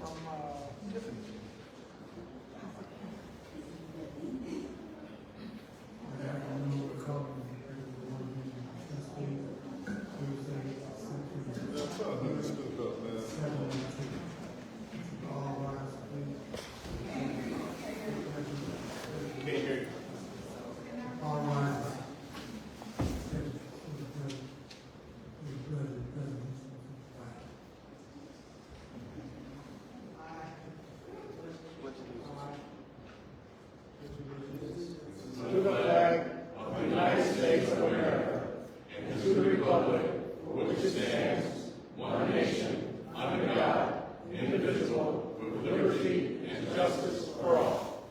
Tiffany. Good afternoon, we're calling the regular board meeting Tuesday, September 7th. All rise, please. All rise. To the flag of the United States of America and to the republic for which it stands, one nation, under God, indivisible, with liberty and justice for all.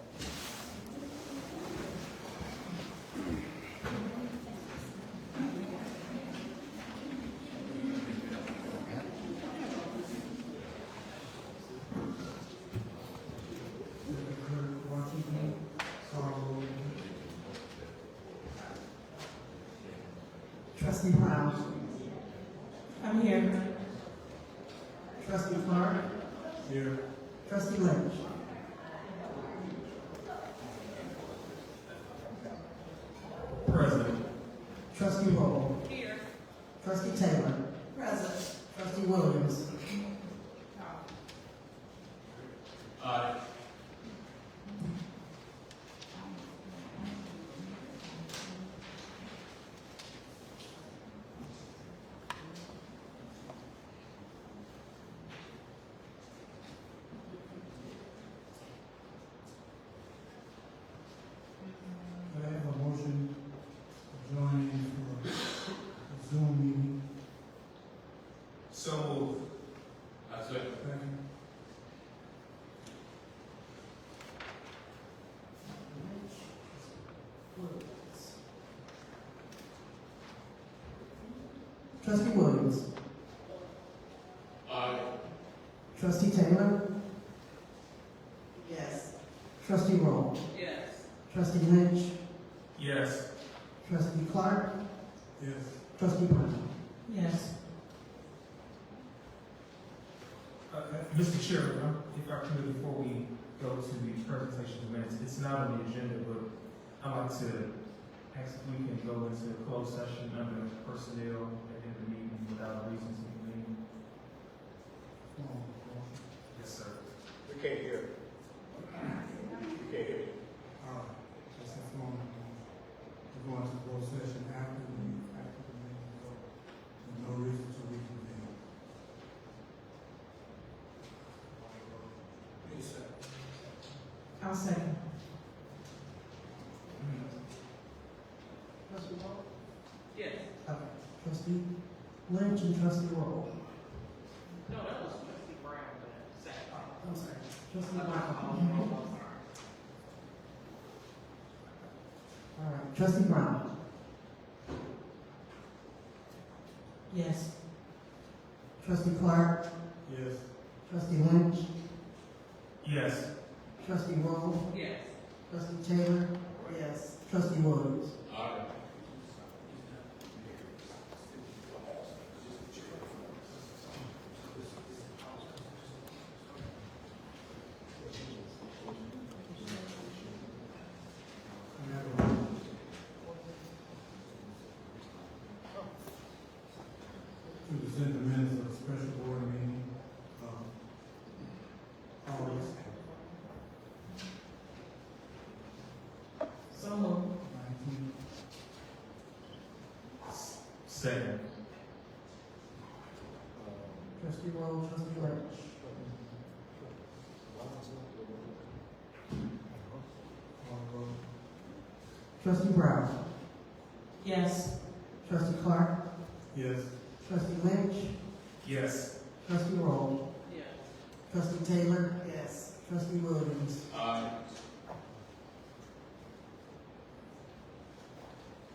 Trustee Brown. I'm here. Trustee Clark. Here. Trustee Lynch. Present. Trustee Roll. Here. Trustee Taylor. Present. Trustee Williams. Aye. I have a motion to join for a Zoom meeting. So moved. I second. Second. Trustee Williams. Aye. Trustee Taylor. Yes. Trustee Roll. Yes. Trustee Lynch. Yes. Trustee Clark. Yes. Trustee Brown. Yes. Mr. Chair, if I could, before we go to the presentation of minutes, it's not on the agenda, but I'd like to ask if we can go into a closed session under personnel at the end of the meeting without a reason to convene. Yes, sir. We can't hear. We can't hear. All right, just inform, we're going to closed session after the meeting, so there's no reason to reconvene. I'll second. Trustee Roll? Yes. Okay, Trustee Lynch and Trustee Roll. No, that was Trustee Brown, but second. I'm sorry, Trustee My Brown. fault. I'm sorry. All right, Trustee Brown. Yes. Trustee Clark. Yes. Trustee Lynch. Yes. Trustee Roll. Yes. Trustee Taylor. Yes. Trustee Williams. Aye. We have a to present the minutes of the special board meeting August So moved. 19th. Second. Trustee Roll, Trustee Lynch. Trustee Brown. Yes. Trustee Clark. Yes. Trustee Lynch. Yes. Trustee Roll. Yes. Trustee Taylor. Yes. Trustee Williams. Aye.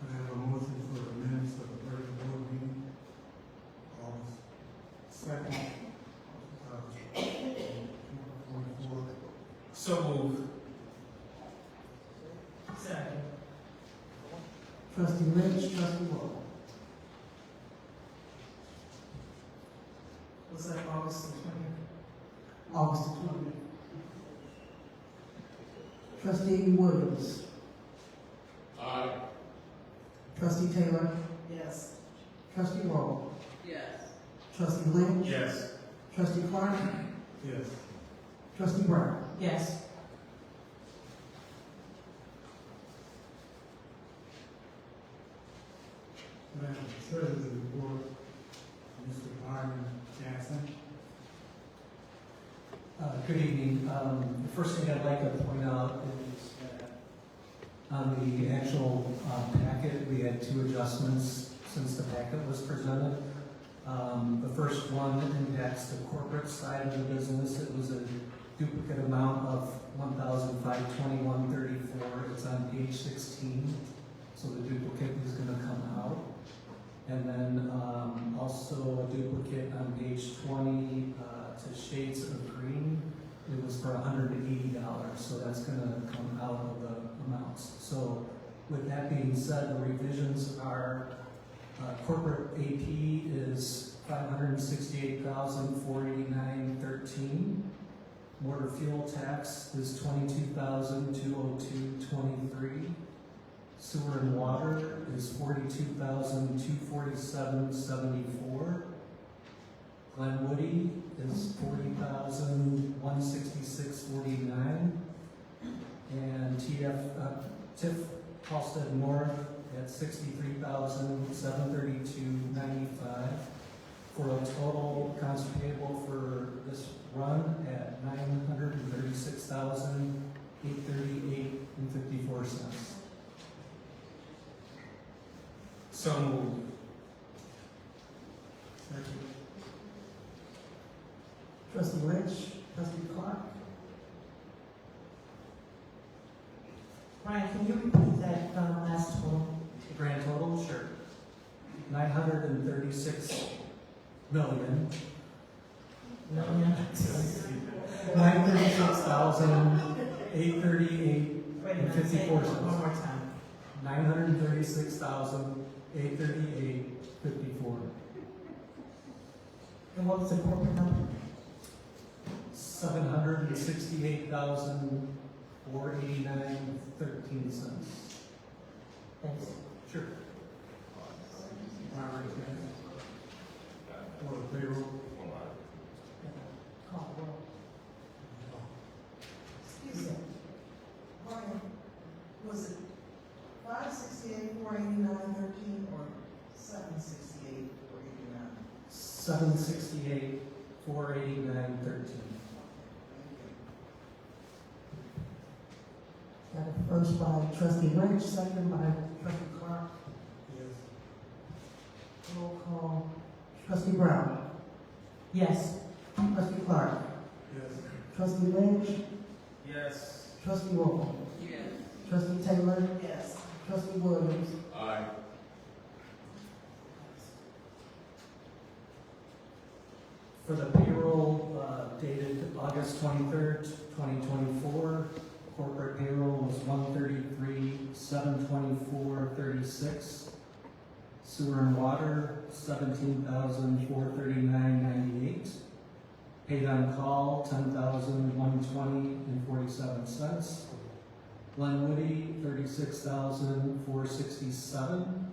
I have a motion for the minutes of the regular board meeting August 2nd, 2024. So moved. Second. Trustee Lynch, Trustee Roll. Was that August the 20th? August the 20th. Trustee Williams. Aye. Trustee Taylor. Yes. Trustee Roll. Yes. Trustee Lynch. Yes. Trustee Clark. Yes. Trustee Brown. Yes. Madam Treasurer's report, Mr. Byron Jackson. Good evening. The first thing I'd like to point out is that on the actual packet, we had two adjustments since the packet was presented. The first one impacts the corporate side of the business. It was a duplicate amount of $1,521.34. It's on page 16, so the duplicate is going to come out. And then also a duplicate on page 20 to Shades of Green. It was for $180, so that's going to come out of the amounts. So with that being said, the revisions are corporate AP is $568,489.13. Motor fuel tax is $22,202.23. Sewer and water is $42,247.74. Glen Woody is $40,166.49. And TIF Halsted North at $63,732.95 for a total accounts payable for this run at $936,838.54. So moved. Second. Trustee Lynch. Trustee Clark. Brian, can you repeat that last total? Grand total, sure. 936 million. No, yeah. 936,838 Wait a and minute, say it 54 one cents. more time. 936,838.54. And what was the corporate number? 768,489.13 cents. Thanks. Sure. Byron Jackson. For the payroll. Call the roll. Excuse me. Brian, was it 568,489.13 or 768,489? 768,489.13. Got it first by Trustee Lynch, second by Trustee Clark. Yes. Roll call. Trustee Brown. Yes. Trustee Clark. Yes. Trustee Lynch. Yes. Trustee Roll. Yes. Trustee Taylor. Yes. Trustee Williams. Aye. For the payroll dated August 23rd, 2024, corporate payroll was $133,724.36. Sewer and water, $17,439.98. Paid on call, $10,120.47. Glen Woody, $36,467.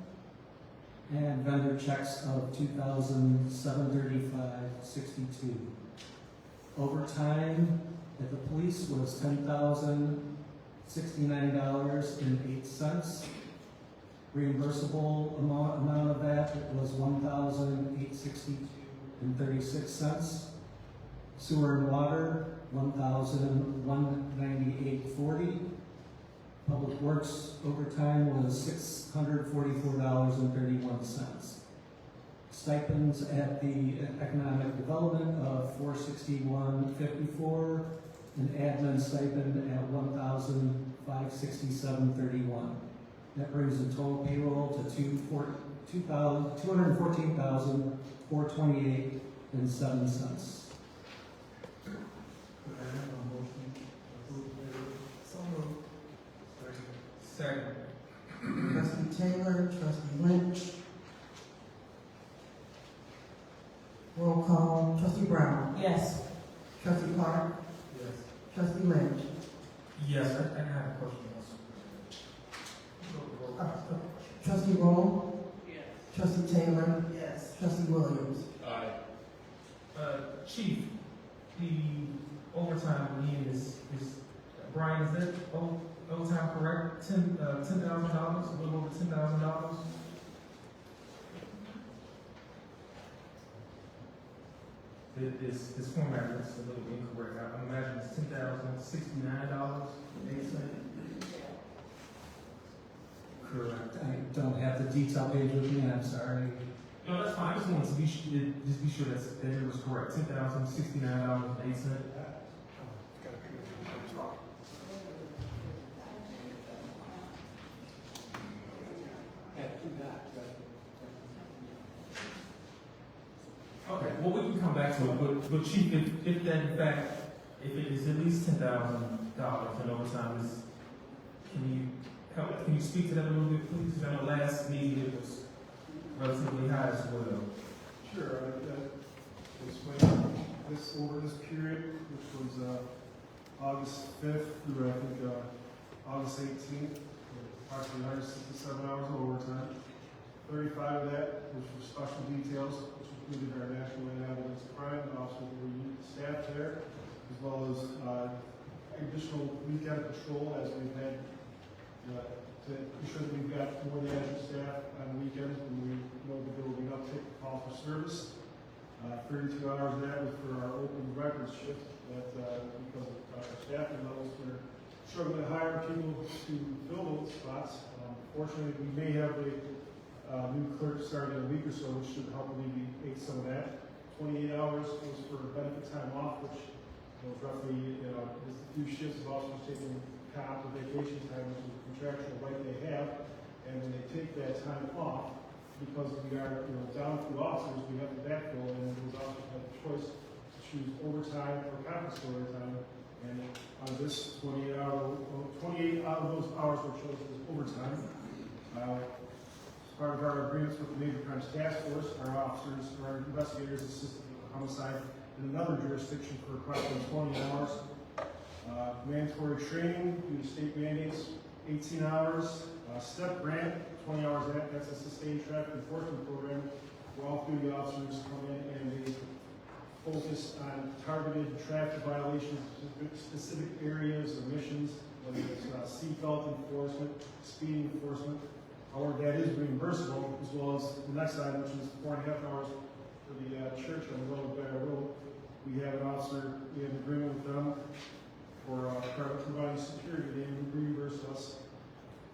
And vendor checks of $2,735.62. Overtime at the police was $10,069.08. Reimbursable amount of that was $1,862.36. Sewer and water, $1,198.40. Public Works overtime was $644.31. Stipends at the Economic Development of $461.54, and admin stipend at $1,567.31. That brings the total payroll to $214,428.07. Could I have a motion to approve payroll? So moved. Second. Second. Trustee Taylor. Trustee Lynch. Roll call. Trustee Brown. Yes. Trustee Clark? Yes. Trustee Lynch? Yes, I have a question also. Trustee Roll? Yes. Trustee Taylor? Yes. Trustee Williams? Aye. Chief, the overtime again is, Brian, is that overtime correct? $10,000, a little over $10,000? This format looks a little incorrect. I imagine it's $10,069.08. Correct. I don't have the detail page with me, I'm sorry. No, that's fine. I just wanted to be sure that it was correct. $10,069.08. Okay, well, we can come back to it, but Chief, if that in fact, if it is at least $10,000 in overtime, can you speak to that a little bit, please? Because I know last meeting it was relatively high as well. Sure, I explained this over this period, which was August 5th through I think August 18th, approximately 167 hours of overtime. 35 of that was for special details, which included our national ambulance crime officers who were staff there, as well as additional weekend patrol as we've had to ensure that we've got more than adequate staff on weekends when we know that there will be an uptick in call for service. 32 hours of that was for our open records shift that because of our staffing levels, we're struggling to hire people to fill those spots. Fortunately, we may have a new clerk starting in a week or so, which should help alleviate some of that. 28 hours was for benefit time off, which was roughly just a few shifts of officers taking comp or vacation time, which is a contractual right they have. And when they take that time off, because we are down through officers, we have to backfill, and those officers have the choice to choose overtime or compensatory time. And on this 28 out of those hours were chosen as overtime. As part of our agreements with the Major Crimes Task Force, our officers, our investigators assisted with homicide in another jurisdiction for approximately 20 hours. Mandatory training due to state mandates, 18 hours. STEP grant, 20 hours of that. That's a sustained traffic enforcement program where all duty officers come in and they focus on targeted traffic violations, specific areas or missions, whether it's seatbelt enforcement, speed enforcement. However, that is reimbursable, as well as the next item, which is 4.5 hours for the church on the road, Bear Road. We have an officer, we have an agreement with them for providing security. They reimburse us.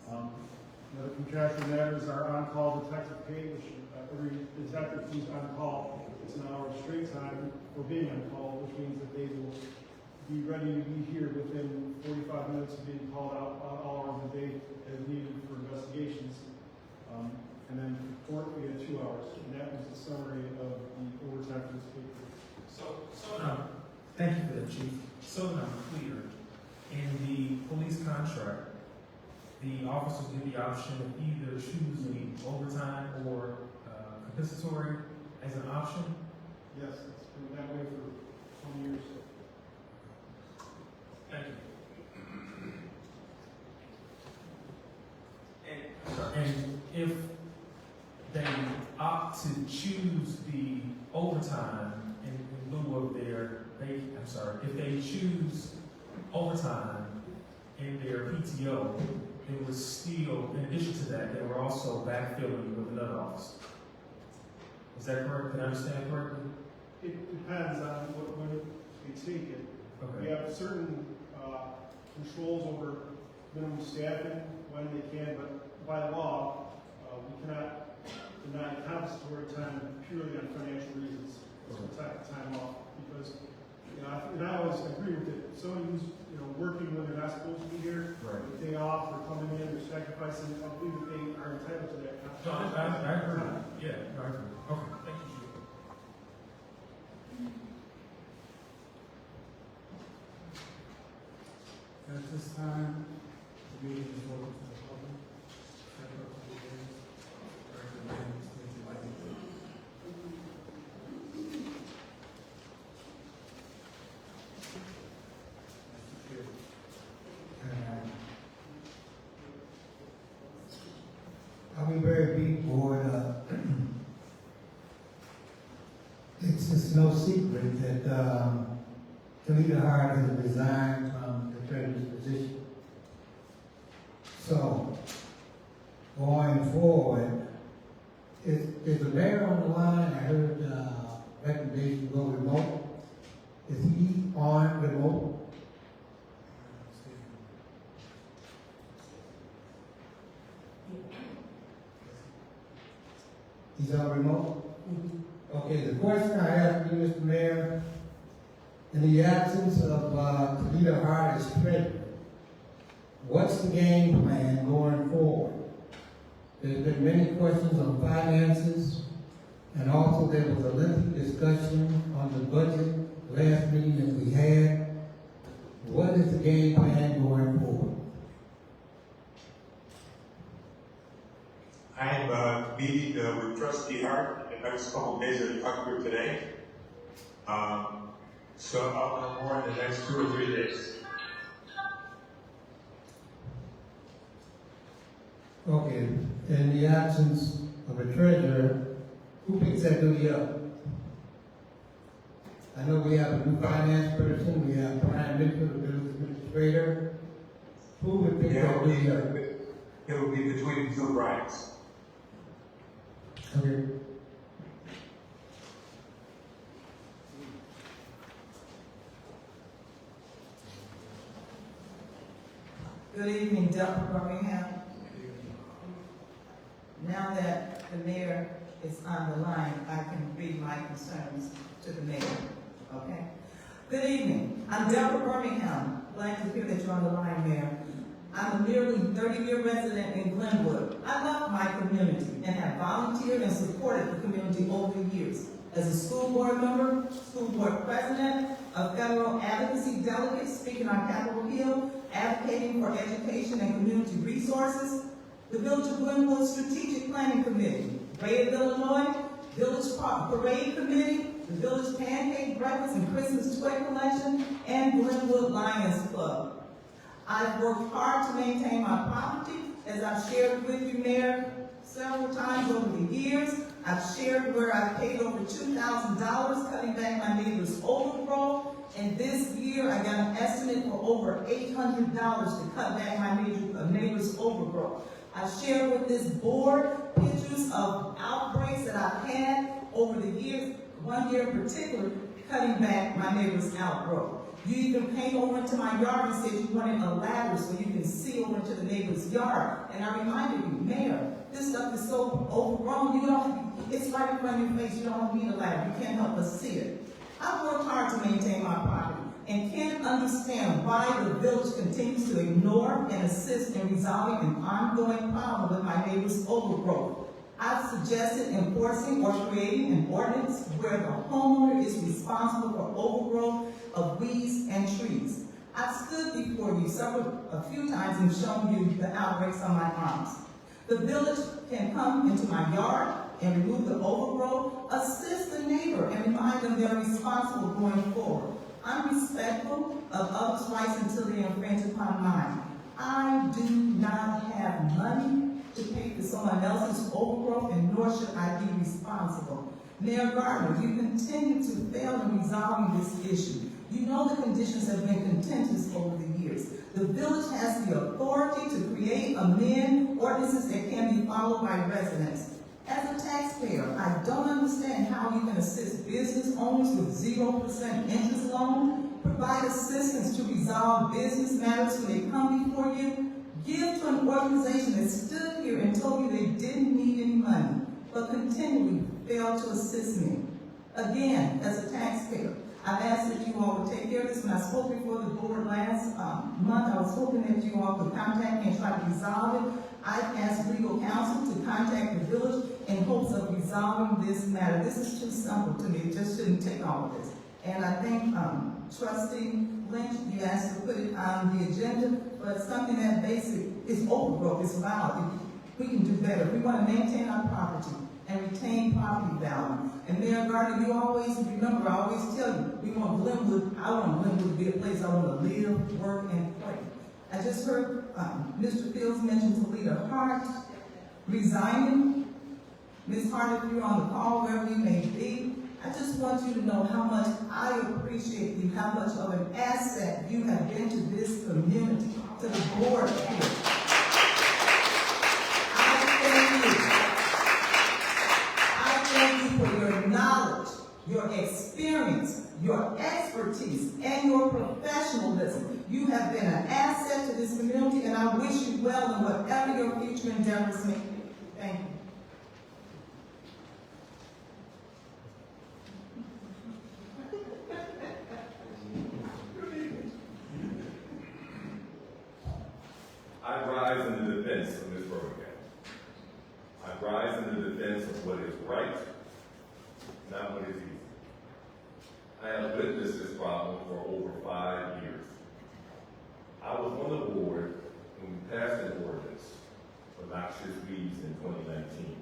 Another contractual matter is our on-call detective pay, which every detective who's on call gets an hour of straight time for being on call, which means that they will be ready to be here within 45 minutes of being called out all hours of the day as needed for investigations. And then for court, we had 2 hours, and that was the summary of the overtime for this paper. So now, thank you for that, Chief. So now I'm clear. In the police contract, the officers get the option of either choosing overtime or compensatory as an option. Yes, it's been that way for 20 years. Thank you. And if they opt to choose the overtime in lieu of if they choose overtime in their PTO, it was still, in addition to that, they were also backfilling with another officer. Is that correct? Can I understand correctly? It depends on when they take it. We Okay. have certain controls over minimum staffing, when they can, but by law, we cannot deny compensatory time purely on financial reasons. So time off, because and I always agree with it. Someone who's working when they're not supposed to be here, Right. a day off, or coming in, or sacrificing, I believe that they are entitled to that. No, I agree. Yeah, I agree. Okay, thank you, Chief. At this time, the meeting is open to the public. Step up to the dais. Raise your hand and state your name. it's no secret that, Talita Hart has resigned from the treasurer's position. So, going forward, is the mayor on the line? I heard, recommendation to go remote. Is he on remote? He's on remote? Okay, the question I ask you, Mr. Mayor, in the absence of Talita Hart as treasurer, what's the game plan going forward? There's been many questions on finances, and also there was a lengthy discussion on the budget last meeting that we had. What is the game plan going forward? I'm meeting with Trustee Hart in the next couple of days at Tucker today. So I'll know more in the next 2 or 3 days. Okay, in the absence of a treasurer, who picks that duty up? I know we have a new finance person, we have Brian Mitchell, the business administrator. Who would pick that duty up? It will be between the two Bryans. Okay. Good evening, Delta Birmingham. Now that the mayor is on the line, I can read my concerns to the mayor, okay? Good evening, I'm Delta Birmingham. Glad to hear that you're on the line, Mayor. I'm a nearly 30-year resident in Glenwood. I love my community and have volunteered and supported the community over the years. As a school board member, school board president, a federal advocacy delegate speaking on Capitol Hill, advocating for education and community resources, the Village of Glenwood Strategic Planning Committee, Fayetteville, Illinois, Village Parade Committee, the Village Pancake Breakfast and Christmas Toy Collection, and Glenwood Lions Club. I've worked hard to maintain my property, as I've shared with you, Mayor, several times over the years. I've shared where I paid over $2,000 cutting back my neighbor's overgrowth, and this year I got an estimate for over $800 to cut back my neighbor's overgrowth. I've shared with this board pictures of outbreaks that I've had over the years, one year in particular, cutting back my neighbor's outgrowth. You even came over into my yard and said you wanted a ladder so you can see over into the neighbor's yard. And I reminded you, Mayor, this stuff is so overgrown, it's right in front of your face, you don't need a ladder, you can't help but see it. I've worked hard to maintain my property and can't understand why the village continues to ignore and assist in resolving an ongoing problem with my neighbor's overgrowth. I've suggested enforcing or creating an ordinance where the homeowner is responsible for overgrowth of weeds and trees. I've stood before you a few times and shown you the outbreaks on my arms. The village can come into my yard and remove the overgrowth, assist the neighbor, and remind them they're responsible going forward. I'm respectful of others' rights until they infringe upon mine. I do not have money to pay for someone else's overgrowth, and nor should I be responsible. Mayor Gardner, you continue to fail in resolving this issue. You know the conditions have been contentious over the years. The village has the authority to create, amend ordinances that can be followed by residents. As a taxpayer, I don't understand how you can assist business owners with 0% interest loan, provide assistance to resolve business matters when they come before you, give to an organization that stood here and told you they didn't need any money, but continually failed to assist me. Again, as a taxpayer, I've asked that you all would take care of this. When I spoke before the board last month, I was hoping that you all could contact me and try to resolve it. I've asked legal counsel to contact the village in hopes of resolving this matter. This is too simple to me. It just shouldn't take all of this. And I think Trustee Lynch, you asked to put it on the agenda, but something that basic is overgrowth, it's loud. We can do better. We want to maintain our property and retain property value. And Mayor Gardner, you always remember, I always tell you, we want Glenwood, I want Glenwood to be a place I want to live, work, and play. I just heard Mr. Fields mention Talita Hart resigning. Ms. Hart, if you're on the call, wherever you may be, I just want you to know how much I appreciate you, how much of an asset you have been to this community, to the board here. I thank you for your knowledge, your experience, your expertise, and your professionalism. You have been an asset to this community, and I wish you well in whatever your future endeavors may be. Thank you. I rise in the defense of Ms. Birmingham. I rise in the defense of what is right, not what is easy. I have witnessed this problem for over 5 years. I was on the board when we passed an ordinance for noxious weeds in 2019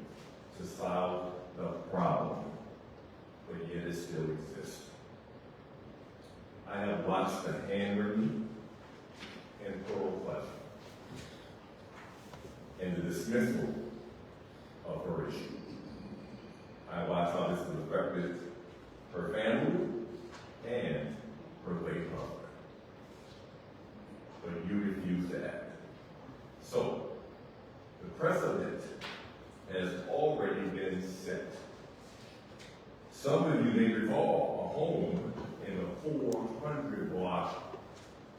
to solve the problem, but yet it still exists. I have watched the hand-wringing and thorough pleasure and the dismissal of her issue. I watched how this has affected her family and her late husband. But you refuse to act. So, the precedent has already been set. Some of you may recall a home in the 400 block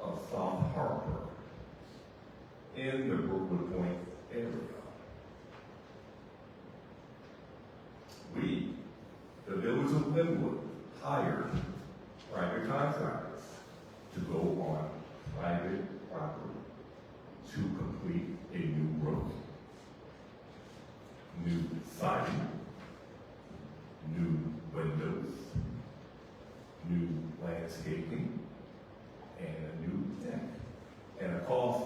of South Harbor in the Brookwood Point area. We, the village of Linwood, hired private contractors to go on private property to complete a new road, new siding, new windows, new landscaping, and a new deck, and a cost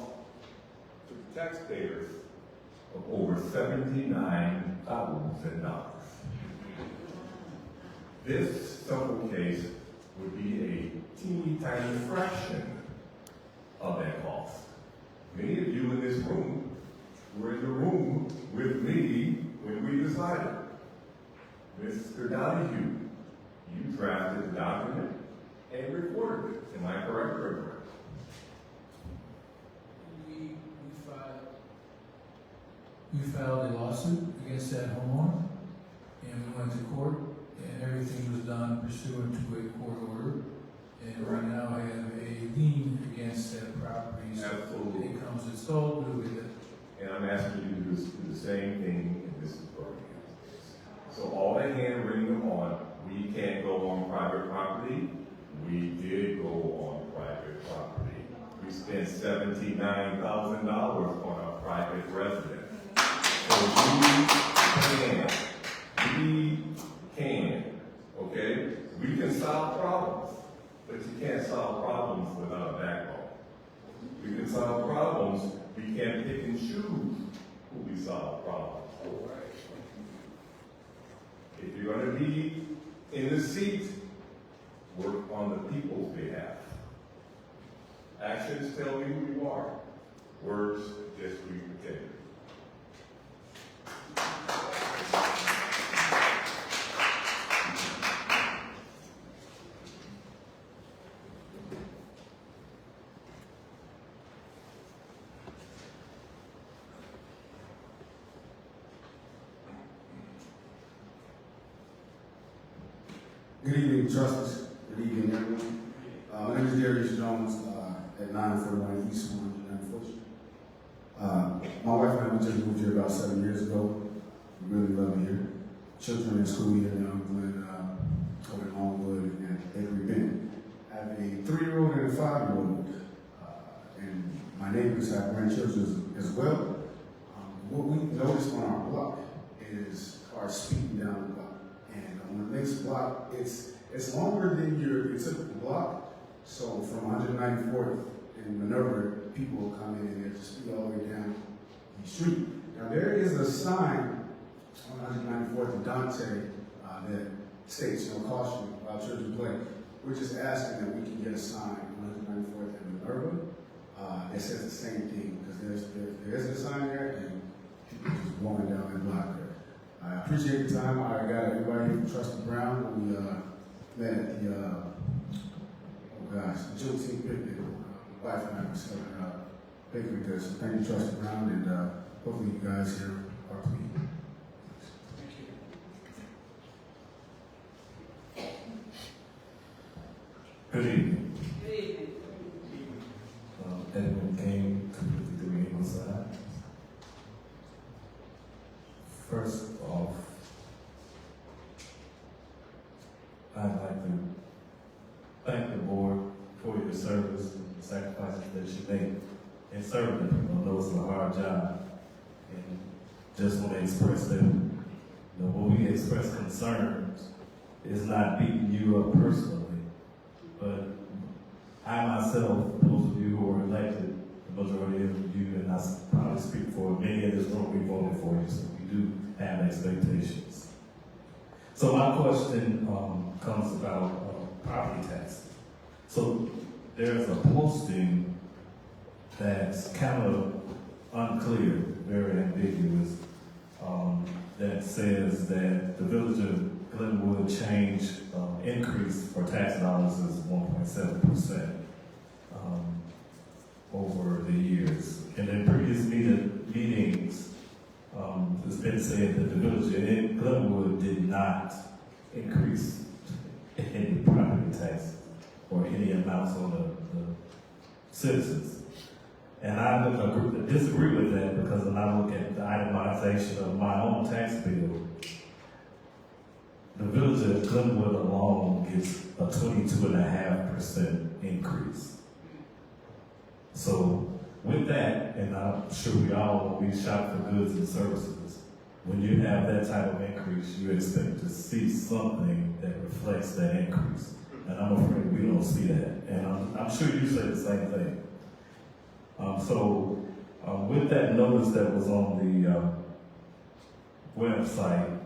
to the taxpayers of over $79,000. This simple case would be a teeny tiny fraction of that cost. Many of you in this room were in the room with me when we decided. Mr. Donahue, you drafted the document and recorded it. Am I correct or incorrect? We filed a lawsuit against that homeowner, and we went to court, and everything was done pursuant to a court order. And right now I have a lien against that property. So Absolutely. it comes installed with it. And I'm asking you to do the same thing in this Birmingham. So all the hand-wringing on, we can't go on private property. We did go on private property. We spent $79,000 on a private residence. So we can, okay? We can solve problems, but you can't solve problems without a backbone. We can solve problems, we can't pick and choose who we solve problems for. If you're gonna be in the seat, work on the people's behalf. Actions tell me who you are. Words just pretend. Good evening, Justice. Good evening, everyone. My name is Darius Jones at 941 East 194th Street. My wife and I, we just moved here about 7 years ago. We really love it here. Children in school here now, over in Longwood and Hickory Bend. I have a 3-year-old and a 5-year-old, and my neighbors have grandchildren as well. What we noticed on our block is cars speeding down the block. And on the next block, it's longer than your typical block. So from 194th and Minerva, people will come in and they'll just speed all the way down the street. Now there is a sign on 194th and Dante that states, no caution about children play. We're just asking that we can get a sign on 194th and Minerva that says the same thing, because there is a sign there and people just going down that block there. I appreciate the time. I got everybody from Trustee Brown. We met at the, the Juneteenth picnic. My wife and I were selling bakery goods. So thank you, Trustee Brown, and hopefully you guys here are pleased. Good evening. Edwin King, 253 Ingleside. First off, I'd like to thank the board for your service and the sacrifices that you made in serving the people. I know it's a hard job, and just want to express that, when we express concerns, it's not beating you up personally, but I myself, those of you who are elected, the majority of you, and I probably speak for many in this room, we voted for you, so we do have expectations. So my question comes about property tax. So there's a posting that's kind of unclear, very ambiguous, that says that the Village of Glenwood increase for tax dollars is 1.7% over the years. And in previous meetings, it's been said that the Village of Glenwood did not increase any property tax or any amounts on the citizens. And I disagree with that, because when I look at the itemization of my own tax bill, the Village of Glenwood alone gets a 22.5% increase. So with that, and I'm sure we all, when we shop for goods and services, when you have that type of increase, you expect to see something that reflects that increase. And I'm afraid we don't see that. And I'm sure you say the same thing. With that notice that was on the website,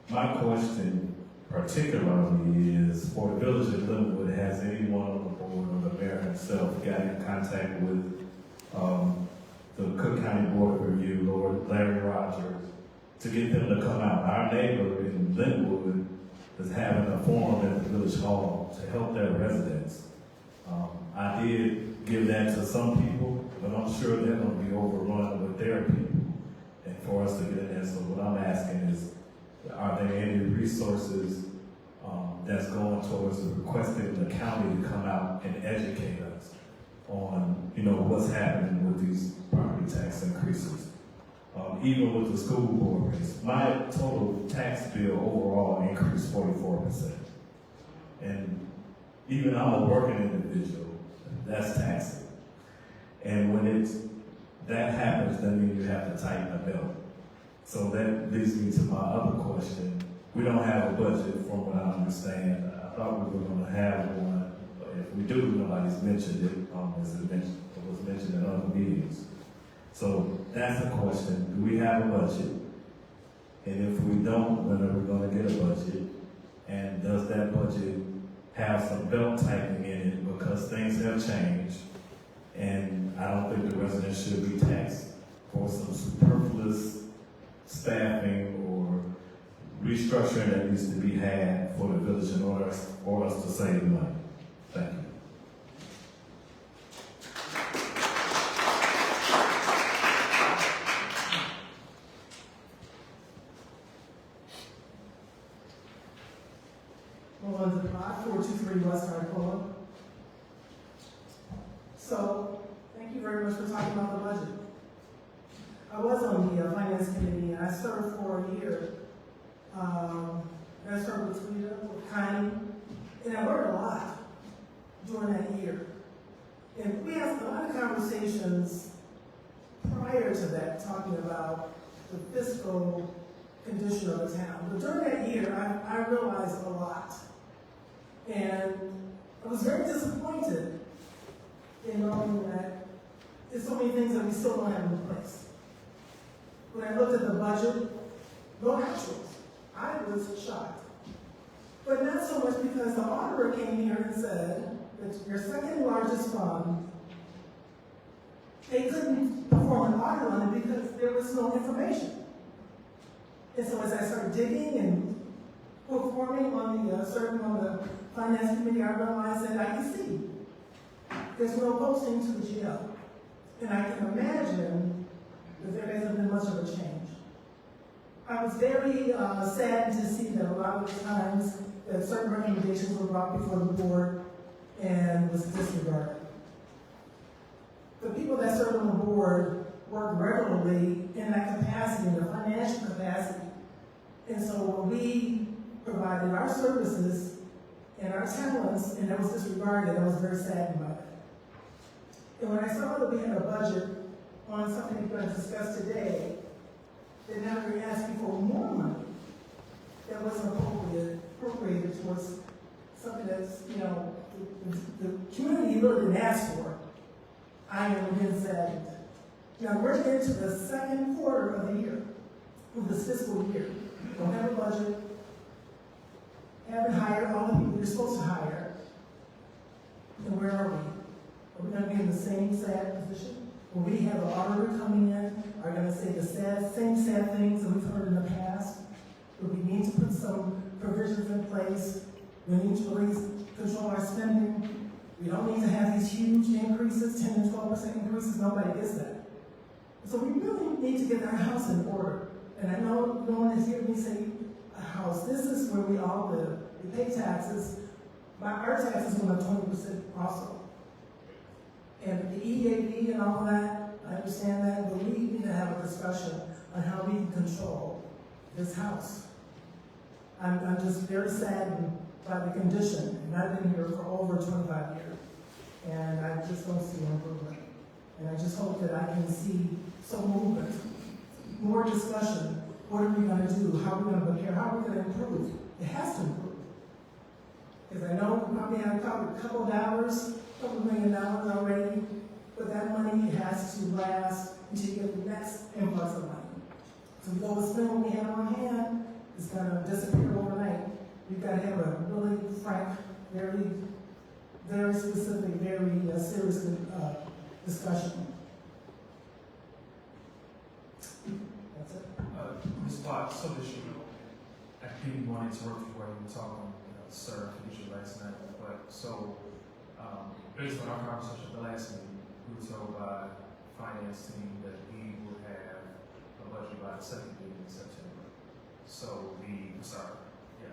my question particularly is, for the Village of Glenwood, has anyone on the board or the mayor himself got in contact with the Cook County Board of Review, Lord Larry Rogers, to get them to come out? Our neighbor in Glenwood is having a forum at the Village Hall to help their residents. I did give that to some people, but I'm sure they're going to be overrun with their people, and for us to get in there. So what I'm asking is, are there any resources that's going towards requesting the county to come out and educate us on, what's happening with these property tax increases? Even with the school board rates, my total tax bill overall increased 44%. And even I'm a working individual, that's taxing. And when that happens, that means you have to tighten the belt. So that leads me to my other question. We don't have a budget from what I understand. I thought we were going to have one. If we do, nobody's mentioned it, as it was mentioned in other meetings. So that's the question. Do we have a budget? And if we don't, when are we going to get a budget? And does that budget have some belt tightening in it, because things have changed? And I don't think the residents should be taxed for some superfluous staffing or restructuring that needs to be had for the village in order for us to save money. Thank you. On the plot, 423 West Arcola. So, thank you very much for talking about the budget. I was on the Finance Committee, and I served for a year. I served with Rita, with Connie, and I learned a lot during that year. And we had a lot of conversations prior to that, talking about the fiscal condition of the town. But during that year, I realized a lot. And I was very disappointed in knowing that there's so many things that we still don't have in place. When I looked at the budget, no actuals. I was shocked. But not so much because the auditor came here and said that your second largest fund, they couldn't perform an audit on it because there was no information. And so as I started digging and performing on the, serving on the finance committee, I realized that I can see there's no posting to the GL. And I can imagine that there hasn't been much of a change. I was very sad to see that a lot of the times that certain recommendations were brought before the board and was disregarded. The people that serve on the board work regularly in that capacity, in the financial capacity. And so when we provided our services and our talents, and that was disregarded, I was very saddened by that. And when I saw that we had a budget on something we're going to discuss today, that now we're asking for more money that wasn't appropriated towards something that's, you know, the community really didn't ask for. I am again saddened. Now we're into the second quarter of the year, of this fiscal year. We don't have a budget, haven't hired all the people we're supposed to hire. And where are we? Are we going to be in the same sad position? Will we have an auditor coming in, are going to say the same sad things that we've heard in the past? Do we need to put some provisions in place? We need to really control our spending. We don't need to have these huge increases, 10 and 12% increases, nobody gets that. So we really need to get our house in order. And I know no one has heard me say a house. This is where we all live. We pay taxes. Our taxes went up 20% also. And the EAV and all that, I understand that, but we need to have a discussion on how we can control this house. I'm just very saddened by the condition, and I've been here for over 25 years, and I just don't see improvement. And I just hope that I can see some movement, more discussion. What are we going to do? How are we going to prepare? How are we going to improve? It has to improve. Because I know we probably have a couple dollars, $2 million already, but that money has to last until you get the next influx of money. So we overspend what we have on hand, it's going to disappear overnight. We've got to have a really frank, very specific, very serious discussion. That's it. Ms. Potts, so that you know, I didn't want to interrupt you while you were talking, sir, finish your last night, but so, based on our conversation at the last meeting, we were told by the finance team that we would have a budget by the second week in September. So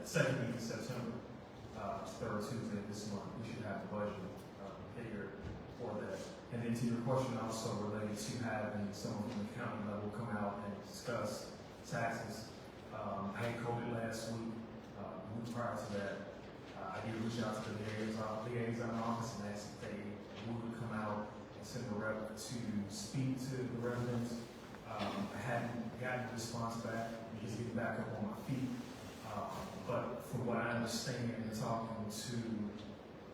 second week in September, third Tuesday of this month, we should have the budget here for that. And then to your question also related to having someone from the county level come out and discuss taxes. I had COVID last week. The week prior to that, I did reach out to the liaison office and asked if they would come out and send a rep to speak to the residents. I hadn't gotten a response back. I'm just getting back up on my feet. But from what I understand and talking to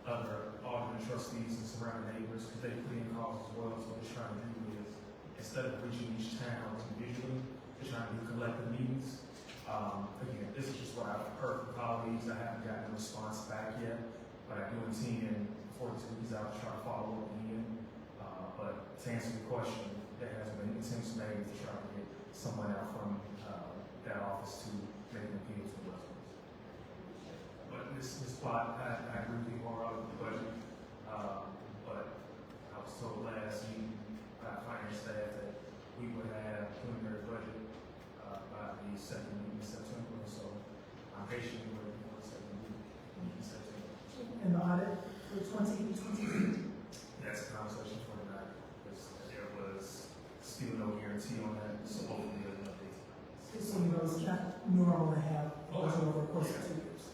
other alderman trustees and surrounding neighbors, because they put in calls as well, so what they're trying to do is, instead of reaching each town individually, they're trying to do collective meetings. Again, this is just what I've heard from colleagues. I haven't gotten a response back yet, but I do intend before this week is out to try to follow up again. But to answer your question, there has been attempts made to try to get someone out from that office to make an appeal to the residents. But this plot, I agree with you more on the budget. But I was told last week by finance staff that we would have preliminary budget by the second week in September. So I'm patiently waiting for the second week in September. And the audit for 2020. That's a conversation for tonight. There was still no guarantee on that, so hopefully there's an update. So you know, it's not normal to have budget over the course of 2 years.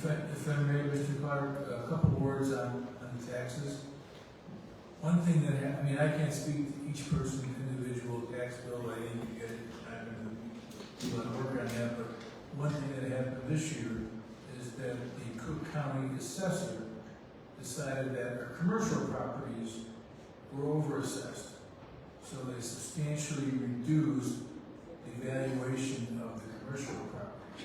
If I may, Mr. Clark, a couple words on the taxes. One thing that I can't speak to each person's individual tax bill. I didn't get it. I'm going to work on that. But one thing that happened this year is that the Cook County assessor decided that our commercial properties were overassessed. So they substantially reduced the valuation of the commercial property.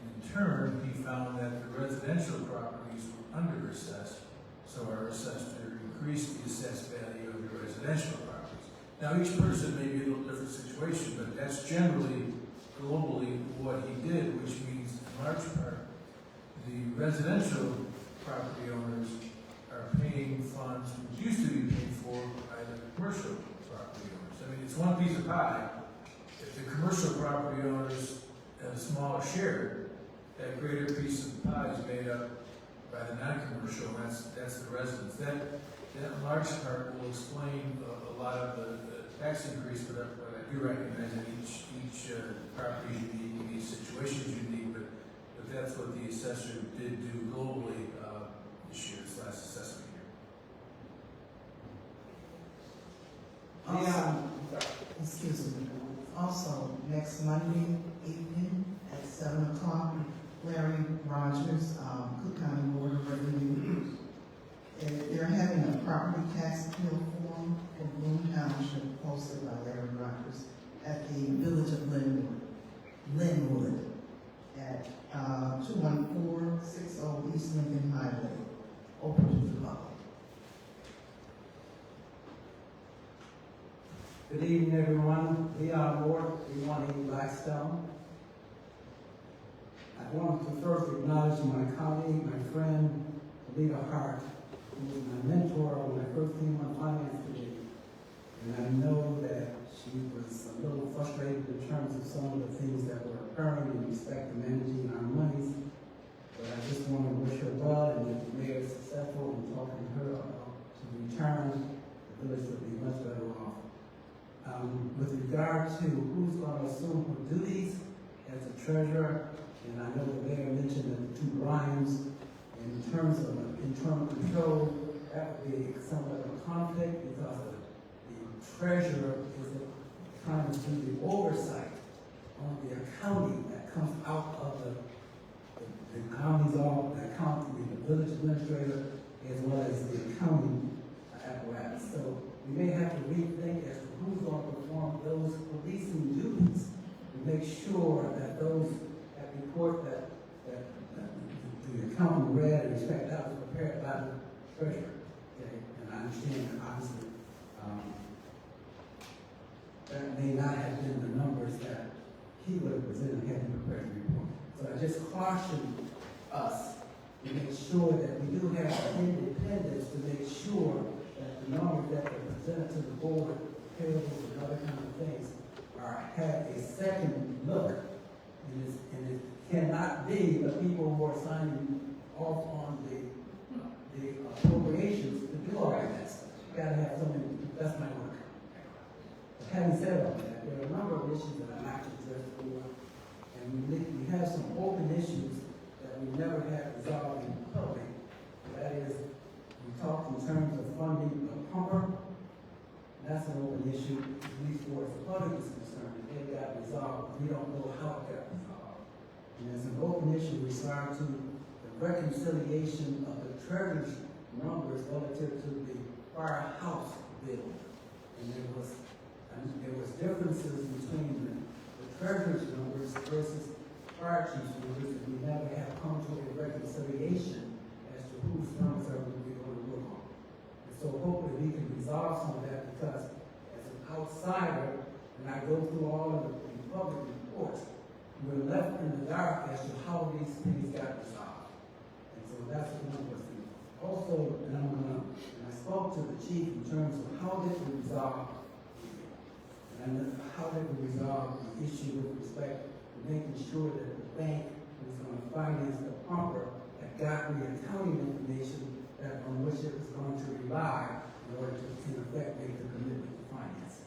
In turn, he found that the residential properties were underassessed, so our assessor increased the assessed value of the residential properties. Now, each person may be a little different certain situation, but that's generally globally what he did, which means in large part, the residential property owners are paying funds which used to be paid for by the commercial property owners. I mean, it's one piece of pie. If the commercial property owners have a smaller share, that greater piece of the pie is made up by the non-commercial, and that's the residents. That in large part will explain a lot of the tax increase, but I do recognize that each property is unique, each situation is unique, but that's what the assessor did do globally this year, this last assessment year. Excuse me. Also, next Monday evening at 7 o'clock, Larry Rogers, Cook County Board of Revenue, they're having a property tax appeal forum for Boone Township hosted by Larry Rogers at the Village of Linwood at 21460 East Lincoln Highway, open to the public. Good evening, everyone. Leon Ward, 318 Blackstone. I want to first acknowledge my colleague, my friend, Alita Hart, who was my mentor when I first came on finance committee. And I know that she was a little frustrated in terms of some of the things that were occurring in respect to managing our monies. But I just want to wish her well, and if the mayor is successful in talking to her about to return, the village would be much better off. With regard to who's going to assume her duties as a treasurer, and I know the mayor mentioned the two Bryans, in terms of internal control, that would be somewhat of a conflict because the treasurer is trying to do the oversight on the accounting that comes out of the county's office, the accounting, the village administrator, as well as the accounting apparatus. So we may have to rethink as to who's going to perform those policing duties to make sure that those that report that the accountant read and respect that was prepared by the treasurer. Okay? And I understand that obviously that may not have been the numbers that he would have presented had he prepared the report. So I just caution us to make sure that we do have independence to make sure that the numbers that are presented to the board, payables and other kind of things, have a second look. And it cannot be the people who are signing off on the appropriations to do all of that stuff. You gotta have something, that's my work. But having said all that, there are a number of issues that I'm actually addressed for, and we have some open issues that we never had resolved in public. That is, we talked in terms of funding the pumper. That's an open issue, at least for as the public is concerned. It got resolved. We don't know how it got resolved. And there's an open issue with regard to the reconciliation of the treasurer's numbers relative to the firehouse bill. And there was differences between the treasurer's numbers versus fire chief's numbers, and we never have come to a reconciliation as to whose numbers are we going to work on. And so hopefully we can resolve some of that, because as an outsider, when I go through all of the public reports, we're left in the dark as to how these things got resolved. And so that's one of the things. Also, and I spoke to the chief in terms of how did we resolve, and how did we resolve the issue with respect to making sure that the bank was going to finance the pumper that got the accounting information that on which it was going to rely in order to, in effect, make the commitment to finance.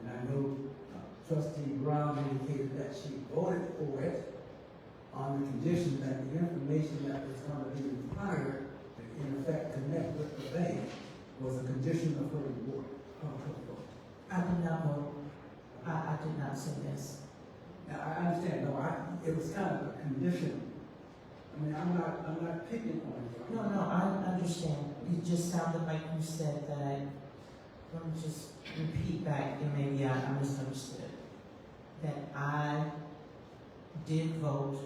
And I know Trustee Brown indicated that she voted for it on the condition that the information that was going to be required to, in effect, connect with the bank was a condition of her reward. I did not vote. I did not say this. Now, I understand. No, it was kind of a condition. I mean, I'm not picking on you. No, I understand. It just sounded like you said that. Let me just repeat back, and maybe I misunderstood. That I did vote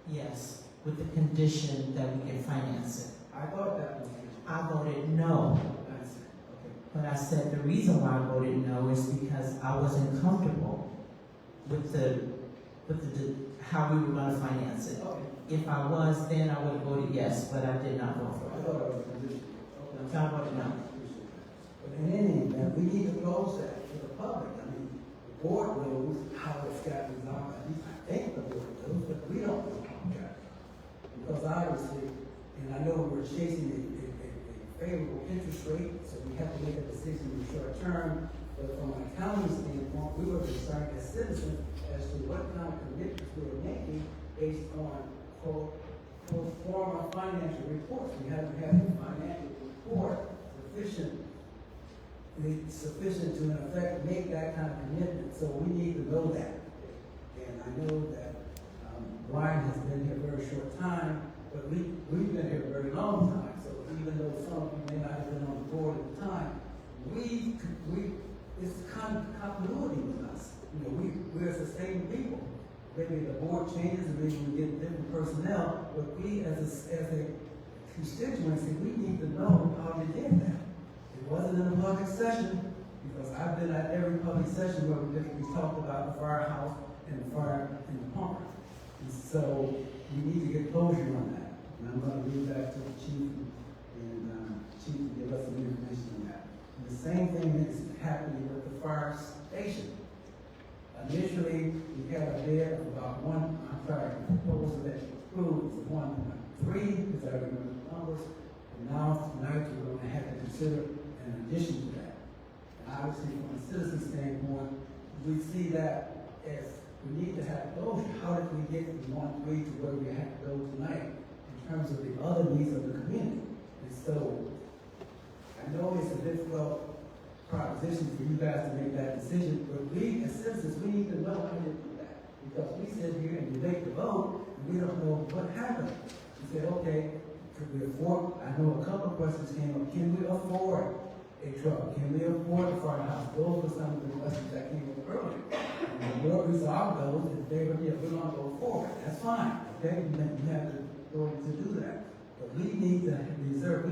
yes, with the condition that we can finance it. I thought that was. I voted no. I see. Okay. But I said the reason why I voted no is because I wasn't comfortable with how we were gonna finance it. Okay. If I was, then I would have voted yes, but I did not vote for I it. thought I was a position. Okay. So I voted no. But in any event, we need to close that to the public. I mean, the board knows how it's got resolved, at least I think the board knows, but we don't know how it got. Because obviously, and I know we're chasing a favorable interest rate, so we have to make a decision in the short term. But from an accounting standpoint, we were concerned as citizens as to what kind of commitments we were making based on pro forma financial reports. We haven't had a financial report sufficient to in effect make that kind of commitment. So we need to know that. And I know that Brian has been here a very short time, but we've been here a very long time. So even though some of you may not have been on the board at the time, it's continuity with us. You know, we're sustaining people. Maybe the board changes and maybe we get different personnel, but we as a constituency, we need to know how you did that. It wasn't in a public session, because I've been at every public session where we talked about the firehouse and the fire and the pump. And so we need to get closure on that. And I'm going to leave that to the chief and chief to give us some information on that. And the same thing is happening with the fire station. Initially, we had a bid of about the proposal that approved was 1.3, because I remember the numbers. And now tonight we're going to have to consider an addition to that. And obviously, from a citizen standpoint, we see that as we need to have closure. How did we get from 1.3 to where we have to go tonight in terms of the other needs of the community? And so, I know it's a difficult proposition for you guys to make that decision, but we as citizens, we need to know how to do that. Because we sit here and debate the vote, and we don't know what happened. We said, okay, could we afford, I know a couple of questions came up, can we afford a truck? Can we afford a firehouse? Those were some of the questions that came up earlier. And the board resolved those, and they were, we're gonna go forward. That's fine, okay? We have the authority to do that. But we need to deserve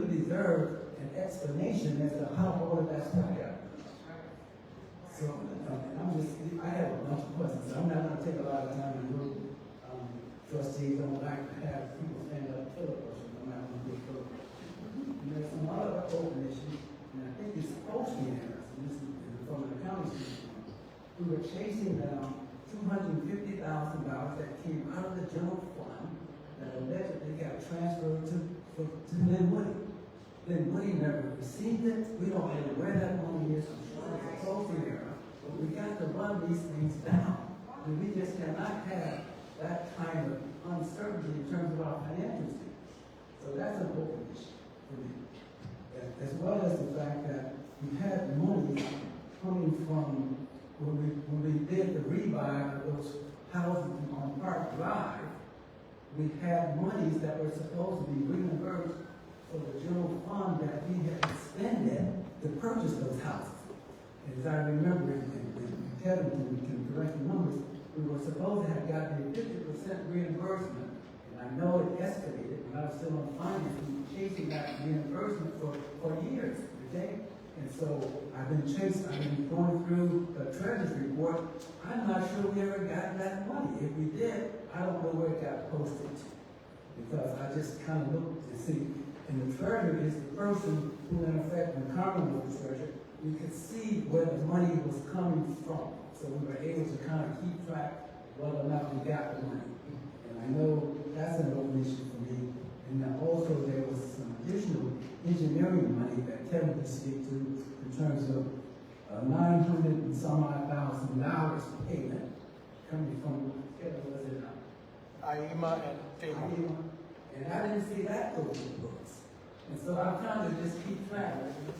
an explanation as to how all of that's worked out. So, I have a bunch of questions. I'm not going to take a lot of time. And trustees don't like to have people stand up and fill a question. I'm not going to do it. And there's some other open issues, and I think it's supposed to be interesting. This is from an accounting standpoint. We were chasing down $250,000 that came out of the general fund that allegedly got transferred to Lynn Woody. Lynn Woody never received it. We don't know where that money is. I'm sure it's a closing error. But we got to run these things down. And we just cannot have that kind of uncertainty in terms of our financial state. So that's an open issue for me. As well as the fact that we had money coming from when we did the rebuy of those houses on Park Drive. We had monies that were supposed to be reimbursed for the general fund that we had expended to purchase those houses. As I remember, and Kevin can correct the numbers, we were supposed to have gotten a 50% reimbursement, and I know it escalated when I was still on finance. We were chasing that reimbursement for years, okay? And so I've been going through the treasurer's report. I'm not sure we ever got that money. If we did, I don't know where it got posted to. Because I just kind of looked to see. And the treasurer is the person who, in effect, when Carmen was the treasurer, we could see where the money was coming from. So we were able to kind of keep track whether or not we got the money. And I know that's an open issue for me. And then also there was some additional engineering money that Kevin could speak to in terms of $900 and some odd thousand payment coming from, Kevin, was it? IEMA and FEMA. And I didn't see that go in the books. And so I'm trying to just keep track,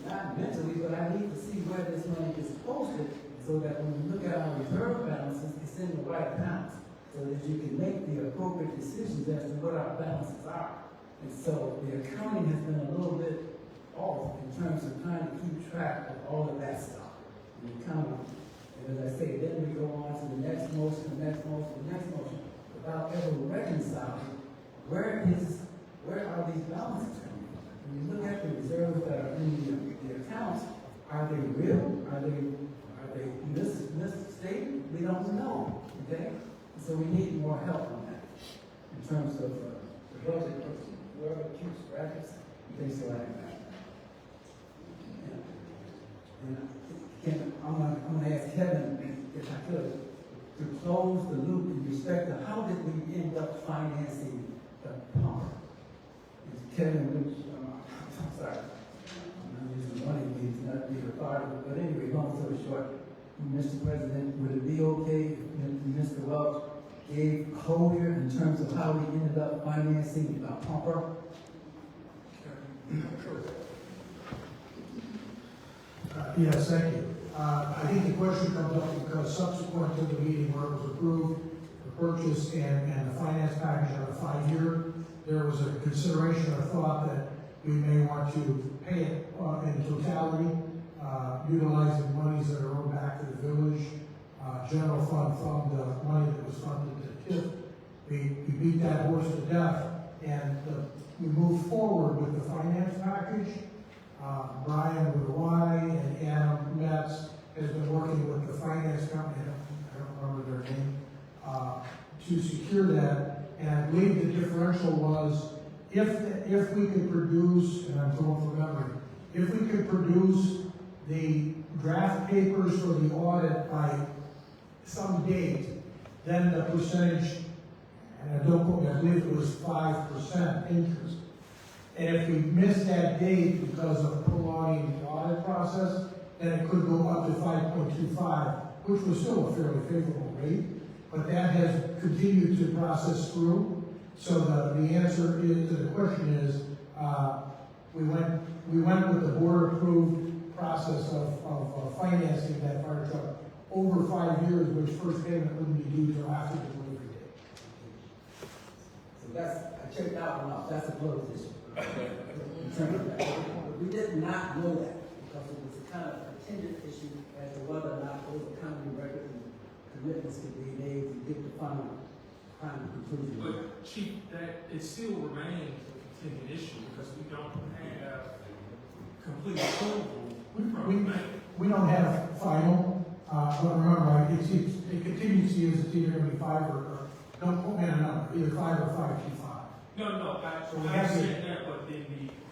not mentally, but I need to see where this money is posted so that when we look at our reserve balances, it's in the right balance so that you can make the appropriate decisions as to what our balances are. And so the accounting has been a little bit off in terms of trying to keep track of all of that stuff. And as I say, then we go on to the next motion, the next motion, the next motion, without ever reconciling where are these balances coming from. When you look at the reserves that are in the accounts, Are they real? Are they misstated? We don't know, okay? So we need more help on that in terms of the budget person, whoever keeps brackets, and things like that. And I'm gonna ask Kevin, if I could, to close the loop in respect to how did we end up financing the pump? Kevin, I'm sorry, I'm not using money, means not being a part of it, but anyway, long story short, Mr. President, would it be okay if Mr. Welch gave clear in terms of how we ended up financing the pumper? Yes, thank you. I think the question comes up because subsequent to the meeting where it was approved, the purchase and the finance package on a 5-year, there was a consideration or thought that we may want to pay it in totality, utilizing monies that are owed back to the village, general fund the money that was funded to TIF. We beat that horse to death, and we moved forward with the finance package. Brian with a Y and Adam Metz has been working with the finance company, I don't remember their name, to secure that. And I believe the differential was if we could produce, and I'm going from memory, if we could produce the draft papers for the audit by some date, then the percentage, and I don't quote me, I believe it was 5% interest. And if we missed that date because of prolonging the audit process, then it could go up to 5.25, which was still a fairly favorable rate. But that has continued to process through. So the answer is, to the question is, we went with the board-approved process of financing that fire truck over 5 years, which first payment wouldn't be due till after the delivery date. So that's, I checked out enough, that's a closed issue. In terms of that. But we did not know that because it was a kind of contingent issue as to whether or not those accounting records and commitments could be made to get the final conclusion. But Chief, that it still remains a continuing issue because we don't have complete approval from the bank. We don't have final, but remember, it continues to use it's either going to be 5 or don't quote me on a number, either 5 or 525. No, So we I have to- understand that, but then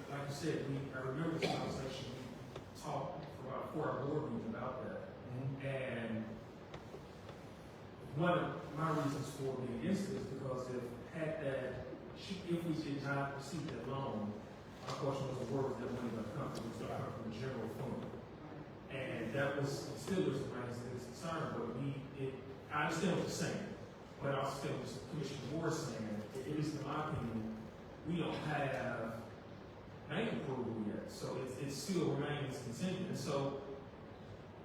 like you said, I remember this conversation, we talked for about 4 hour board meetings about that. And one of my reasons for being against it is because if we did not receive that loan, our question was, where was that money going to come from? It was going to come from the general fund. And that was still there's a concern, but I understand what you're saying, but I also understand what Commissioner Moore is saying. At least in my opinion, we don't have bank approval yet, so it still remains contingent. And so,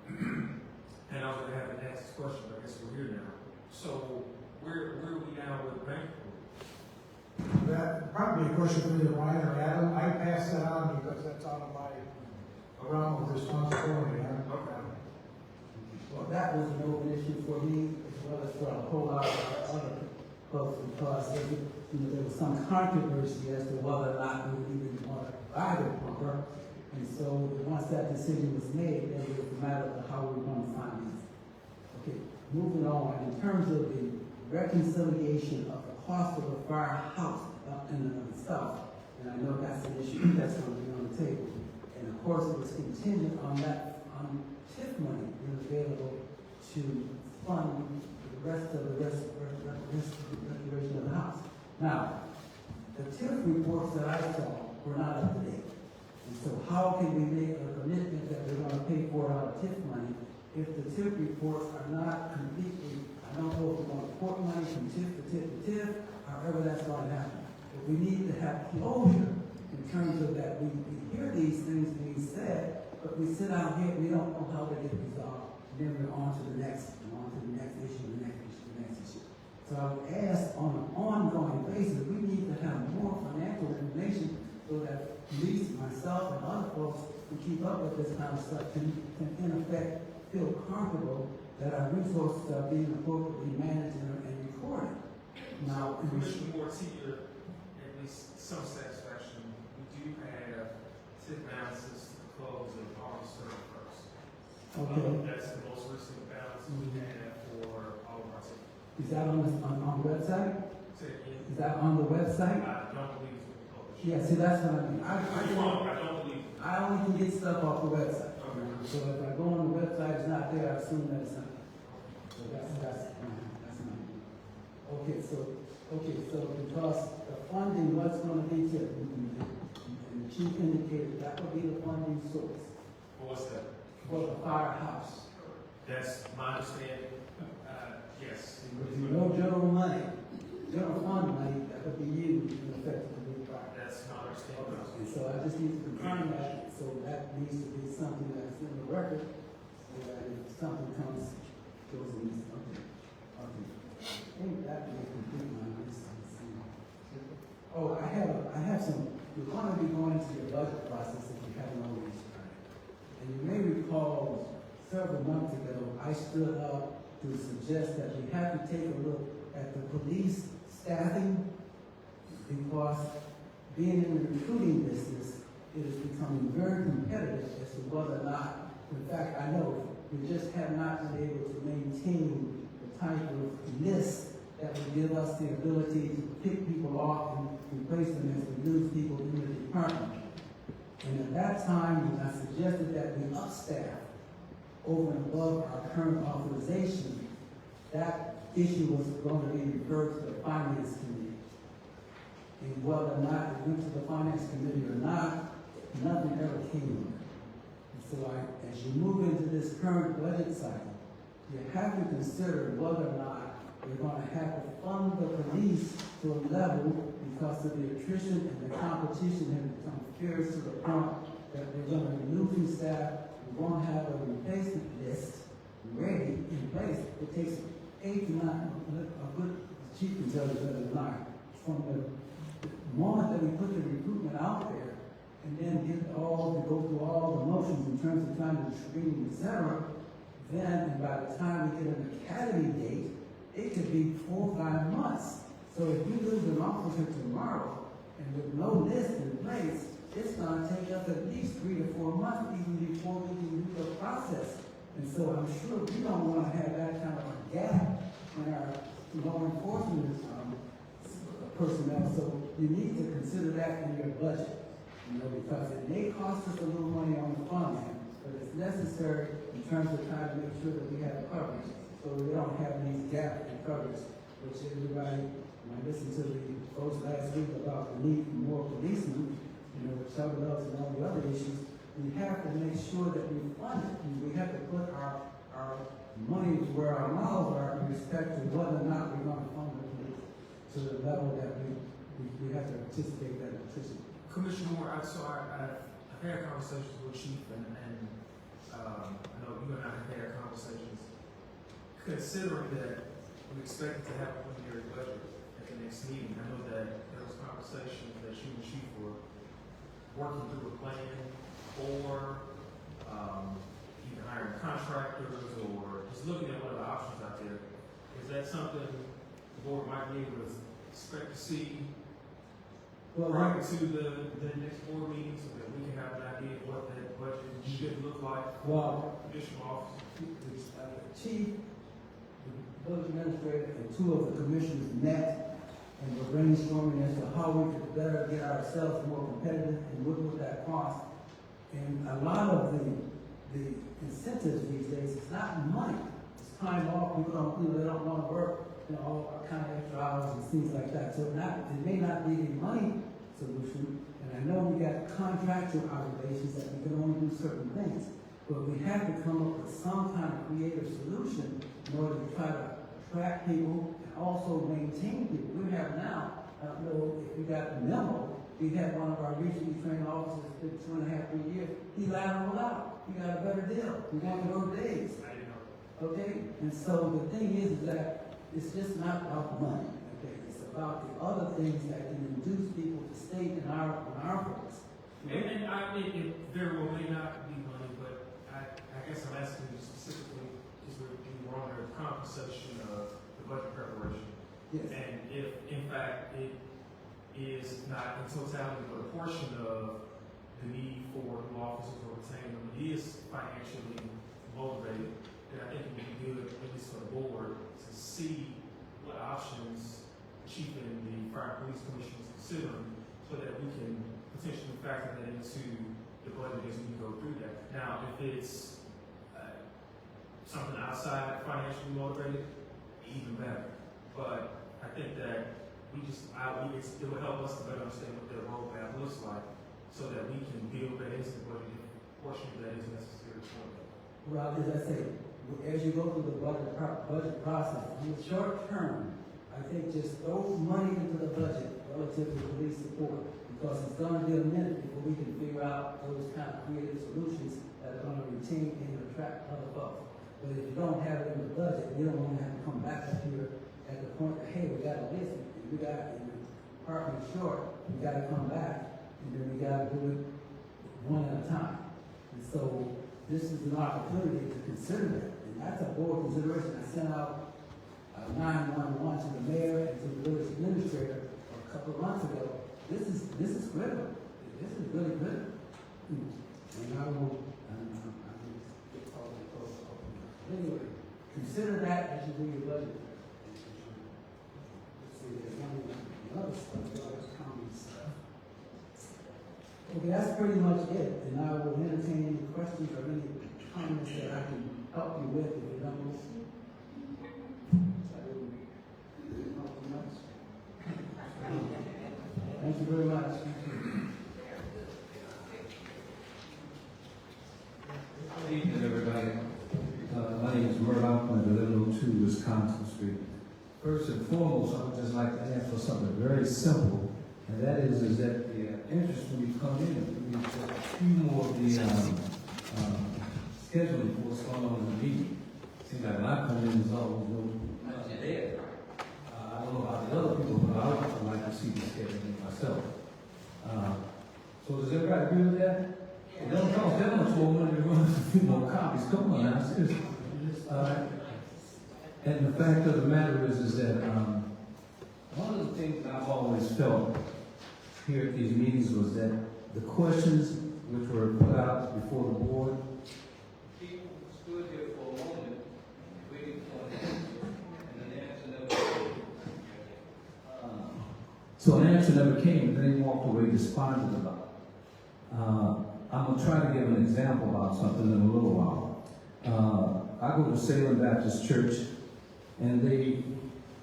and I was going to have to ask this question, but I guess we're here now. So, where are we now with bank approval? That probably a question for either Ryan or Adam. I pass that on because that's out of my realm of responsibility. Okay. Well, that was an open issue for me as well as for a whole lot of other folks because there was some controversy as to whether or not we would even want to buy the pumper. And so once that decision was made, then it was a matter of how we were going to finance it. Okay, moving on, in terms of the reconciliation of the cost of the firehouse in and of itself, and I know that's an issue that's going to be on the table. And of course, it was contingent on TIF money being available to fund the rest of the restoration of the house. Now, the TIF reports that I saw were not up to date. And so how can we make a commitment that we're going to pay for our TIF money if the TIF reports are not completely, I don't know if we're going to port money from TIF to TIF to TIF, however that's going to happen. But we need to have closure in terms of that. We hear these things being said, but we sit out here and we don't know how they get resolved. And then we're on to the next issue, the next issue. So I would ask on an ongoing basis, we need to have more financial information so that at least myself and other folks who keep up with this kind of stuff can in effect feel comfortable that our resources are being appropriately managed and recorded. Now, Commissioner Moore, to your at least some satisfaction, we do have TIF analysis to close of August 31st. Okay. That's the most recent balance we have for all of our cities. Is that on the website? Say it again. Is that on the website? I don't believe it's been published. Yeah, see, that's what I mean. You're wrong, I don't believe it. I only can get stuff off the website. Okay. So if I go on the website, it's not there, I assume that it's not. So that's not. Okay, so because the funding, what's gonna be to, and the chief indicated that would be the funding source What was that? for the firehouse. That's my understanding. Yes. If you know general money, general fund money, that would be used in effect to do fire. That's my understanding. And so I just need to confirm that, so that needs to be something that's in the record, so that if something comes, goes in this, okay. I think that may complete my list. Oh, I have some, we're going to be going into your budget process if you haven't already started. And you may recall, several months ago, I stood up to suggest that we have to take a look at the police staffing, because being in the recruiting business, it is becoming very competitive as to whether or not, in fact, I know we just have not been able to maintain the type of list that would give us the ability to pick people off and replace them as we lose people in the department. And at that time, when I suggested that we upstaff over and above our current authorization, that issue was going to be referred to the Finance Committee. And whether or not it went to the Finance Committee or not, nothing ever came of it. And so as you move into this current budget cycle, you have to consider whether or not we're going to have to fund the police to a level because of the attrition and the competition has become fierce to the point that we're going to be losing staff. We won't have a replacement list ready in place. It takes 8 to 9, a good chief can tell you better than I, from the moment that we put the recruitment out there and then go through all the motions in terms of trying to screen, et cetera, then and by the time we get an academy date, it could be 4 or 5 months. So if you lose an officer tomorrow and with no list in place, it's going to take us at least 3 to 4 months even before we can do the process. And so I'm sure we don't want to have that kind of a gap in our law enforcement personnel. So you need to consider that in your budget, because it may cost us a little money on the front end, but it's necessary in terms of trying to make sure that we have coverage, so we don't have these gaps in coverage, which everybody, when I listened to the folks last week about the need for more policemen, several of us and all the other issues, we have to make sure that we fund it. We have to put our money where our mouths are in respect to whether or not we're going to fund the police to the level that we have to anticipate that attrition. Commissioner Moore, I've had conversations with Chief, and I know you and I have had conversations. Considering that we expect to have a preliminary budget at the next meeting, I know that there was conversations that you and Chief were working through a plan for either hiring contractors or just looking at what other options out there. Is that something the board might be able to expect to see prior to the next board meeting, so that we can have an idea of what that budget should look like for additional officers? The chief, the village administrator, and 2 of the commissioners met and were brainstorming as to how we could better get ourselves more competitive and what would that cost. And a lot of the incentives these days, it's not money. It's time off. People they don't want to work, all kind of extra hours and things like that. So it may not be a money solution. And I know we got contractual obligations that we can only do certain things. But we have to come up with some kind of creative solution in order to try to attract people and also maintain people. We have now, I don't know if you got the memo, we had one of our recently trained officers, been 2.5, 3 years, he lateraled out. He got a better deal. He wanted to go days. Okay? And so the thing is that it's just not about money. Okay? It's about the other things that can induce people to stay in our force. And I mean, it very well may not be money, but I guess I'm asking you specifically, because we're on the conversation of the budget preparation. Yes. And if, in fact, it is not in totality, but a portion of the need for new officers or retaining them is financially motivated, then I think it would be good, at least for the board, to see what options the chief and the fire and police commission is considering, so that we can potentially factor that into the budget as we go through that. Now, if it's something outside financially motivated, even better. But I think that it will help us to better understand what their roadmap looks like, so that we can build that into the budget, portion of that is necessary for that. Well, as I say, as you go through the budget process, in the short term, I think just throw money into the budget relative to police support, because it's gonna be a minute before we can figure out those kind of creative solutions that are gonna retain and attract other folks. But if you don't have it in the budget, you don't wanna have to come back up here at the point that, hey, we got a list, we got a department short, we gotta come back, and then we gotta do it one at a time. And so this is an opportunity to consider that, and that's a board consideration. I sent out 911 to the mayor and to the village administrator a couple of months ago. This is critical. This is really critical. And I will, anyway, consider that as you do your budget. Let's see, there's another stuff, other comments. Okay, that's pretty much it, and I will entertain any questions or any comments that I can help you with if you don't. Thank you very much. Good evening, everybody. My name is Murdoch, I'm at 1102 Wisconsin Street. First and foremost, I would just like to ask for something very simple, and that is that the interest when you come in, we just a few more of the scheduling for what's going on in the meeting. Seems like when I come in, there's always nothing there. I don't know about the other people, but I would like to see the scheduling myself. So does everybody agree with that? It doesn't cost that much more money to run a few more copies. Come on now, seriously. And the fact of the matter is that one of the things that I've always felt here at these meetings was that the questions which were put out before the board, people stood here for a moment waiting for an answer, and an answer never came. So an answer never came, and then they walked away despondent about it. I'm going to try to give an example about something in a little while. I go to Salem Baptist Church, and they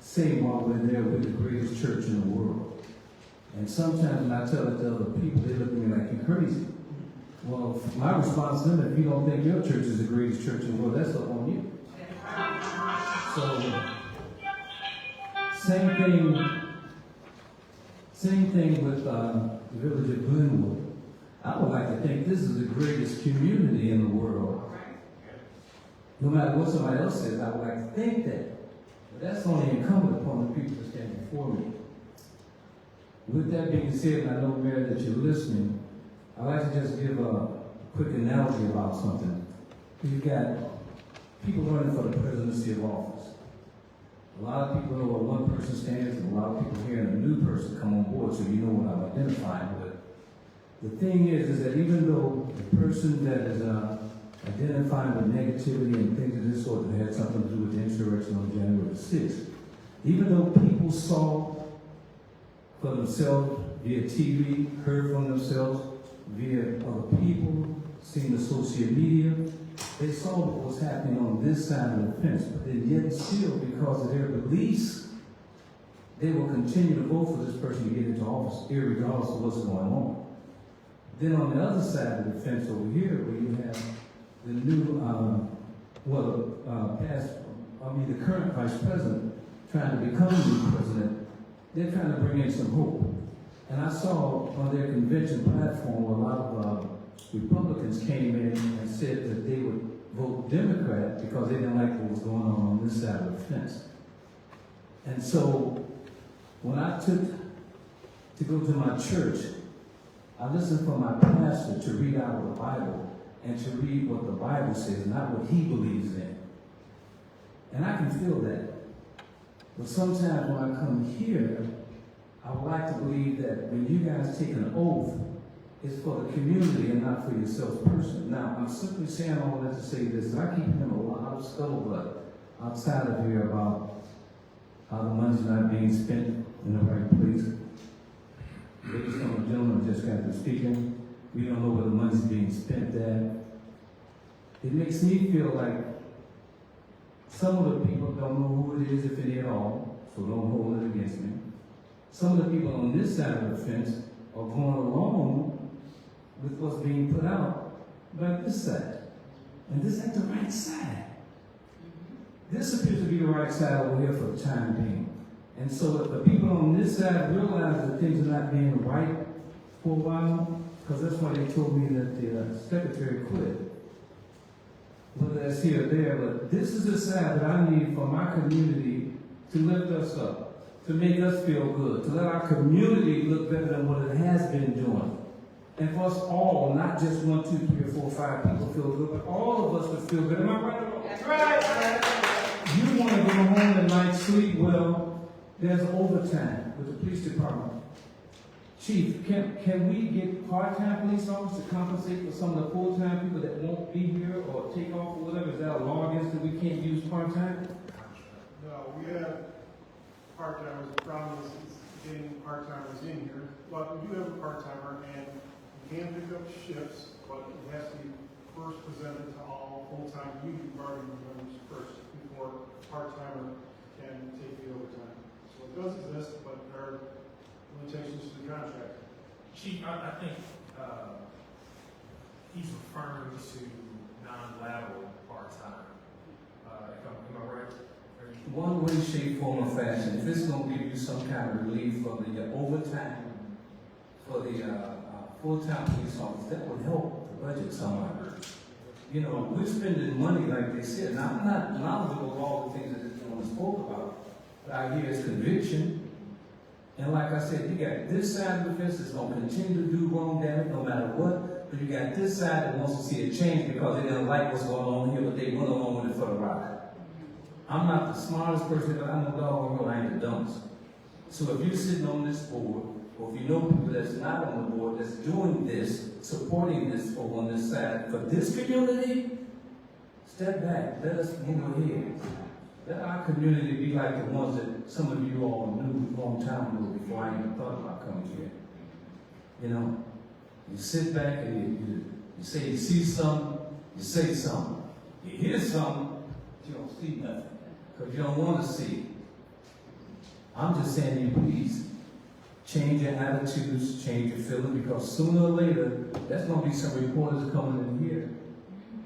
say while we're there, we're the greatest church in the world. And sometimes when I tell it to other people, they look at me like you're crazy. Well, my response to them, if you don't think your church is the greatest church in the world, that's up on you. So, same thing with the village of Glenwood. I would like to think this is the greatest community in the world. No matter what somebody else says, I would like to think that. But that's only incumbent upon the people that stand before me. With that being said, and I know, Mayor, that you're listening, I'd like to just give a quick analogy about something. You've got people running for the presidency of office. A lot of people know where one person stands, and a lot of people hearing a new person come on board, so you know what I'm identifying with. The thing is that even though the person that is identifying with negativity and things of this sort that had something to do with the insurrection on January 6th, even though people saw for themselves via TV, heard from themselves via other people, seen the social media, they saw what was happening on this side of the fence, but then yet still, because of their beliefs, they will continue to vote for this person to get into office, irregardless of what's going on. Then on the other side of the fence over here, where you have the new, the current vice president trying to become the new president, they're trying to bring in some hope. And I saw on their convention platform where a lot of Republicans came in and said that they would vote Democrat because they didn't like what was going on this side of the fence. And so when I took to go to my church, I listened for my pastor to read out of the Bible and to read what the Bible says, not what he believes in. And I can feel that. But sometimes when I come here, I would like to believe that when you guys take an oath, is for the community and not for yourself personally. Now, I'm simply saying all that to say this. I keep hearing a lot of scuttlebutt outside of here about how the money's not being spent in the right place. Ladies and gentlemen just got to speaking. We don't know where the money's being spent at. It makes me feel like some of the people don't know who it is, if any at all, so don't hold it against me. Some of the people on this side of the fence are going along with what's being put out by this side. And this ain't the right side. This appears to be the right side over here for the time being. And so if the people on this side realize that things are not being right for a while, because that's why they told me that the secretary quit. Whether that's here or there, but this is the side that I need for my community to lift us up, to make us feel good, to let our community look better than what it has been doing. And for us all, not just 1, 2, 3, or 4, 5 people feel good, but all of us to feel good. Am I right or wrong? That's right. You want to go home at night, sleep well, there's overtime with the police department. Chief, can we get part-time police officers to compensate for some of the full-time people that won't be here or take off or whatever? Is that a law against it? We can't use part-time? No, we have part-timers, the problem is getting part-timers in here, but we do have a part-timer, and we can pick up shifts, but it has to be first presented to all full-time union bargaining members first, before part-timer can take the overtime. So it does exist, but there are limitations to the contract. Chief, I think he's referring to non-lateral part-time. Am I right? One way, shape, form, or fashion. If it's going to give you some kind of relief for the overtime, for the full-time police officers, that would help the budget somewhat. You know, we're spending money like they said. Now, I'm not knowledgeable of all the things that this gentleman spoke about, but I hear it's conviction. And like I said, you got this side of the fence that's going to continue to do wrong damage no matter what, but you got this side that wants to see a change because they didn't like what's going on here, but they went along with it for the ride. I'm not the smartest person, but I'm a dog and I ain't the dumbest. So if you're sitting on this board, or if you know people that's not on the board that's doing this, supporting this over on this side, for this community, step back, let us move ahead. Let our community be like the ones that some of you all knew a long time ago before I even thought about coming here. You know, you sit back and you say you see something, you say something. You hear something, but you don't see nothing, because you don't want to see it. I'm just saying to you, please, change your attitudes, change your feelings, because sooner or later, there's going to be some reporters coming in here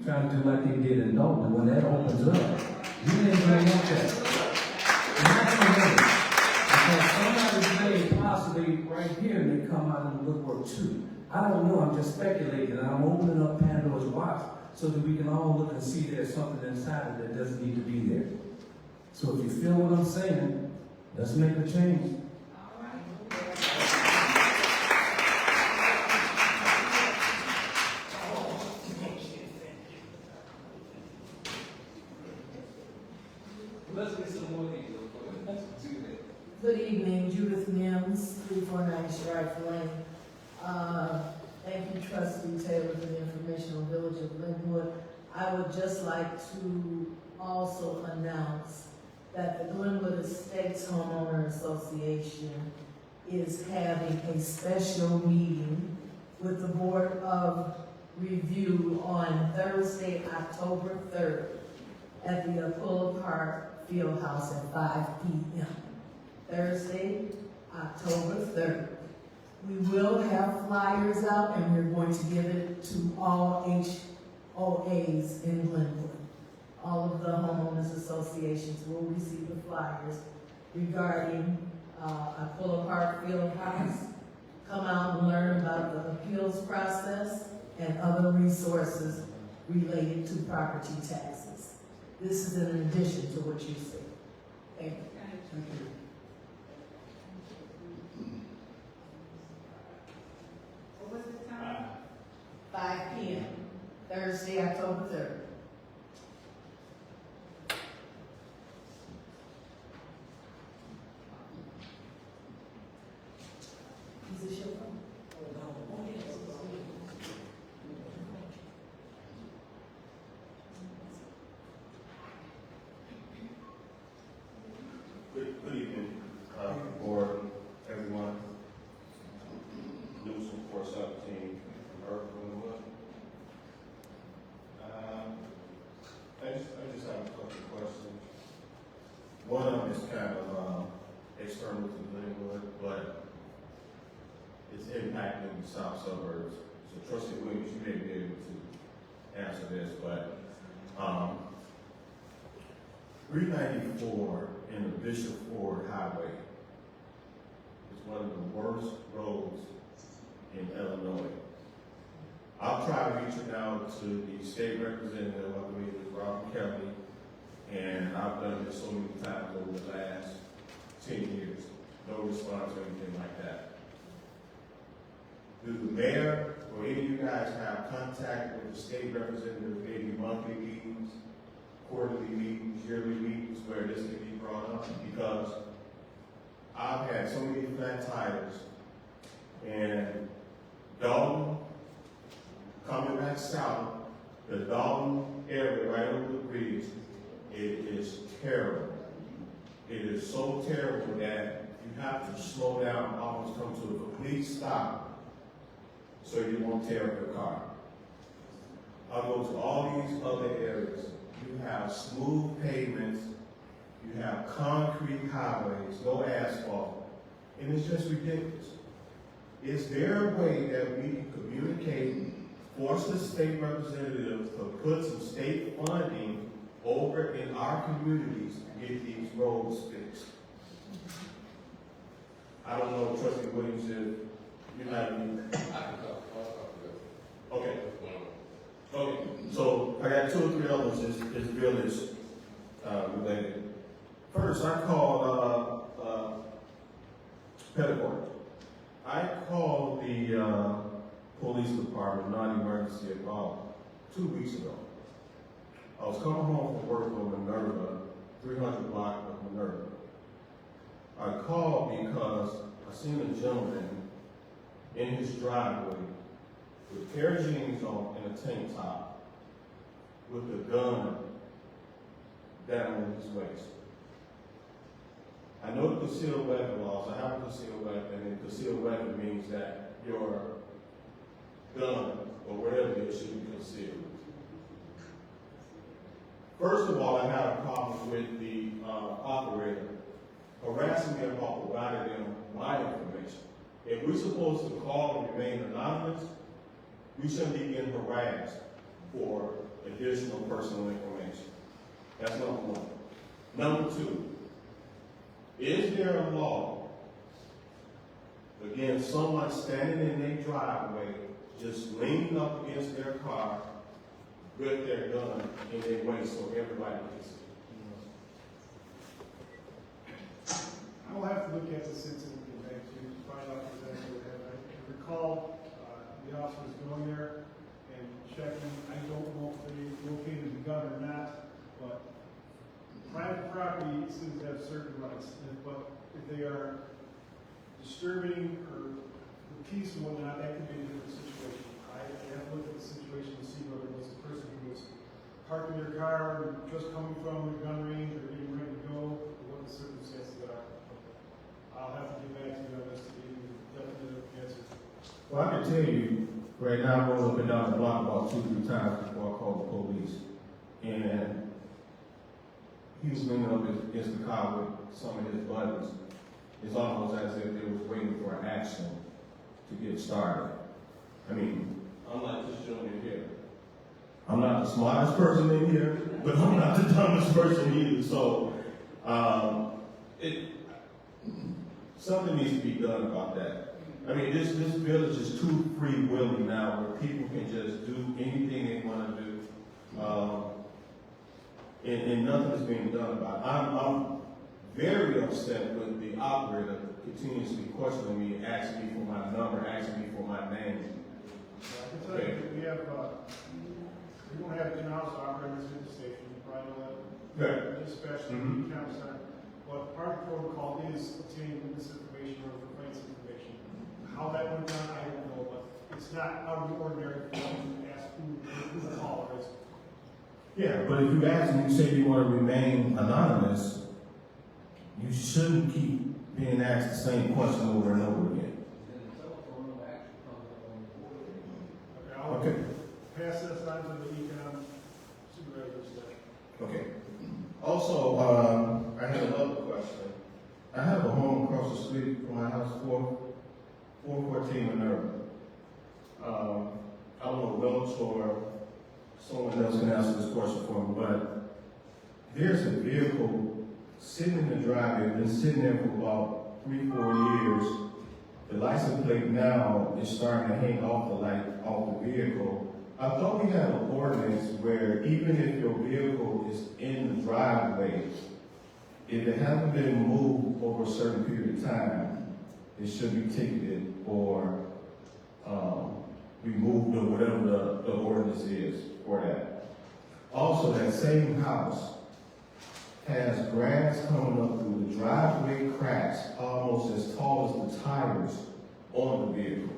trying to do like they did in Dalton. And when that opens up, you ain't going to want that. And that's the way. Because somebody may possibly right here may come out of the woodwork too. I don't know, I'm just speculating, and I'm opening up Pandora's box so that we can all look and see there's something inside it that doesn't need to be there. So if you feel what I'm saying, let's make a change. Let's get some more details. Let's do that. Good evening, Judith Mims, 349 Strife Lane. Thank you, Trustee Taylor, for the information on Village of Glenwood. I would just like to also announce that the Glenwood Estates Homeowner Association is having a special meeting with the Board of Review on Thursday, October 3rd at the Apollo Park Fieldhouse at 5 p.m. Thursday, October 3rd. We will have flyers out and we're going to give it to all HOAs in Glenwood. All of the homeowners associations will receive the flyers regarding Apollo Park Fieldhouse. Come out and learn about the appeals process and other resources related to property taxes. This is in addition to what you said. Thank you. Thank you. What was the time? 5 p.m. Thursday, October 3rd. Is this your phone? 417 Earth Glenwood. I just have a couple of questions. One of them is kind of external to Glenwood, but it's impacting the south suburbs. So Trustee Williams, you may be able to answer this, but 394 in the Bishop Ford Highway is one of the worst roads in Illinois. I'll try to reach out to the state representative, I believe it's Robert Kelly, and I've done this so many times over the last 10 years. No response or anything like that. Do the mayor or any of you guys have contact with the state representative, maybe monthly meetings, quarterly meetings, yearly meetings where this can be brought up? Because I've had so many flat tires, and Dalton, coming back south, the Dalton area right over the bridge, it is terrible. It is so terrible that you have to slow down, almost come to a complete stop so you won't tear up your car. I'll go to all these other areas. You have smooth pavements, you have concrete highways, no asphalt, and it's just ridiculous. Is there a way that we can communicate, force the state representatives to put some state funding over in our communities to get these roads fixed? I don't know, Trustee Williams, if you have any. Okay. Okay. So I got 2 or 3 others is village related. First, I called Pettigrew. I called the police department, non-emergency, about 2 weeks ago. I was coming home from work on Minerva, 300 block of Minerva. I called because I seen a gentleman in his driveway with a pair of jeans on and a tank top with a gun down his waist. I know the concealed weapon laws. I have a concealed weapon, and concealed weapon means that your gun or whatever it is should be concealed. First of all, I had a problem with the operator harassing me about providing them my information. If we're supposed to call and remain anonymous, we shouldn't be getting harassed for additional personal information. That's number one. Number two, is there a law against someone standing in their driveway, just leaning up against their car with their gun in their waist so everybody can see? I will have to look at this incident and get back to you to find out exactly what happened. I recall the officers going there and checking. I don't know if they located the gun or not, but private property seems to have certain rights. But if they are disturbing or the peace and whatnot, that could be a different situation. I have to look at the situation to see whether it was a person who was parking their car and just coming from the gun range or getting ready to go, or what the circumstances are. I'll have to get back to you on this to give you a definite answer. Well, I can tell you, right now, I rolled up and down the block about 2 or 3 times before I called the police. And he was leaning up against the car with some of his buddies. It's almost as if they was waiting for an action to get started. I mean, I'm like this gentleman here. I'm not the smartest person in here, but I'm not the dumbest person either. So, something needs to be done about that. I mean, this village is too free-willing now, where people can just do anything they want to do, and nothing is being done about it. I'm very upset with the operator continuously questioning me, asking me for my number, asking me for my name. I can tell you that we don't have in-house operators at the station. You probably know that. Right. Especially the county center. But part of the protocol is obtaining this information or complaints information. How that went down, I don't know, but it's not out of the ordinary for them to ask who the caller is. Yeah, but if you ask and you say you want to remain anonymous, you shouldn't keep being asked the same question over and over again. Also, I had another question. I have a home across the street from my house, 414 Minerva. I don't know Welch or someone else can answer this question for me, but there's a vehicle sitting in the driveway, been sitting there for about 3-4 years. The license plate now is starting to hang off the vehicle. I thought we had an ordinance where even if your vehicle is in the driveway, if it hasn't been moved over a certain period of time, it should be ticketed or removed or whatever the ordinance is for that. Also, that same house has grass coming up through the driveway cracks almost as tall as the tires on the vehicle.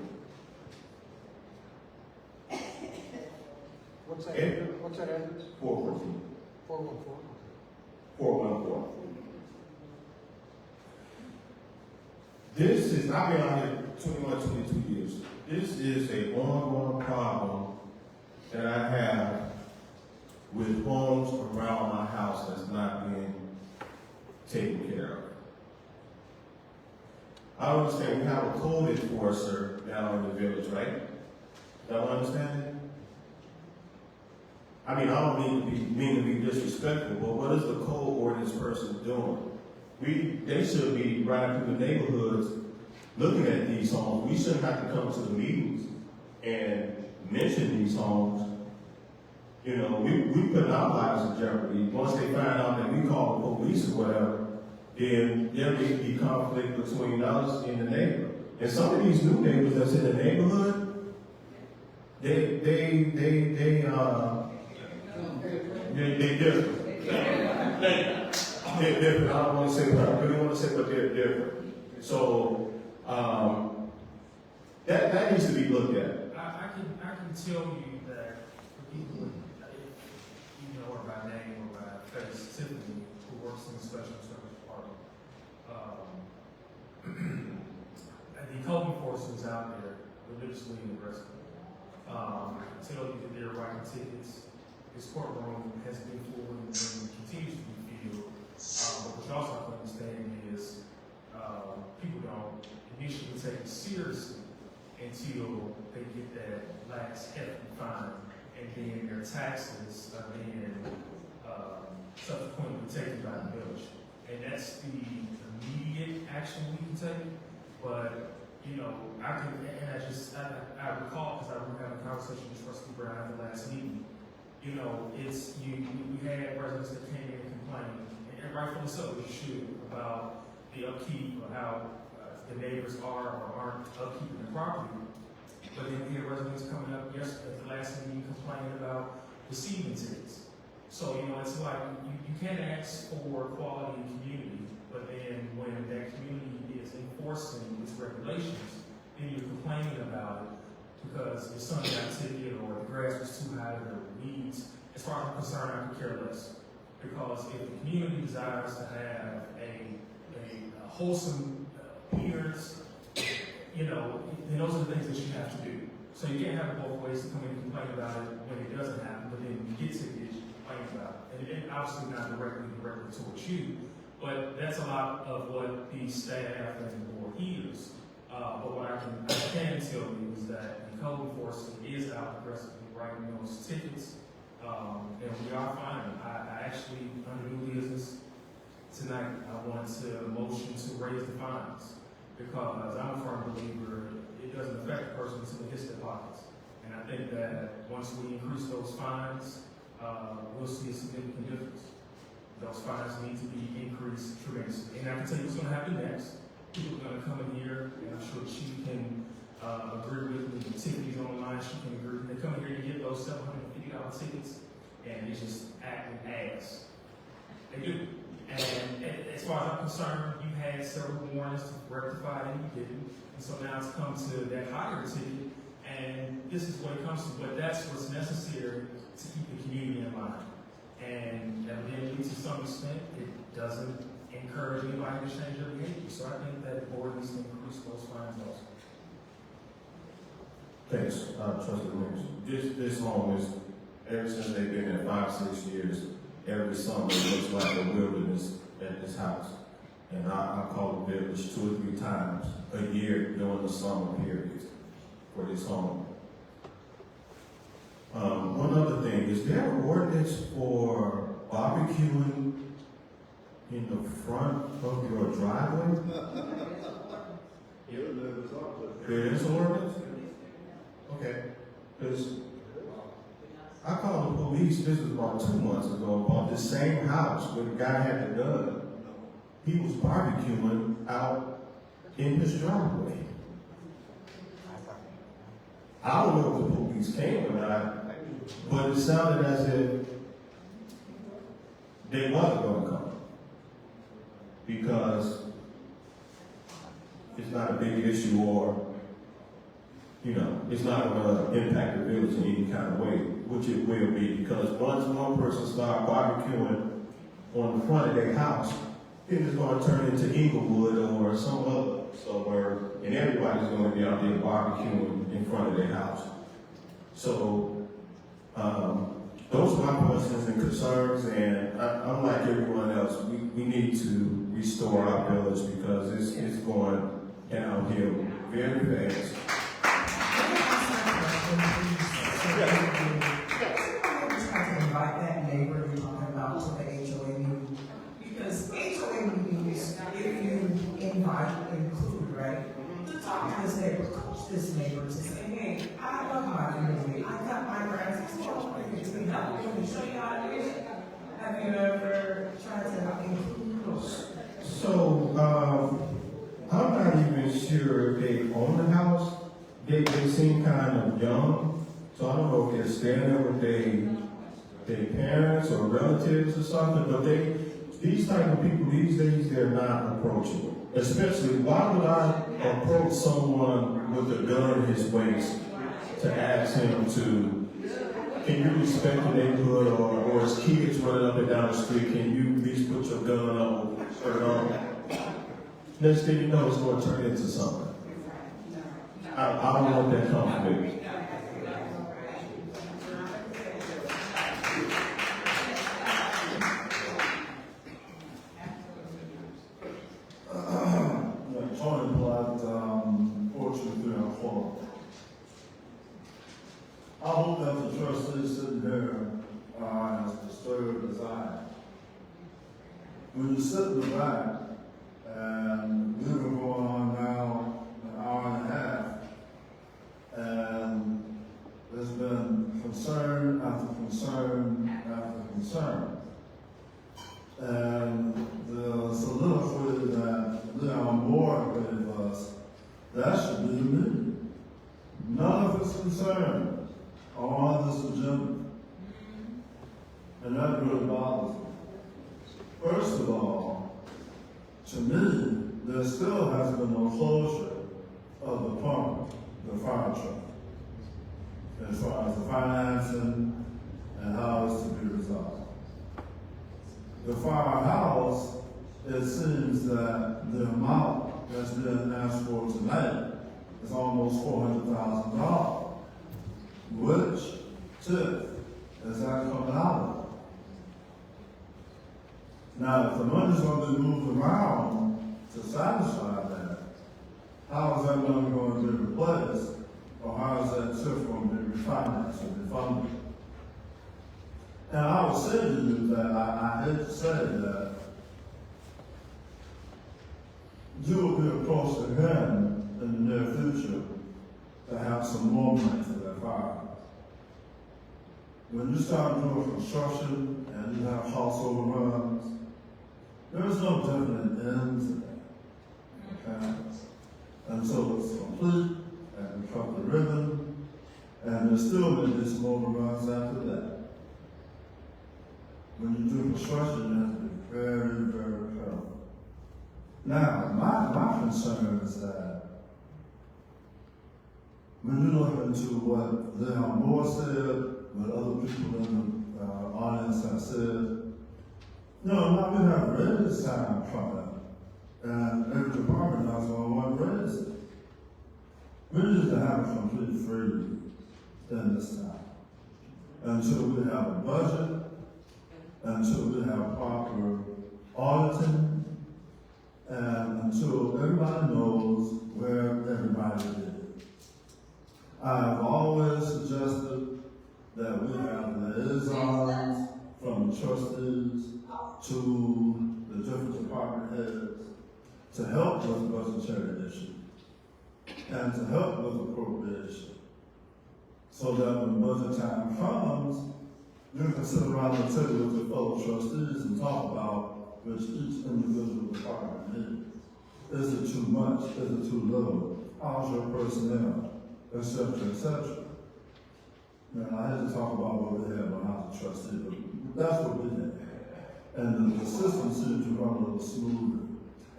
What's that address? 414. 414. 414. This is, I've been out here 21, 22 years. This is an ongoing problem that I have with homes around my house that's not being taken care of. I understand we have a code enforcer down in the village, right? Y'all understand it? I mean, I don't mean to be disrespectful, but what is the code ordinance person doing? They should be riding through the neighborhoods looking at these homes. We shouldn't have to come to the meetings and mention these homes. You know, we put our lives in jeopardy. Once they find out that we call the police or whatever, then there may be conflict between us and the neighbor. And some of these new neighbors that's in the neighborhood, they different. They're different. I don't want to say what I really want to say, but they're different. So that needs to be looked at. I can tell you that for people, if you know her by name or by face, Tiffany, who works in the special service department, the code enforcers out there religiously and aggressively. I can tell you that they're writing tickets. This courtroom has been full and continues to be filled. But what you also have to understand is people don't initially take it seriously until they get that last hefty fine, and then their taxes are then subsequently taken by the village. And that's the immediate action we can take. But you know, I recall, because I remember having a conversation with Trustee Brown at the last meeting. You know, we had residents that came in and complained, and rightfully so, we should, about the upkeep or how the neighbors are or aren't upkeeping the property. But then we had residents coming up yesterday at the last meeting complaining about receiving tickets. So, you know, it's like you can't ask for quality in community, but then when that community is enforcing its regulations, then you're complaining about it because your son got a ticket or the grass was too high or the weeds. As far as I'm concerned, I could care less. Because if the community desires to have a wholesome appearance, you know, then those are the things that you have to do. So you can't have it both ways to come in and complain about it when it doesn't happen, but then you get tickets, you complain about it. And obviously not directly towards you, but that's a lot of what the staff and the board hears. But what I can tell you is that the code enforcement is out aggressively writing those tickets, and we are finding. I actually, under new business tonight, I wanted to motion to raise the fines because I'm a firm believer it doesn't affect the person until it hits their pockets. And I think that once we increase those fines, we'll see a significant difference. Those fines need to be increased tremendously. And I can tell you what's going to happen next. People are going to come in here, and I'm sure she can agree with me. Tiffany's online, she can agree. They come in here to get those $750 tickets, and they just acting ass. They do. And as far as I'm concerned, you had several warnings to rectify it, and you didn't. And so now it's come to that higher ticket, and this is what it comes to. But that's what's necessary to keep the community in line. And evidently, to some extent, it doesn't encourage anybody to change their behavior. So I think that the board needs to increase those fines also. Thanks, Trustee Williams. This home is, ever since they've been there 5-6 years, every summer it looks like a wilderness at this house. And I call the village 2 or 3 times a year during the summer period for this home. One other thing, is there an ordinance for barbecuing in the front of your driveway? There is an ordinance? Okay. Because I called the police, this was about 2 months ago, about the same house where the guy had the gun. He was barbecuing out in his driveway. I don't know if the police came or not, but it sounded as if they wasn't going to come. Because it's not a big issue, or, you know, it's not going to impact the village in any kind of way, which it will be, because once one person starts barbecuing on the front of their house, it is going to turn into Inglewood or some other somewhere, and everybody's going to be out there barbecuing in front of their house. So, those are my questions and concerns, and unlike everyone else, we need to restore our village because it's going downhill very fast. Try to invite that neighbor you're talking about to the HOA meeting. Because HOA meetings, if you include, right? To talk to this neighbor, coach this neighbor to say, hey, I love my community. I got my grandkids. Let me show you how to do it. Have you ever tried to include those? So, I'm not even sure if they own the house. They seem kind of young, so I don't know if they're staying there with their parents or relatives or something, but these type of people these days, they're not approachable. Especially, why would I approach someone with a gun in his waist to ask him to, can you respect the neighborhood, or as kids running up and down the street, can you at least put your gun up or shirt on? Next thing you know, it's going to turn into something. I don't want that conflict. Tony Blatt, Fortune 3 and 4. I hope that the trustees sitting here are as disturbed as I am. When you sit in the back, and we've been going on now an hour and a half, and there's been concern after concern after concern. And the soliloquy that Leon Moore gave us, that should be the meeting. None of his concerns are on this agenda. And that really bothers me. First of all, to me, there still has been no closure of the pump, the fire truck, as far as the financing and how it's to be resolved. The firehouse, it seems that the amount that's been asked for tonight is almost $400,000. Which tip is that coming out of? Now, if the money's going to be moved around to satisfy that, how is that money going to be replaced? Or how is that tip going to be refinanced or refunded? And I would say to you that I hate to say that you will be approaching him in the near future to have some more money for that fire. When you start doing construction and you have house overruns, there is no definite end to that. Okay? Until it's complete and we cut the ribbon, and there's still going to be some overruns after that. When you do construction, you have to be very, very careful. Now, my concern is that when you look into what Leon Moore said, what other people in the audience have said, now we have raise time coming, and every department has on one raise it. We need to have a complete freedom in this time until we have a budget until we have proper auditing, and until everybody knows where everybody is. I have always suggested that we have liaisons from the trustees to the different department heads to help with budgetary issues and to help with appropriation, so that when budget time comes, you can sit around the table with your fellow trustees and talk about which each individual department needs. Is it too much? Is it too little? How's your personnel? Et cetera, et cetera. Now, I had to talk about what we had when I was a trustee, but that's what we had. And the system seemed to run a little smoother,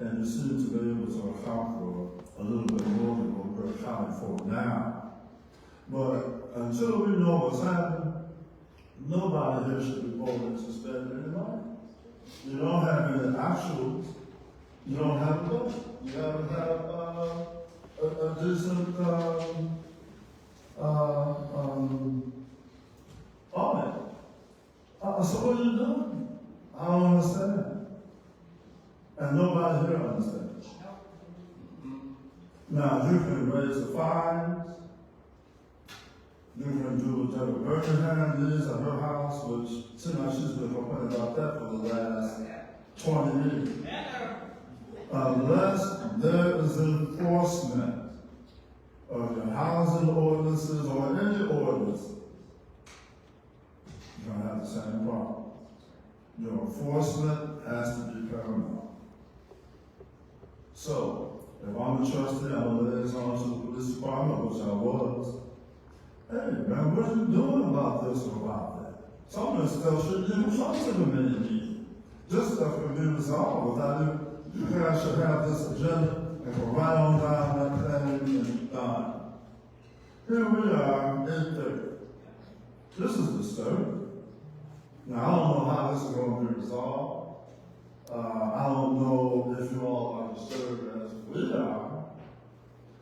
and you seem to be able to account for a little bit more than what we're accounting for now. But until we know what's happening, nobody here should be voting to spend any money. You don't have any actuals. You don't have a budget. You haven't had a decent audit. So what are you doing? I don't understand. And nobody here understands. Now, you can raise the fines. You can do what Deborah Birmingham is at her house, which seems like she's been complaining about that for the last 20 years. Unless there is enforcement of your housing ordinances or any ordinances, you're going to have the same problem. Your enforcement has to be paramount. So, if I'm a trustee, I'm a liaison to the police department, which I was. Hey, man, what are you doing about this or about that? Some of this stuff shouldn't even come to the meeting. This stuff can be resolved without you guys should have this agenda and go right on down that thing and done. Here we are, 8:30. This is disturbing. Now, I don't know how this is going to be resolved. I don't know if you all are disturbed as we are,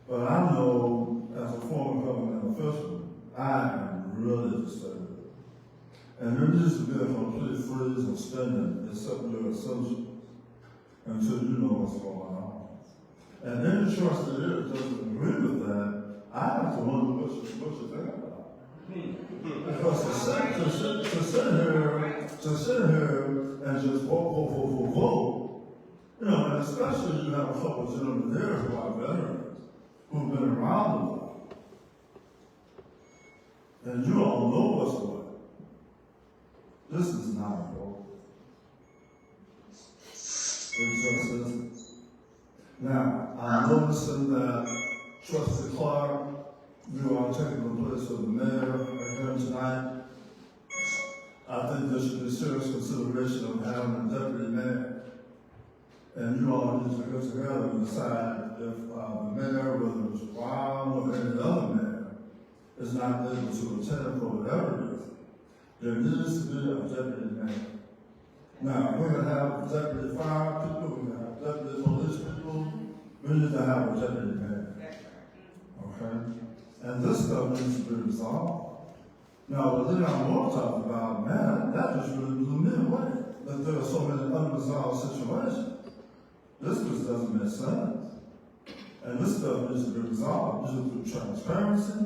but I know as a former government official, I am really disturbed. And there needs to be a complete freeze on spending except your assumptions until you know what's going on. And any trustee here doesn't agree with that, I have to wonder what you think about it. Because to sit here and just vote, you know, and especially you have a couple of gentlemen here who are veterans, who've been around a lot. And you all know what's what. This is not a vote. It just isn't. Now, I'm noticing that Trustee Clark, you are taking the place of the mayor again tonight. I think there should be serious consideration of having a deputy mayor. And you all need to get together and decide if the mayor, whether it's Brown or any other mayor, is not able to attend for whatever reason. There needs to be a deputy mayor. Now, we're going to have deputy fire people, we're going to have deputy police people, we need to have a deputy mayor. Okay? And this stuff needs to be resolved. Now, the thing I want to talk about, man, that just really blew me away, that there are so many unresolved situations. This just doesn't make sense. And this stuff needs to be resolved either through transparency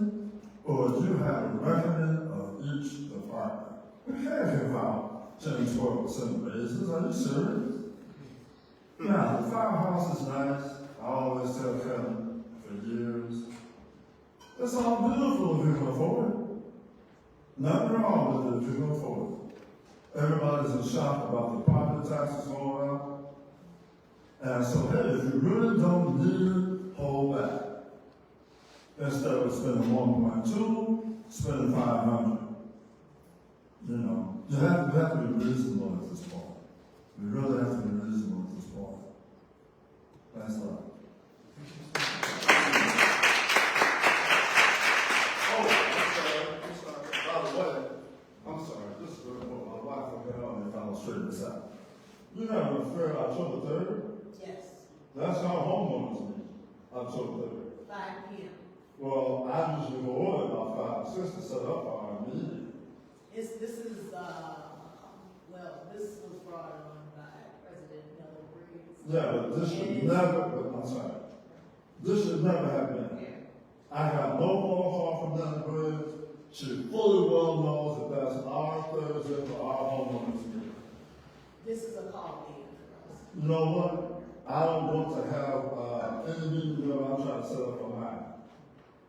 or you have a reckoning of each department. We can't give out 10-12% raises. Are you serious? Now, the firehouse is nice. I always tell Kevin for years. It's all beautiful if you can afford it. Nothing wrong with it if you can afford it. Everybody's in shock about the property taxes going up. And so, hey, if you really don't need it, hold back. Instead of spending 1.2, spending 500. You know, you have to be reasonable at this point. You really have to be reasonable at this point. That's right. I'm sorry, this is what my wife will get on if I don't straighten this out. You have a fair October 3rd? Yes, That's our homeowners meeting, October 3rd. 5 p.m. Well, I usually go over about 5 or 6 to set up our meeting. This is, well, No, this was brought on by President Miller Briggs. Yeah, but this should never, but I'm sorry. This should never have been. I got no phone call from Dr. Briggs. She fully well knows that that's our Thursday for our homeowners meeting. This is a call meeting for us. You know what? I don't want to have any meeting that I'm trying to set up for mine.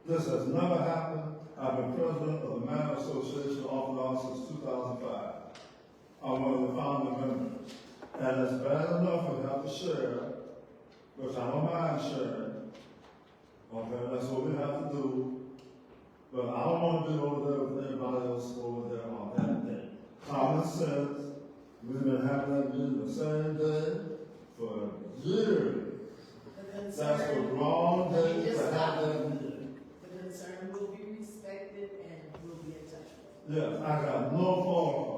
This has never happened. I've been president of the Manor Association off and on since 2005. I'm one of the founding members. And it's bad enough we have to share, which I don't mind sharing. Okay, that's what we have to do. But I don't want to be over there with anybody else over there on that day. Common sense. We've been having that meeting the same day for years. That's the wrong day to have that meeting. The concern will be respected and we'll be in touch with you. Yes, I got no phone call.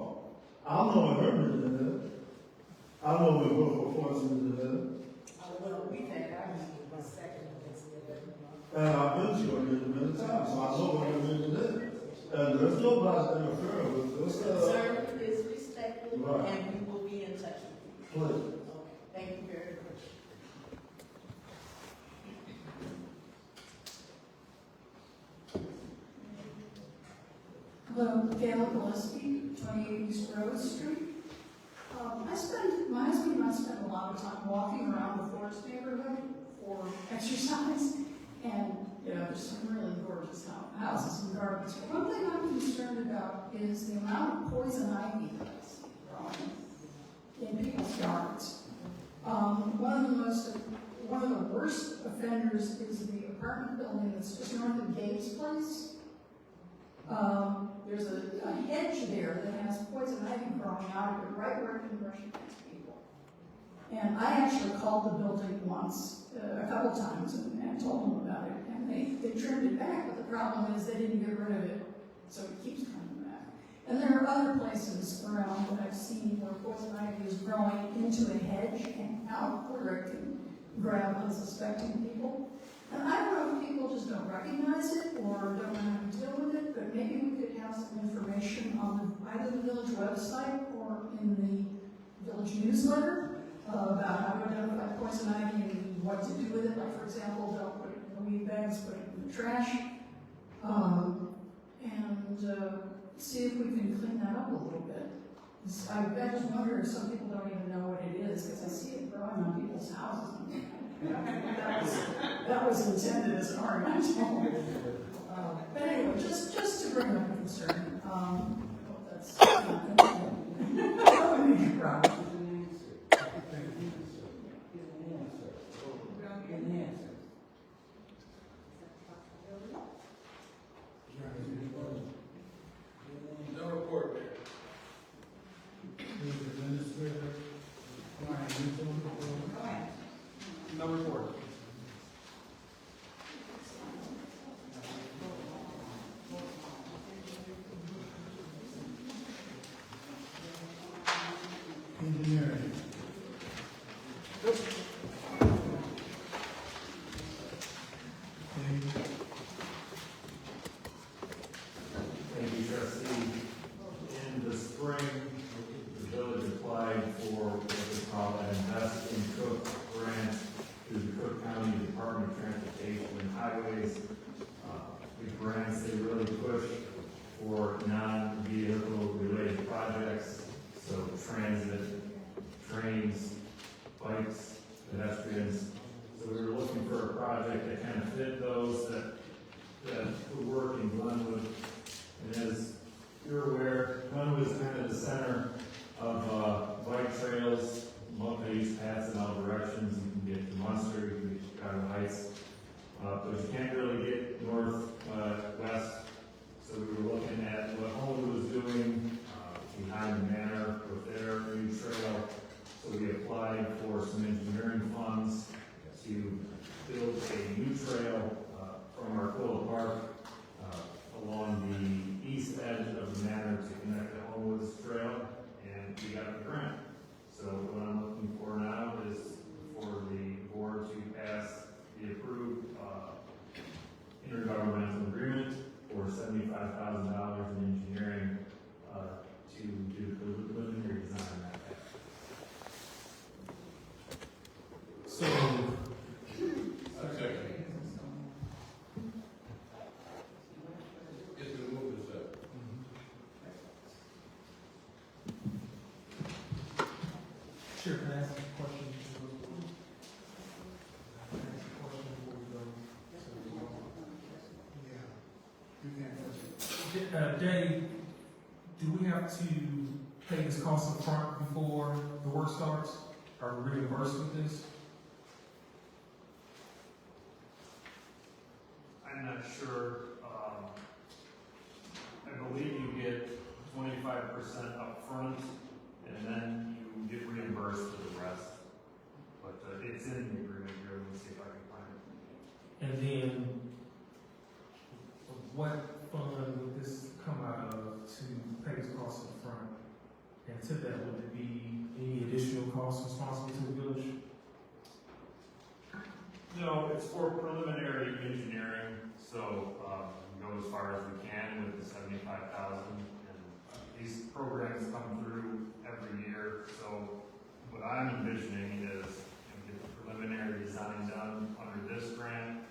I know what her meeting is. I know we vote for Fortune meeting is. Well, we've had our meeting the second of this year. And I've been to a meeting many times, so I know what her meeting is. And there's nobody interfering with this. Concern is respected Right. and we will be in touch with you. Please. Okay, thank you very much. Hello, Gail Gillespie, 28 East Rose Street. My husband and I spend a lot of time walking around the Forest neighborhood for exercise, and there's some really gorgeous houses and gardens. But one thing I'm concerned about is the amount of poison ivy that's growing in people's yards. One of the worst offenders is the apartment building that's just north of Gates Place. There's a hedge there that has poison ivy growing out of it, right where it can brush against people. And I actually called the building once, a couple times, and told them about it. And they trimmed it back, but the problem is they didn't get rid of it, so it keeps coming back. And there are other places around that I've seen where poison ivy is growing into a hedge and out where it can grab unsuspecting people. And I don't know if people just don't recognize it or don't know how to deal with it, but maybe we could have some information on either the village website or in the village newsletter about how to identify poison ivy and what to do with it. Like, for example, don't put it in the weed bags, put it in the trash. See if we can clean that up a little bit. I just wonder if some people don't even know what it is, because I see it growing on people's houses. That was intended as an ornamental. But anyway, just to bring up a concern. That's not going to be a problem. No report, Mayor. Administrator, No report. engineering. Thank you, trustee. In the spring, the village applied for what is called an Invest in Cook grant through the Cook County Department of Transportation and Highways. The grants, they really push for non-vehicle related projects, so transit, trains, bikes, pedestrians. So we were looking for a project that kind of fit those that would work in Glenwood. And as you're aware, Glenwood is kind of the center of bike trails, multi-use paths in all directions. You can get to Munster, you can get to Chicago Heights, but you can't really get north, west. So we were looking at what Homewood was doing behind the manor with their new trail. So we applied for some engineering funds to build a new trail from Dave, do we have to pay this cost up front before the work starts? Are we reimbursed with this? I'm not sure. I believe you get 25% upfront, and then you get reimbursed for the rest. But it's in the agreement here. Let me see if I can find it. And then, what fund would this come out of to pay this cost up front? And to that, would there be any additional costs responsible to the village? No, it's for preliminary engineering, so we go as far as we can with the 75,000. And these programs come through every year, so what I'm envisioning is get the preliminary design done under this grant.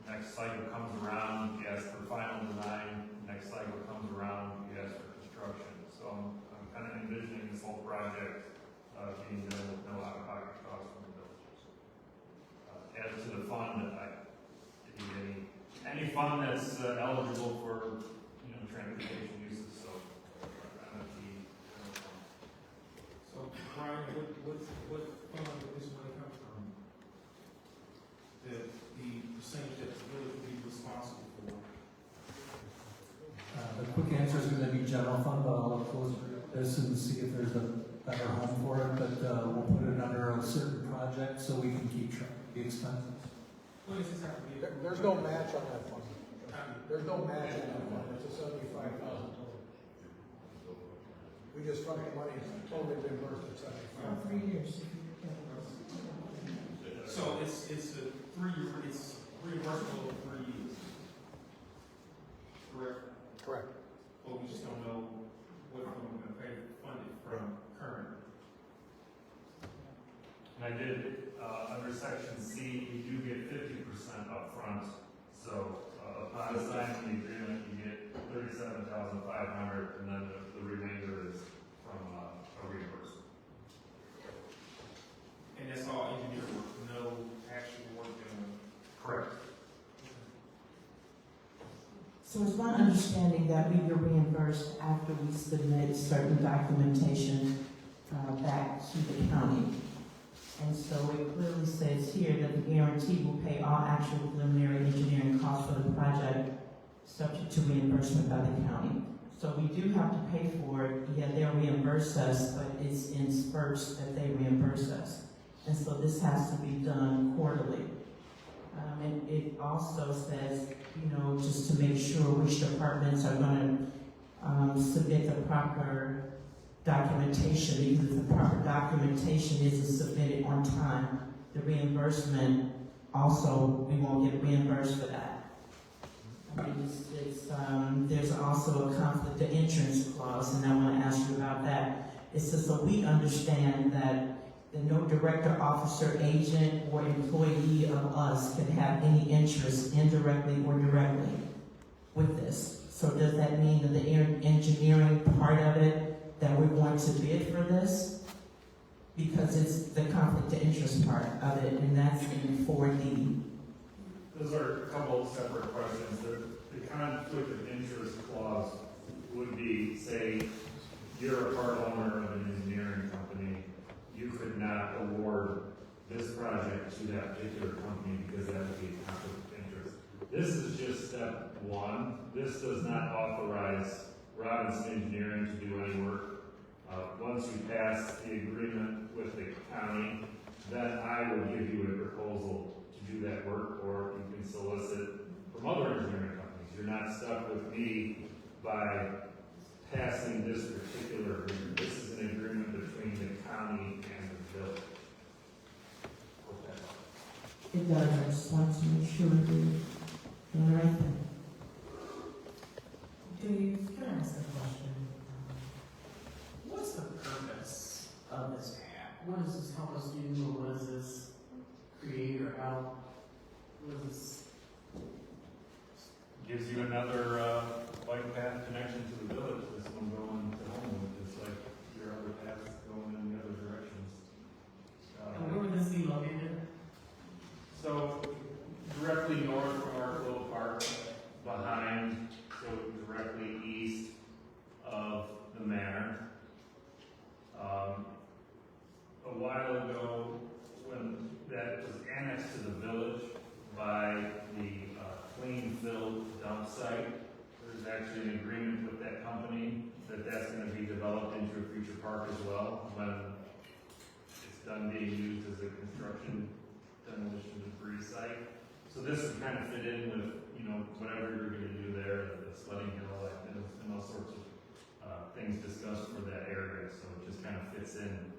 Next cycle comes around, you ask for final design. Next cycle comes around, you ask for construction. So I'm kind of envisioning this whole project being done with no out-of-pocket costs from the village. As to the fund, if you get any fund that's eligible for transportation uses. So So, Brian, what fund would this money come from? The percentage that the village would be responsible for? The quick answer is going to be general fund, but I'll close this and see if there's a better home for it. But we'll put it under a certain project so we can keep track of the expenses. What does this have to be? There's no match on that fund. There's no match on that fund. It's a 75,000 total. We just front the money, totally reimbursed at 75. 3 years. So it's a 3-year, it's reimbursable over 3 years. Correct? Correct. But we just don't know what fund we're going to pay funded from current. And I did, under section C, you do get 50% upfront. So upon signing the agreement, you get $37,500, and then the remainder is from a reimbursement. And that's all engineer work, no actual work done. Correct. So it's my understanding that we get reimbursed after we submit certain documentation back to the county. And so it clearly says here that the guarantee will pay all actual preliminary engineering costs for the project subject to reimbursement by the county. So we do have to pay for it. Yeah, they'll reimburse us, but it's in spurts that they reimburse us. And so this has to be done quarterly. And it also says, just to make sure which departments are going to submit the proper documentation, because if the proper documentation isn't submitted on time, the reimbursement also, we won't get reimbursed for that. There's also a conflict of interest clause, and I want to ask you about that. It says, so we understand that no director, officer, agent, or employee of us can have any interest indirectly or directly with this. So does that mean that the engineering part of it, that we're going to bid for this? Because it's the conflict of interest part of it, and that's in 4D. Those are a couple of separate questions. The conflict of interest clause would be, say, you're a part owner of an engineering company. You could not award this project to that particular company because that would be a conflict of interest. This is just step one. This does not authorize Robinson Engineering to do any work. Once you pass the agreement with the county, then I will give you a proposal to do that work, or you can solicit from other engineering companies. You're not stuck with me by passing this particular agreement. This is an agreement between the county and the village. It does. I just want to make sure we're doing the right thing. Dave, can I ask a question? What's the purpose of this app? What does this help us do, or what does this create or help? What does this? Gives you another bike path connection to the village. This one going to Homewood, just like your other paths going in the other directions. And where would this be located? So directly north from our little park, behind, so direct as well when it's done being used as a construction demolition debris site. So this would kind of fit in with, you know, whatever you're gonna do there, the sledding hill and all sorts of things discussed for that area. So it just kind of fits in.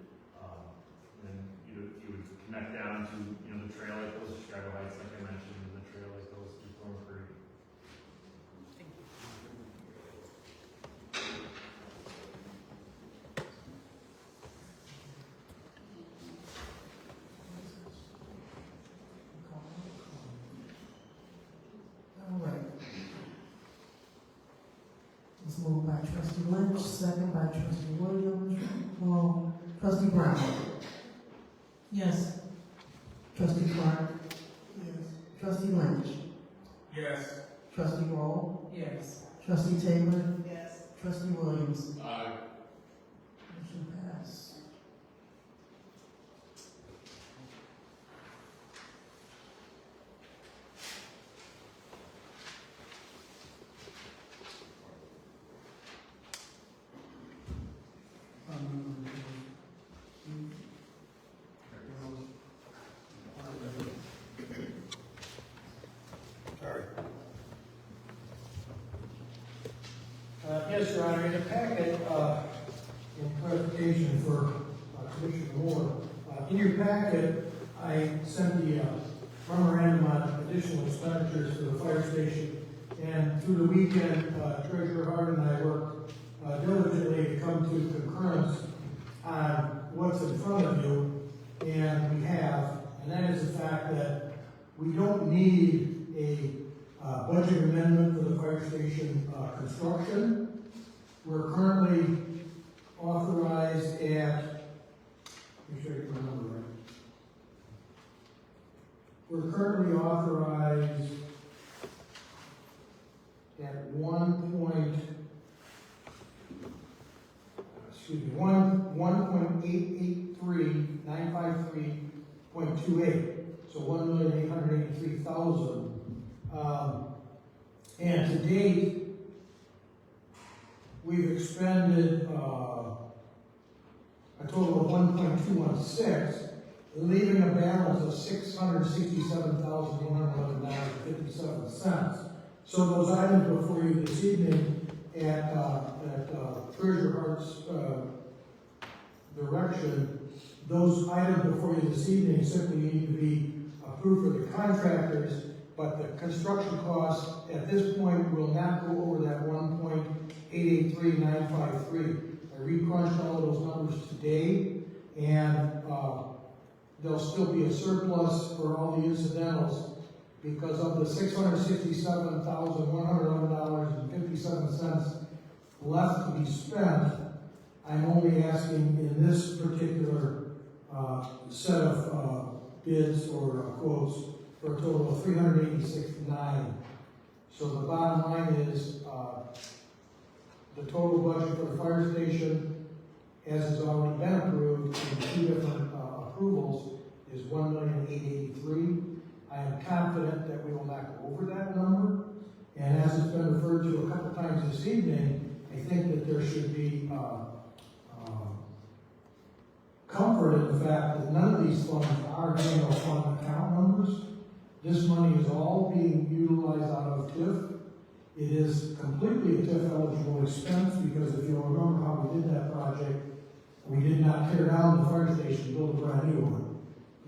And you would connect down to, you know, the trail that goes to Chicago Heights, like I mentioned, and the trail that goes to Thorn Creek. All right. Let's move by trustee Lynch, second by trustee Williams. Trustee Brown. Yes. Trustee Clark. Yes. Trustee Lynch. Yes. Trustee Roll. Yes. Trustee Taylor. Yes. Trustee Williams. Aye. Motion passed. Yes, Your Honor, in the packet, in clarification for Commissioner Moore, in your packet, I sent the memorandum on additional expenditures for the fire station. And through the weekend, Treasurer Hart and I worked diligently to come to concurrence on what's in front of you, and we have, and that is the fact that we don't need a budget amendment for the fire station construction. We're currently authorized at, make sure I get my number right. We're currently authorized at 1.883953.28, so 1,883,000. And to date, we've expended a total of 1.216, leaving a balance of $667,111.57. So those items before you this evening at Treasurer Hart's direction, those items before you this evening simply need to be approved for the contractors, but the construction costs at this point will not go over that 1.883953. I recrunched all of those numbers today, and there'll still be a surplus for all the incidentals because of the $667,111.57 left to be spent. I'm only asking in this particular set of bids or quotes for a total of $386,900. So the bottom line is the total budget for the fire station, as has already been approved in two different approvals, is $1,883,000. I am confident that we will not go over that number. And as it's been referred to a couple times this evening, I think that there should be comfort in the fact that none of these funds are general fund account numbers. This money is all being utilized out of TIF. It is completely a TIF eligible expense because if you'll remember how we did that project, we did not tear down the fire station, build a brand new one.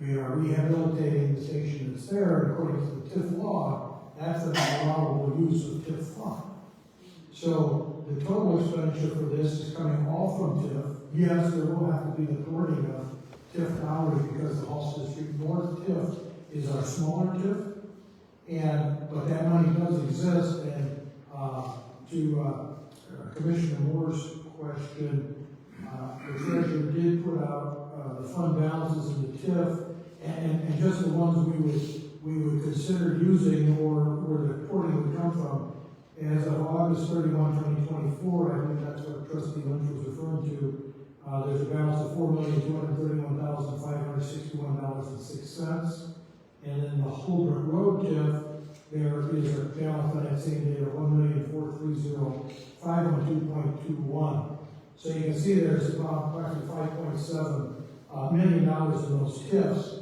We are rehabilitating the station that's there, and according to the TIF law, that's an allowable use of TIF fund. So the total expenditure for this is coming all from TIF. Yes, there will have to be the porting of TIF dollars because the Halsted Street North TIF is our smaller TIF, but that money does exist. And to Commissioner Moore's question, the treasurer did put out the fund balances in the TIF, and just the ones we would consider using or where the porting would come from. As of August 31, 2024, I think that's what Trustee Lynch was referring to. There's a balance of $4,231,561.06. And in the Holbrook Road TIF, there is a balance on that same day of $1,430,512.21. So you can see there's about approximately $5.7 million in those TIFs.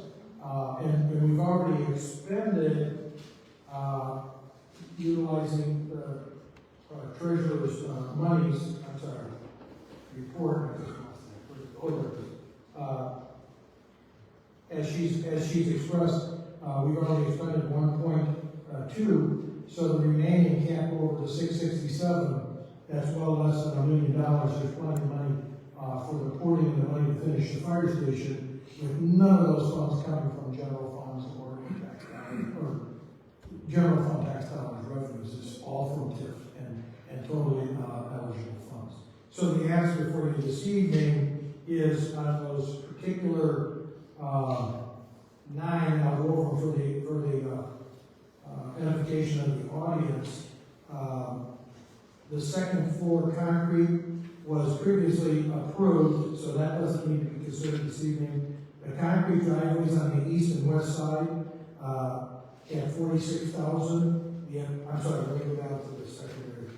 And we've already expended, utilizing the treasurer's monies, I'm sorry, report, as she's expressed, we've already expended 1.2, so the remaining can't go over to 667. That's well less than $1 million. There's plenty of money for the porting and the money to finish the fire station, with none of those funds coming from general funds or tax dollars, or general fund tax dollars revenues. It's all from TIF and totally eligible funds. So the answer for you this evening is on those particular 9. I'll go over for the edification of the audience. The second floor concrete was previously approved, so that doesn't need to be considered this evening. The concrete driveways on the east and west side at $46,000. Yeah, I'm sorry, let me go down to the secondary.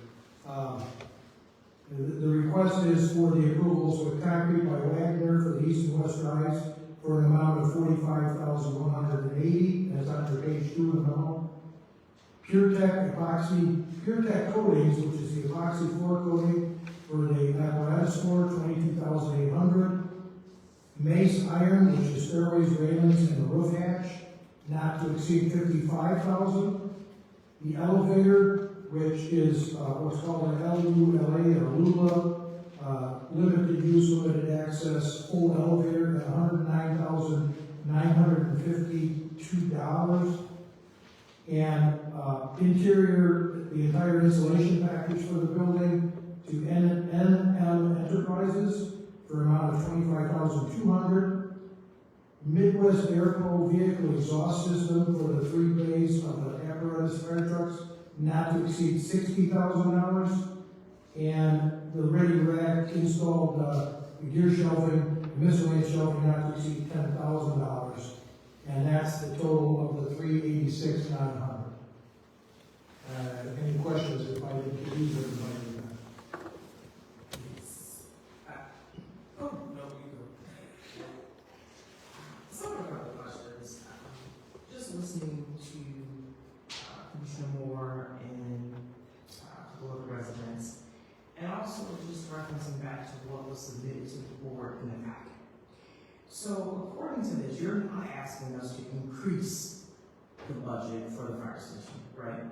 The request is for the approvals with concrete by Wagner for the east and west drives for an amount of $45,180. That's on page 2 of the memo. PureTech Coatings, which is the epoxy floor coating for the apparatus floor, $22,800. Mace Iron, which is stairways, railings, and the roof hatch, not to exceed $55,000. The elevator, which is what's called an LULA or LULA, limited use, limited access, full elevator at $109,952. And interior, the entire insulation package for the building to NM Enterprises for an amount of $25,200. Midwest Airpro vehicle exhaust system for the 3 bays of the apparatus fire trucks, not to exceed $60,000. And the ready rack installed gear shelving, miscellaneous shelving, not to exceed $10,000. And that's the total of the $386,900. Any questions if I didn't confuse everybody? Oh, no, you go. Some of the questions, just listening to Commissioner Moore and a couple of the residents, and also just referencing back to what was submitted to the board in the packet. So according to this, you're not asking us to increase the budget for the fire station, right?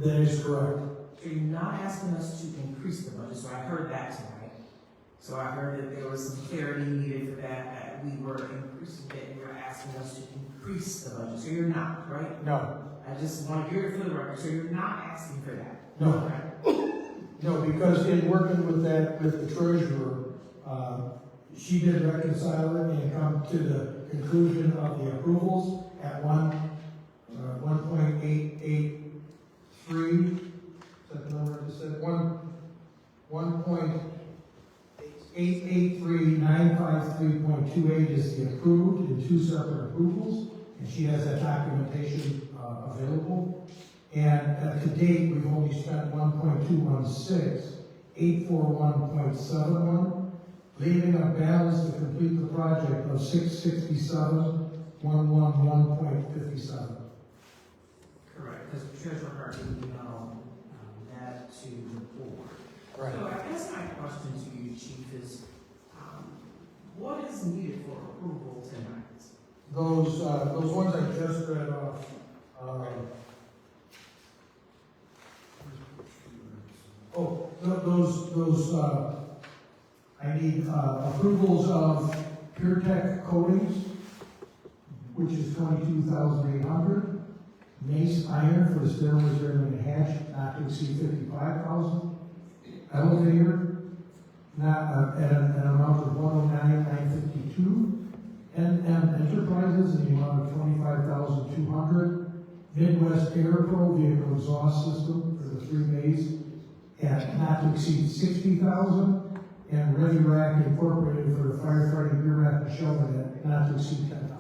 That is correct. So you're not asking us to increase the budget, so I heard that tonight. So I heard that there was some clarity needed for that we were increasing it, and you're asking us to increase the budget. So you're not, right? No. I just want to hear it for the record, so you're not asking for that? No. Right? No, because in working with the treasurer, she did reconcile it and come to the conclusion of the approvals at 1.883. Is that the number I just said? 1.883953.28 is the approved in 2 separate approvals, and she has that documentation available. And to date, we've only spent 1.216, 841.71, leaving a balance to complete the project of 667,111.57. Correct, because the treasurer heard that to the board. Right. So I guess my question to you, Chief, is what is needed for approval tonight? Those ones I just read off. Those I need approvals of PureTech Coatings, which is $22,800. Mace Iron for the stairways, railing, and hatch, not to exceed $55,000. Elevator, not at an amount of $109,952. NM Enterprises in the amount of $25,200. Midwest Airpro vehicle exhaust system for the 3 bays at not to exceed $60,000. And Ready Rack Incorporated for the firefighting gear rack and shelving at not to exceed $10,000.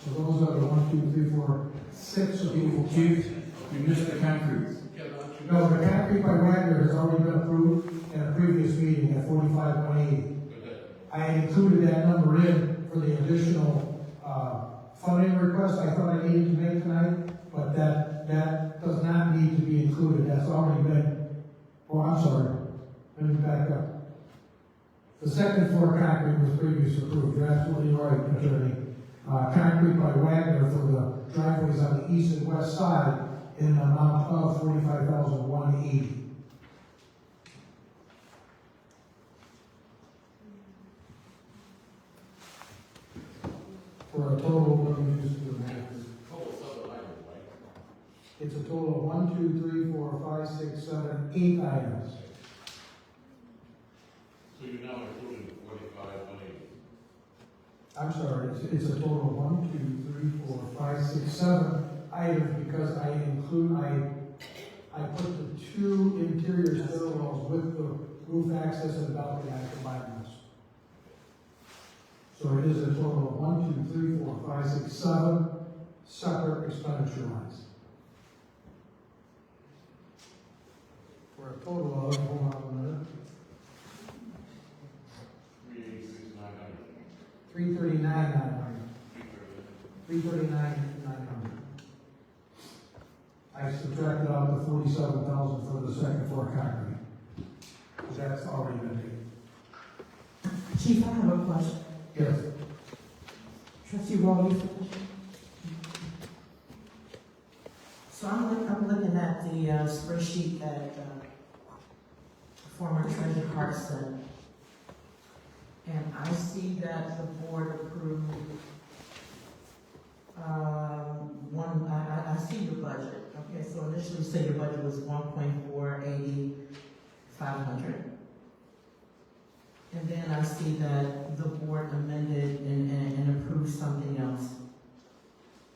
So those are the 1, 2, 3, 4, 6 approvals. Chief, you missed the concrete. No, the concrete by Wagner has already been approved at a previous meeting at $45,180. that number in for the additional, funding request I thought I needed to make tonight, but that does not need to be included, that's already been, oh, I'm sorry, let me back up. The second floor concrete was previously approved, you're absolutely right, Attorney. Concrete by Wagner for the driveways on the east and west side in an amount of $45,180. For a total, let me just do the math. It's a total of 1, 2, 3, 4, 5, 6, 7, 8 items. So you're now including the 45, 180? I'm sorry, it's a total of 1, 2, 3, 4, 5, 6, 7 items because I put the 2 interior stairwells with the roof access and balcony, I combined those. So it is a total of 1, 2, 3, 4, 5, 6, 7 separate expenditure lines. For a total of, hold on a minute, 339,900. 339,900. I subtracted out the 47,000 for the second floor concrete. That's already been paid. Chief, I have a question. Yes. Trustee Rowe, you finished? So I'm looking at the spreadsheet that former Treasurer Hart sent. And I see that the board approved, I see your budget. Okay, so initially you said your budget was 1.480,500. And then I see that the board amended and approved something else.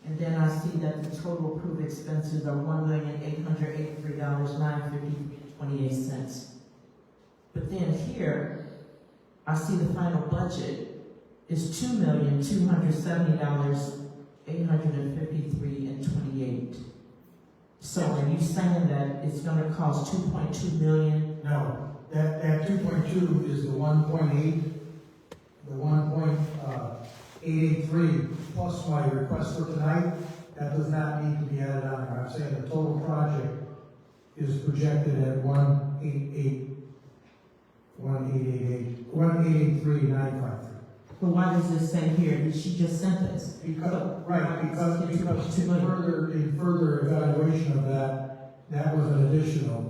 And then I see that the total approved expenses are $1,883,950.28. But then here, I see the final budget is $2,270,853.28. So are you saying that it's gonna cost $2.2 million? No, that 2.2 is the 1.8, the 1.883 plus my request for tonight. That does not need to be added on there. I'm saying the total project is projected at 1,883,953. But why does it say here, did she just sent this? Because in further evaluation of that was an additional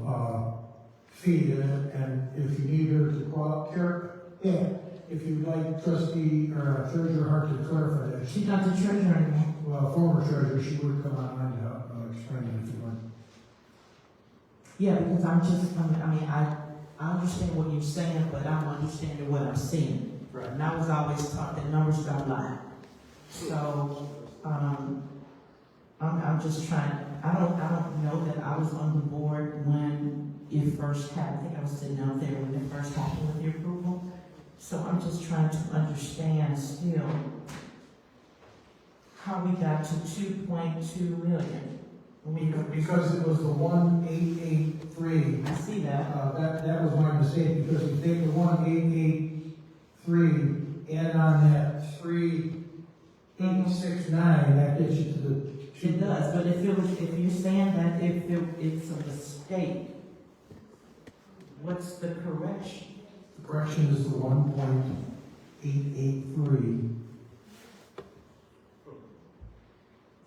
fee, and if you need her to if you'd like Trustee Treasurer Hart to clarify that. She's not the treasurer anymore. Well, former treasurer, she would come on and explain it if you want. Yeah, because I understand what you're saying, but I'm understanding what I'm seeing. Right. And I was always taught that numbers don't lie. So, I'm just trying, I don't know that I was on the board when it first happened. I think I was sitting out there when it first happened with the approval. So I'm just trying to understand still how we got to 2.2 million. Because it was the 1,883. I see that. That was my mistake, because if you take the 1,883, add on that 3,869, that gets you to the. It does, but if you're saying that if it's a mistake, what's the correction? The correction is the 1.883.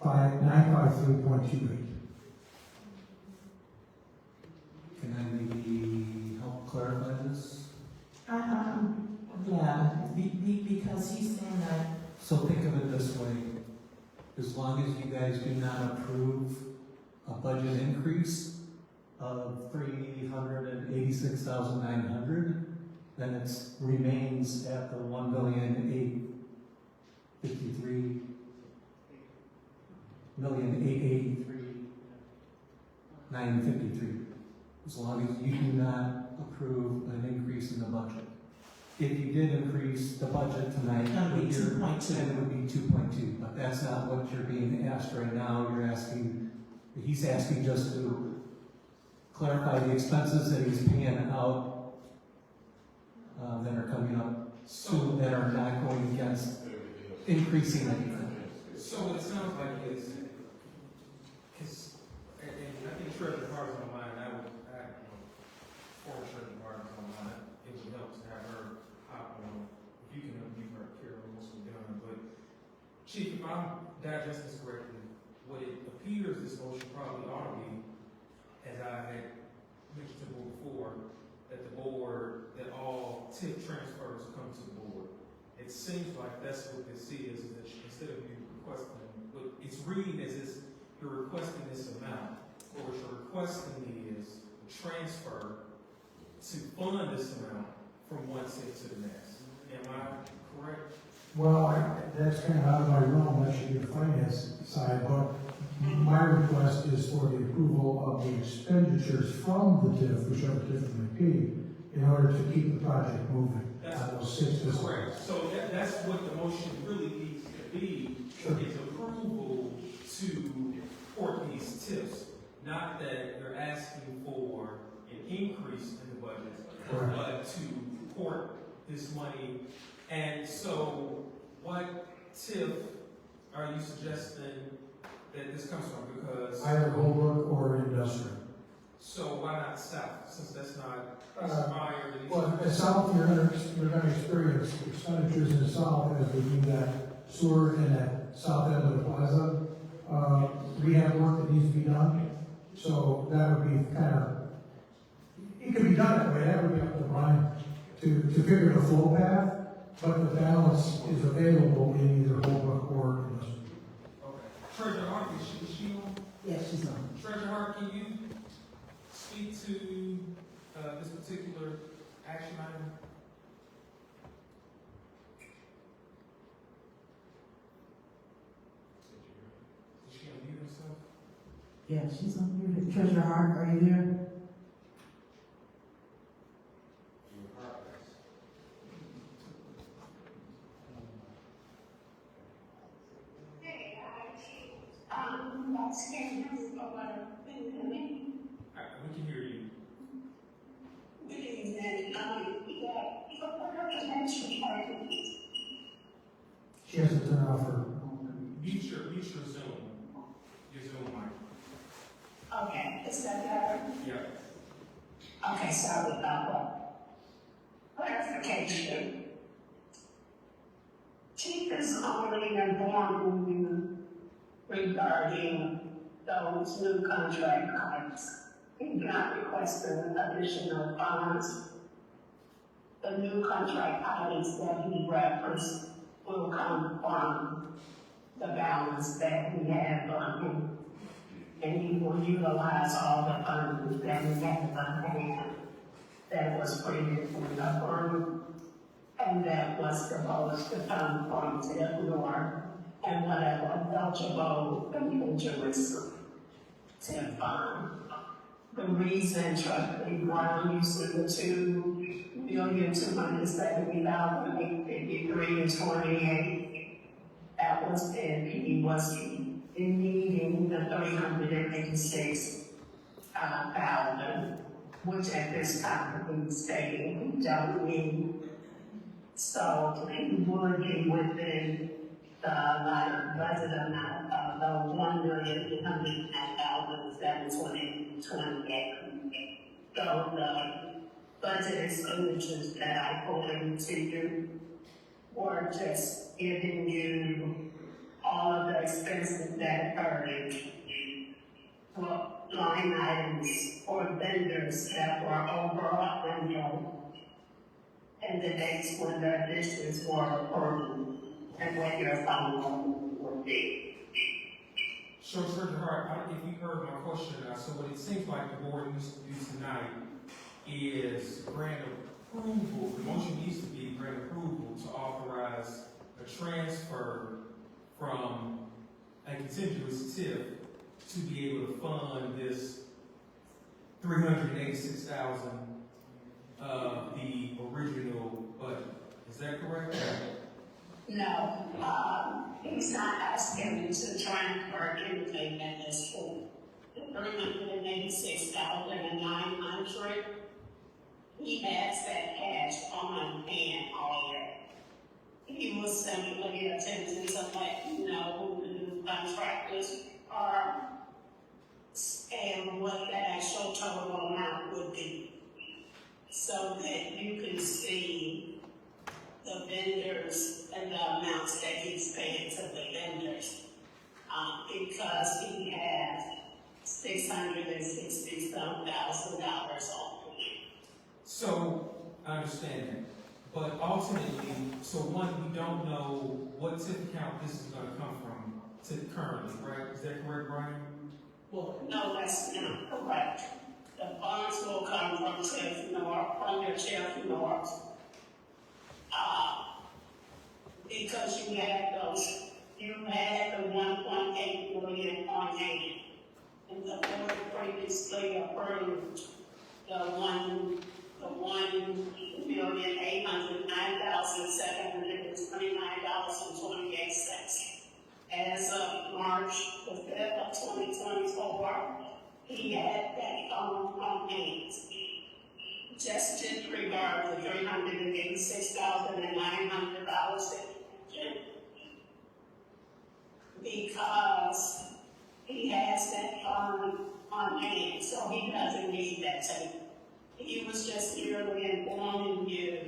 953.28. Can I maybe help clarify this? Because he's saying that. So think of it this way. As long as you guys do not approve a budget increase of $386,900, then it remains at the $1,883,953. As long as you do not approve an increase in the budget. If you did increase the budget tonight, It would be 2.2. then it would be 2.2, but that's not what you're being asked right now. He's asking just to clarify the expenses that he's paying out that are coming up soon, that are not increasing anything. So it sounds like it's, because, and I think Treasurer Hart is online, former Treasurer Hart is online, it would help to have her hop on, if you can unmute her, Carol, once we're done, but Chief, if I'm digesting this correctly, what it appears this motion probably ought to be, as I had mentioned to the board before, that the board, that all TIF transfers come to the board. It seems like that's what this is that instead of you requesting, but it's reading as if you're requesting this amount, or what you're requesting is a transfer to fund this amount from one TIF to the next. Am I correct? Well, that's kind of out of my realm, that should be the finance side, but my request is for the approval of the expenditures from the TIF, whichever TIF it may be, in order to keep the project moving. Those 6 fiscal years. Correct. So that's what the motion really needs to be, is approval to port these TIFs. Not that you're asking for an increase in the budget, but to port this money. And so what TIF are you suggesting that this comes from? Because Either Holbrook or industrial. so why not south, since that's not inspired? Well, in the south, you're gonna experience expenditures in the south as we do that sewer and that south end of the plaza. Rehab work that needs to be done, so that would be kind of, it could be done that way, that would be up to Brian to figure the flow path, but the balance is available in either Holbrook or industrial. Okay. Treasurer Hart, is she on? Yes, she's on. Treasurer Hart, can you speak to this particular action item? Did she unmute herself? Yeah, she's unmuted. Treasurer Hart, are you there? We can hear you. She has to turn off her. Mute your Zoom. Your Zoom mic. Okay, is that better? Yeah. Okay, sorry about that. Clarification. Chief is only informing you regarding those new contract items. He's not requesting additional funds. The new contract items that he referenced will come from the balance that we have on him. And he will utilize all the funds that we have on hand that was previously approved and that was supposed to come from TIF North and whatever eligible individuals TIF fund. The reason, Trustee Brown, you see the $2,270,853.28, that was if he was needing the $386,000, which at this time he's stating he don't need. So he would be within the budget amount of the $1,809,728. So the budget expenditures that I quoted to you were just giving you all of the expenses that occurred, well, line items or vendors that were over a window, and the dates when the additions were approved, and what your final would be. So, Treasurer Hart, I don't know if you heard my question, so what it seems like the board needs to do tonight is grant approval, the motion needs to be grant approval to authorize a transfer from a contiguous TIF to be able to fund this $386,000 of the original budget. Is that correct? No, he's not asking me to transfer anything at this point. The $386,900, he has that cash on hand already. he was simply attempting to let you know who the new contractors are and what the actual total amount would be, so that you can see the vendors and the amounts that he's paying to the vendors. Because he has $660,000 on it. So, I understand that. But ultimately, so one, we don't know what TIF account this is gonna come from currently, right? Is that correct, Brian? Well, no, that's not correct. The funds will come from TIF North, from your TIF North. Because you had the 1.8 million on hand. And the board previously approved the 1,809,729.28. As of March the 5th of 2024, he had that on hand. Just disregard the $386,900 because he has that on hand, so he doesn't need that tape. He was just merely informing you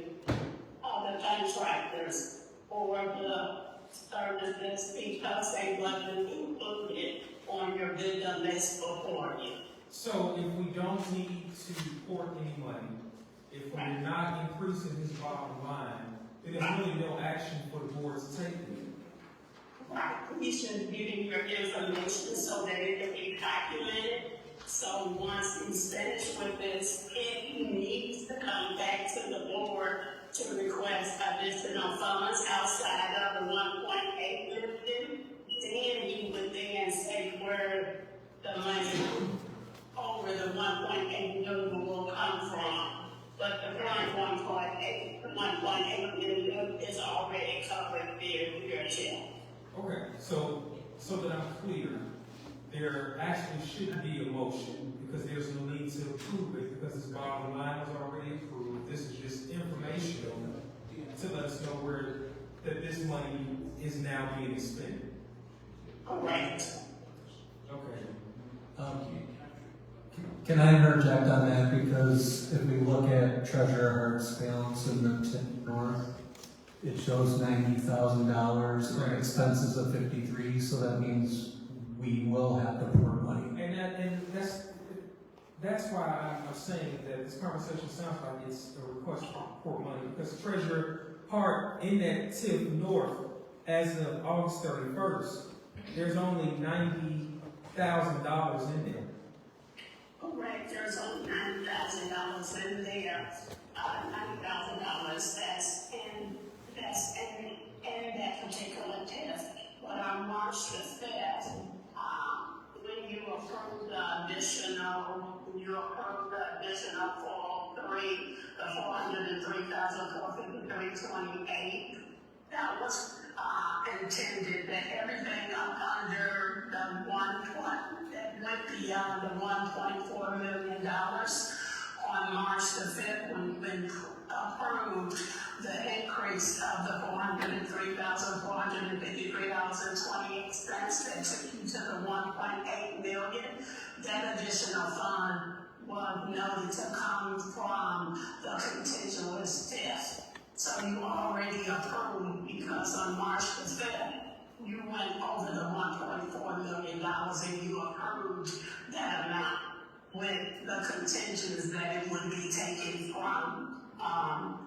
of the contractors or the services because they wasn't included on your vendor list before you. So if we don't need to report any money, if we're not increasing his bottom line, then there's really no action for the board to take. Right, we should give you your information so that it can be calculated. So once he's finished with this, if he needs to come back to the board to request additional funds outside of the 1.8 million, then he would then say where the money over the 1.8 million will come from. But the current 1.8 million is already covered via your check. Okay, so that I'm clear, there actually shouldn't be a motion because there's no need to approve it because his bottom line was already approved. This is just informational to let us know that this money is now being expended. Correct. Okay. Can I interject on that? Because if we look at Treasurer Hart's balance in the TIF North, it shows $90,000 and expenses of $53,000, so that means we will have to pour money. And that's why I'm saying that this conversation sounds like it's a request for money, because Treasurer Hart in that TIF North, as of August 31st, there's only $90,000 in there. Correct, there's only $90,000 in there. $90,000 that's in that particular test. But on March the 5th, when you approved the additional the 403,453.28, that was intended that everything up under the that went beyond the $1.4 million on March the 5th when we approved the increase of the $403,453.28 that took you to the 1.8 million. That additional fund was noted to come from the continuous TIF. So you already approved because on March the 5th, you went over the $1.4 million and you approved that amount with the contingents that it would be taken from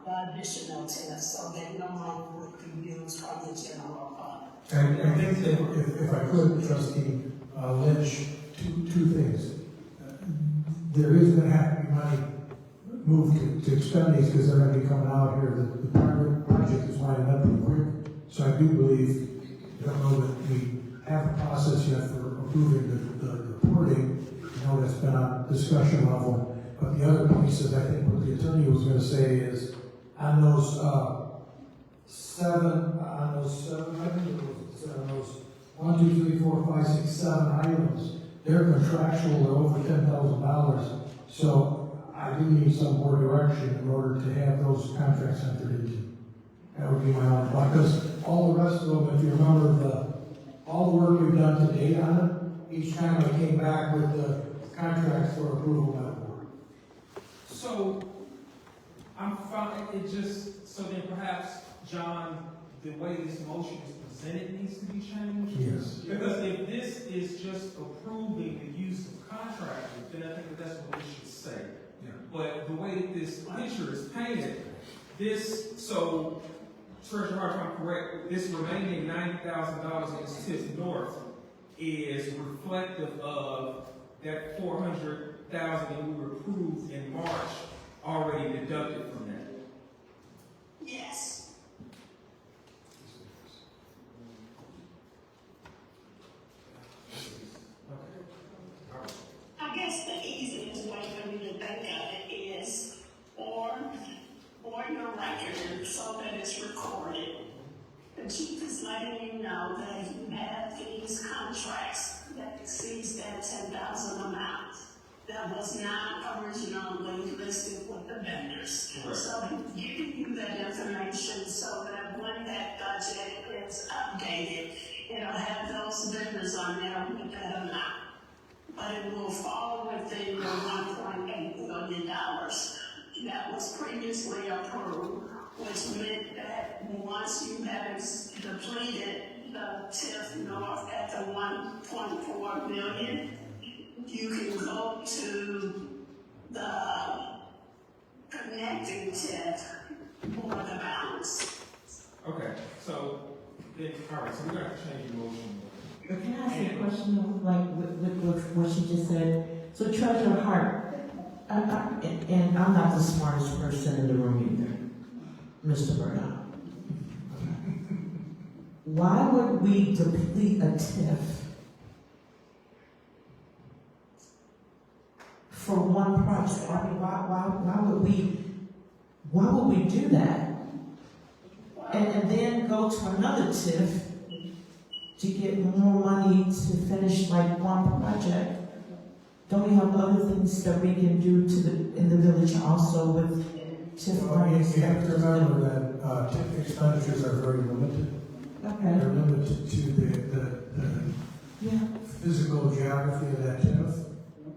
the additional TIF, so that no money would be used from the general fund. I think that if I could, Trustee Lynch, two things. There is going to have to be money moved to expend these because they're going to be coming out here. The project is lining up pretty quick. So I do believe, I don't know that we have a process yet for approving the reporting. I know that's been on discussion level. But the other piece is, I think what the attorney was going to say is, on those seven items, 1, 2, 3, 4, 5, 6, 7 items, they're contractual, they're over $10,000. So I do need some more direction in order to have those contracts entered into. That would be my only point, because all the rest of them, if you remember all the work we've done to date on it, each time I came back with the contracts for approval by the board. So, I'm fine, so then perhaps, John, the way this motion is presented needs to be changed? Yes. Because if this is just approving the use of contractors, then I think that's what we should say. Yeah. But the way that this picture is painted, Treasurer Hart, if I'm correct, this remaining $90,000 in TIF North is reflective of that $400,000 that we were approved in March already deducted from that. Yes. I guess the easiest way for me to think of it is for your record so that it's recorded. The chief is letting you know that you have these contracts that exceeds that 10,000 amount that was not originally listed with the vendors. Right. So he's giving you that information so that when that budget is updated, it'll have those vendors on there with that amount. But it will fall within the $1.8 billion that was previously approved, which meant that once you have depleted the TIF North at the 1.4 million, you can go to the connecting TIF for the balance. Okay, so then, all right, so we're gonna have to change the motion. But can I ask you a question, with what she just said? So Treasurer Hart, and I'm not the smartest person in the room either, Mr. Burnett. Why would we deplete a TIF for one project? I mean, why would we do that? And then go to another TIF to get more money to finish like one project? Don't we have other things that we can do in the village also with TIF money? You have to remember that TIF expenditures are very limited. Okay. They're limited to the physical geography of that TIF.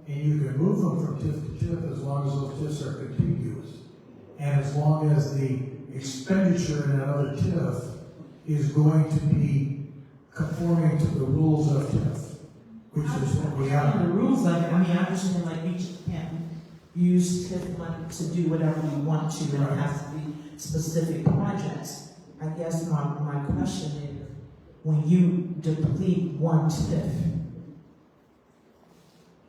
And you can move them from TIF to TIF as long as those TIFs are contiguous. And as long as the expenditure in that other TIF is going to be conforming to the rules of TIF, which is what we have. The rules of it, I mean, I understand like we can't use TIF money to do whatever we want to, and it has to be specific projects. I guess my question is, when you deplete one TIF,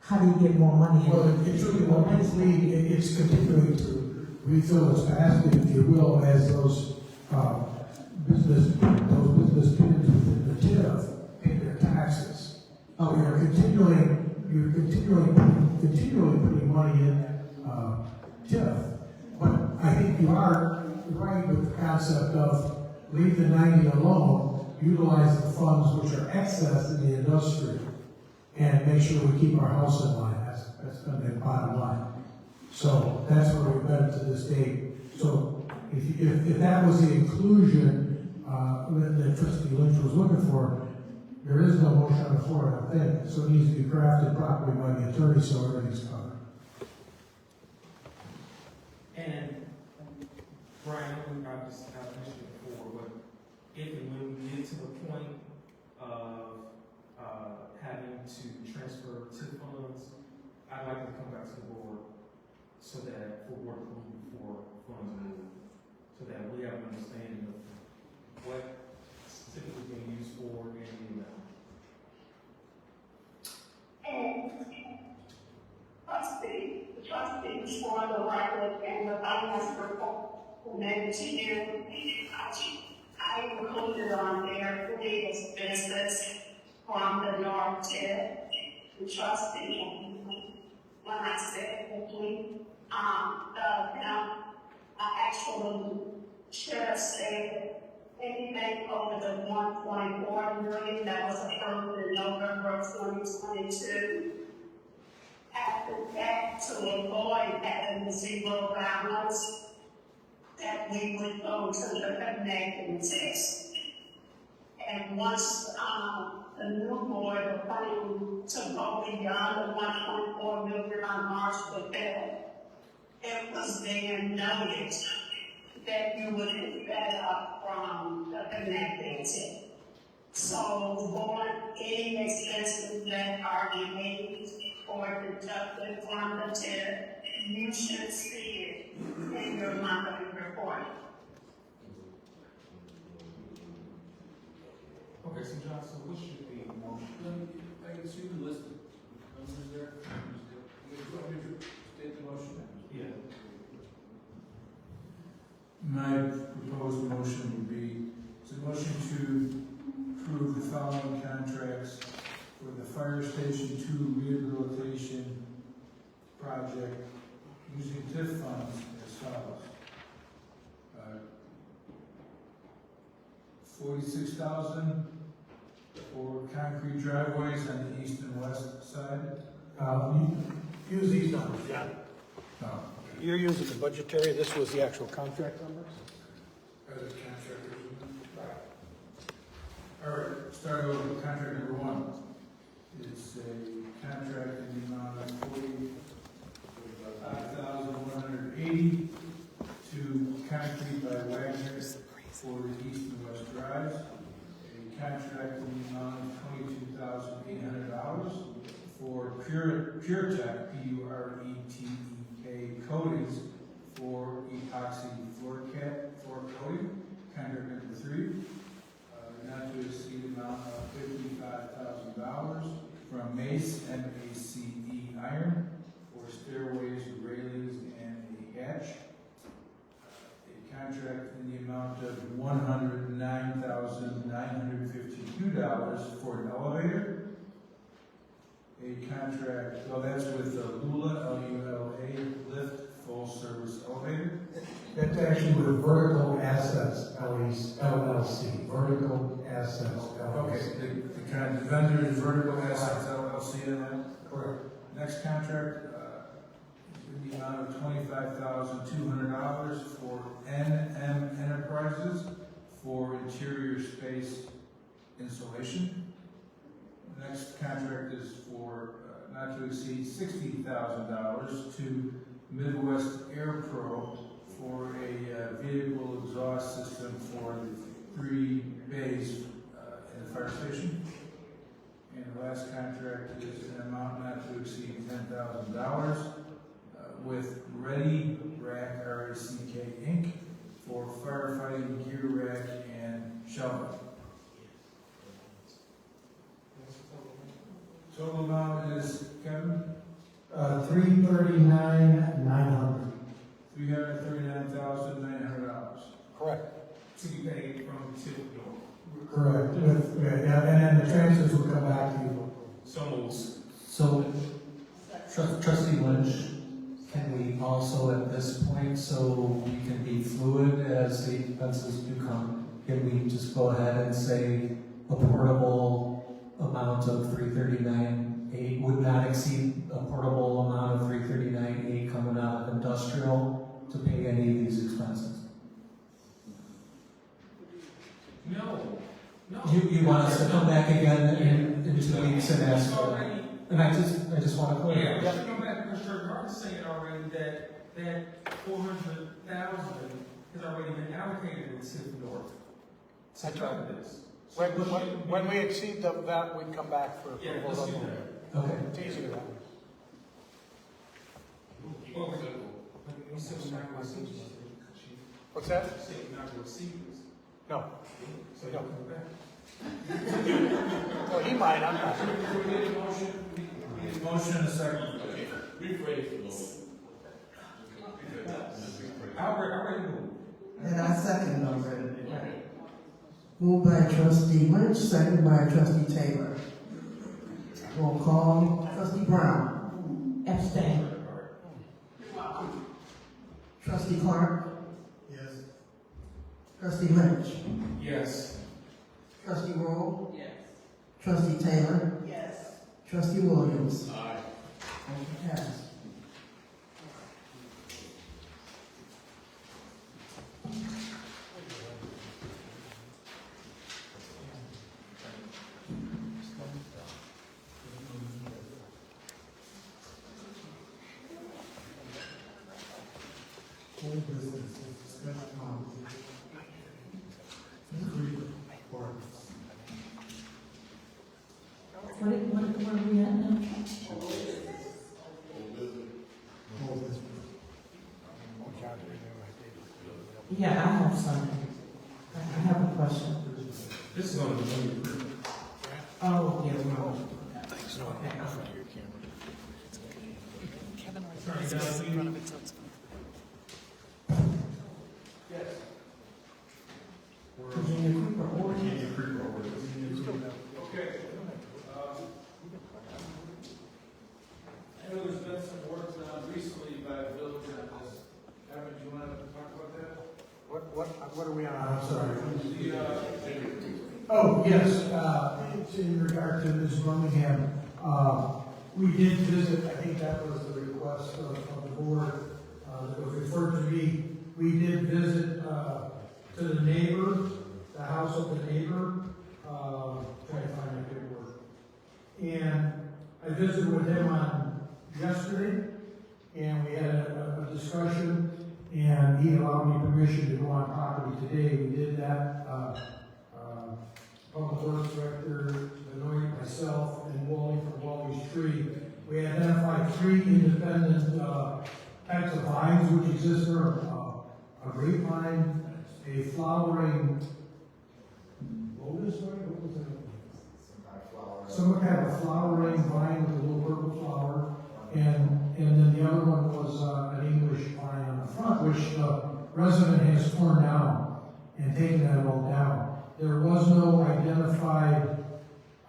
how do you get more money? Well, it's really more money. It's continuing to refill its basket, if you will, as those business pins within the TIF pay their taxes. You're continually putting money in TIF. But I think you are right with the concept of leave the 90 alone, utilize the funds which are excess in the industry, and make sure we keep our house in line. That's going to be the bottom line. So that's where we've been to this date. So if that was the inclusion that Trustee Lynch was looking for, there is no motion on the floor, I think. So it needs to be crafted properly by the attorney so everything's covered. And Brian, I've mentioned it before, but if and when we get to the point of having to transfer TIF funds, I'd like to come back to the board so that for work before funds move, so that we have an understanding of what typically being used for and the amount. And trustees for the record and the finance report related to you, I included on there Leah's business from the North TIF, the trustee. When I said quickly, I actually should have said anything over the 1.4 million that was approved in November of 2022. After that, to avoid having the zero balance, that we would go to the connecting test. And once, the new board approved to go beyond the 1.4 million on March the 5th, it was then noted that you would pick that up from the connecting test. So, board, any expenses that are made or deducted from the tip, you should see it in your monthly report. Okay, so John, so what should be motion? I can see the list of numbers there. You want me to state the motion? Yeah. My proposed motion would be, it's a motion to approve the following contracts for the Fire Station 2 rehabilitation project using TIF funds as follows. $46,000 for concrete driveways on the east and west side. Use these numbers, yeah. Oh, You're using the budgetary, this was the actual contract numbers? as a contractor. All right, start over with contract number 1. It's a contract in the amount of $45,180 to concrete by Wagner for the east and west drives. A contract in the amount of $22,800 for PureTech, P-U-R-E-T-E-K coatings for epoxy floor coating. Contract number 3. Not to exceed amount of $55,000 from Mace, M-A-C-E Iron for stairways, railings, and a hatch. A contract in the amount of $109,952 for an elevator. A contract, well, that's with Lula, L-U-L-A, lift full service elevator. That's actually with Vertical Assets, LLC, Vertical Assets, Okay, LLC. the vendor is Vertical Assets LLC in that? Correct. Next contract, in the amount of $25,200 for NM Enterprises for interior space insulation. The next contract is for not to exceed $60,000 to Midwest Air Pro for a vehicle exhaust system for the 3 bays in the fire station. And the last contract is an amount not to exceed $10,000 with Ready Rack, R-A-C-K Inc. for firefighting gear rack and shelving. Total amount is, Kevin? $339,900. $339,900. Correct. To be paid from TIF North. Correct. And then the transfers will come back to you. So moved. So, Trustee Lynch, can we also at this point, so we can be fluid as the expenses do come, can we just go ahead and say a portable amount of $339,800 would not exceed a portable amount of $339,800 coming out of industrial to pay any of these expenses? No. You want us to come back again in 2 weeks and ask for that? And I just want to clarify. Yeah, let's come back because Church Mark is saying already that 400,000 has already been allocated in TIF North. That's right. This. When we exceed that, we come back for Yeah, approval. let's do that. Okay. It's easier that way. You said we're not going to see this. What's that? You said we're not going to see this. No. So you come back. Well, he might, I'm not. We need a motion and a second. Rephrase the motion. I already moved. And I second already. Moved by Trustee Lynch, seconded by Trustee Taylor. Roll call, Trustee Brown. Abstain. Trustee Clark. Yes. Trustee Lynch. Yes. Trustee Roll. Yes. Trustee Taylor. Yes. Trustee Williams. Aye. Motion passed. old business, discussion on three reports. What are we at now? Old business. Yeah, I have something. I have a question. This is on the agenda. Oh, yeah, no. Attorney Donahue? Yes. Virginia Creeper ordinance. Virginia Creeper ordinance. Okay. I know there's been some work done recently by the village on this. Evan, do you want to talk about that? What are we on? I'm sorry. The, Oh, yes, it's in regard to Ms. Birmingham. We did visit, I think that was the request of the board that was referred to me. We did visit to the neighbor, the house of the neighbor, trying to find my paperwork. And I visited with him on yesterday, and we had a discussion, and he allowed me permission to go on property today. We did that. Public Works Director, Benoit, myself, and Wally from Wally's Tree. We identified 3 independent types of vines which exist there: a grapevine, a flowering lotus, right? What was it? Some kind of a flowering vine with a little purple flower, and then the other one was an English vine on the front, which the resident has torn down and taken that all down. There was no identified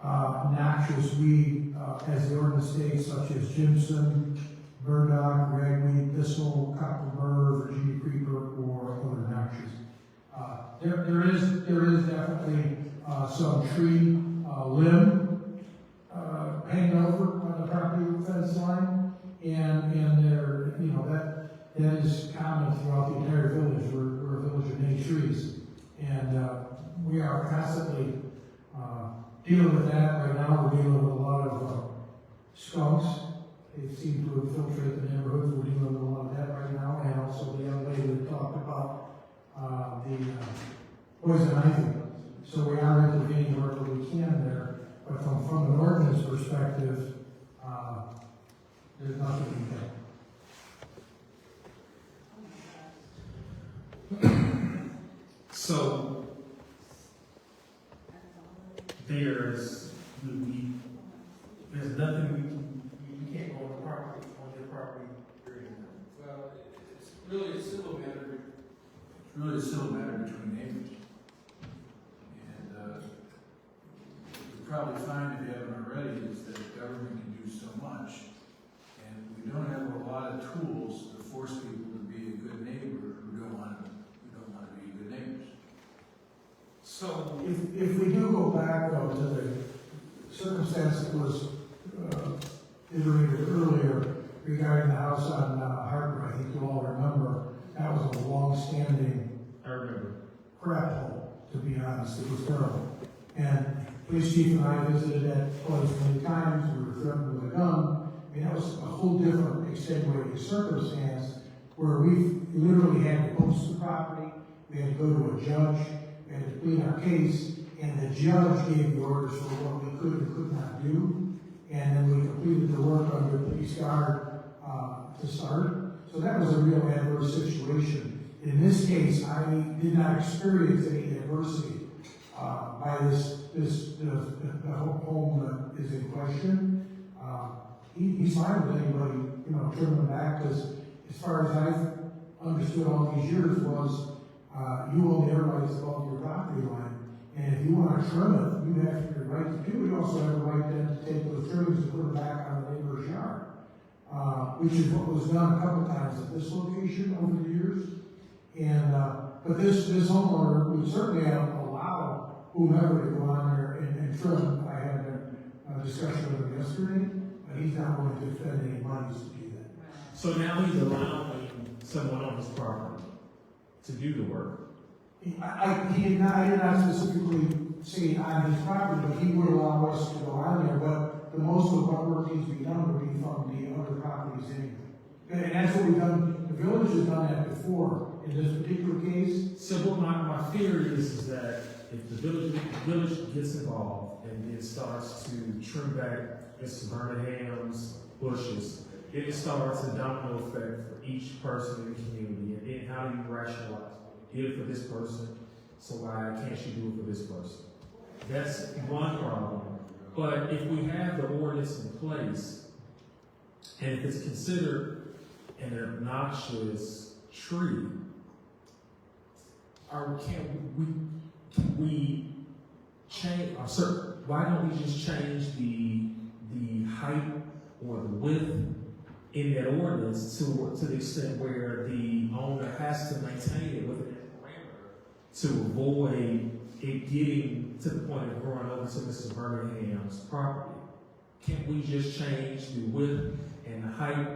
noxious weed, as the ordinance states, such as Jimson, burdock, ragweed, thistle, copper, Virginia creeper, or other noxious. There is definitely some tree limb hanging over on the property fence line, and there, that is common throughout the entire village. We're a village of many trees, and we are constantly dealing with that. Right now, we're dealing with a lot of skunks. They seem to infiltrate the neighborhoods. We're dealing with a lot of that right now. And also the young lady that talked about the poison ivy. So we are intervening wherever we can there. But from an ordinance perspective, there's nothing we can. So, there's nothing You can't go on the property, on your property. well, it's really a civil matter. It's really a civil matter between neighbors. And you'll probably find, if you haven't already, is that the government can do so much, and we don't have a lot of tools to force people to be a good neighbor who don't want to be good neighbors. So, If we do go back though to the circumstance that was iterated earlier regarding the house on Harper, I think you all remember, that was a long-standing crap hole, to be honest. It was terrible. And police chief and I visited that place many times. We were threatened with a gun. I mean, that was a whole different extenuating circumstance where we literally had to post the property. We had to go to a judge. We had to plead our case. And the judge gave the orders for what we could and could not do. And then we completed the work under police guard to start. So that was a real adverse situation. In this case, I did not experience any adversity by the home that is in question. He's fine with anybody, trimming back, because as far as I've understood all these years was, you own everybody's above your property line. And if you want to trim it, you have the right to do it. You also have the right then to take those trimmings and put them back on the neighbor's yard, which is what was done a couple times at this location over the years. And but this homeowner would certainly allow whomever to go on there and trim. I had a discussion with him yesterday, but he's not willing to spend any money to do that. So now he's allowing someone on his property to do the work. I did not specifically say on his property, but he would allow us to go on there. But the most of what work needs to be done would be from the other properties anyway. And that's what we've done the village has done that before. In this particular case, So what my fear is that if the village gets involved and it starts to trim back Mr. Birmingham's bushes, it starts a domino effect for each person in the community. And then how do you rationalize? Did it for this person, so why can't you do it for this person? That's one problem. But if we have the ordinance in place, and if it's considered an obnoxious tree, can we change, why don't we just change the height or the width in that ordinance to the extent where the owner has to maintain it within that parameter to avoid it getting to the point of going over to Mr. Birmingham's property? Can't we just change the width and the height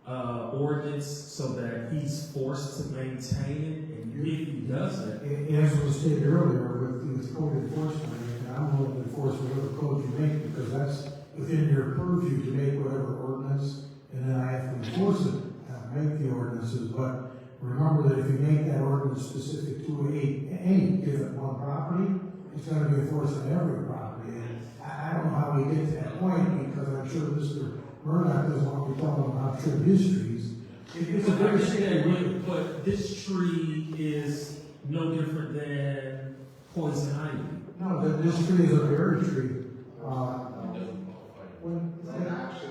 ordinance so that he's forced to maintain it? And if he doesn't, as was stated earlier, with code enforcement, and I'm willing to enforce whatever code you make, because that's within your purview to make whatever ordinance, and then I have to enforce it, make the ordinances. But remember that if you make that ordinance specific to any given one property, it's going to be enforced on every property. And I don't know how we get to that point, because I'm sure Mr. Murdoch doesn't want to be talking about trim his trees. It's a very shady. But this tree is no different than poison ivy. No, this tree is a berry tree.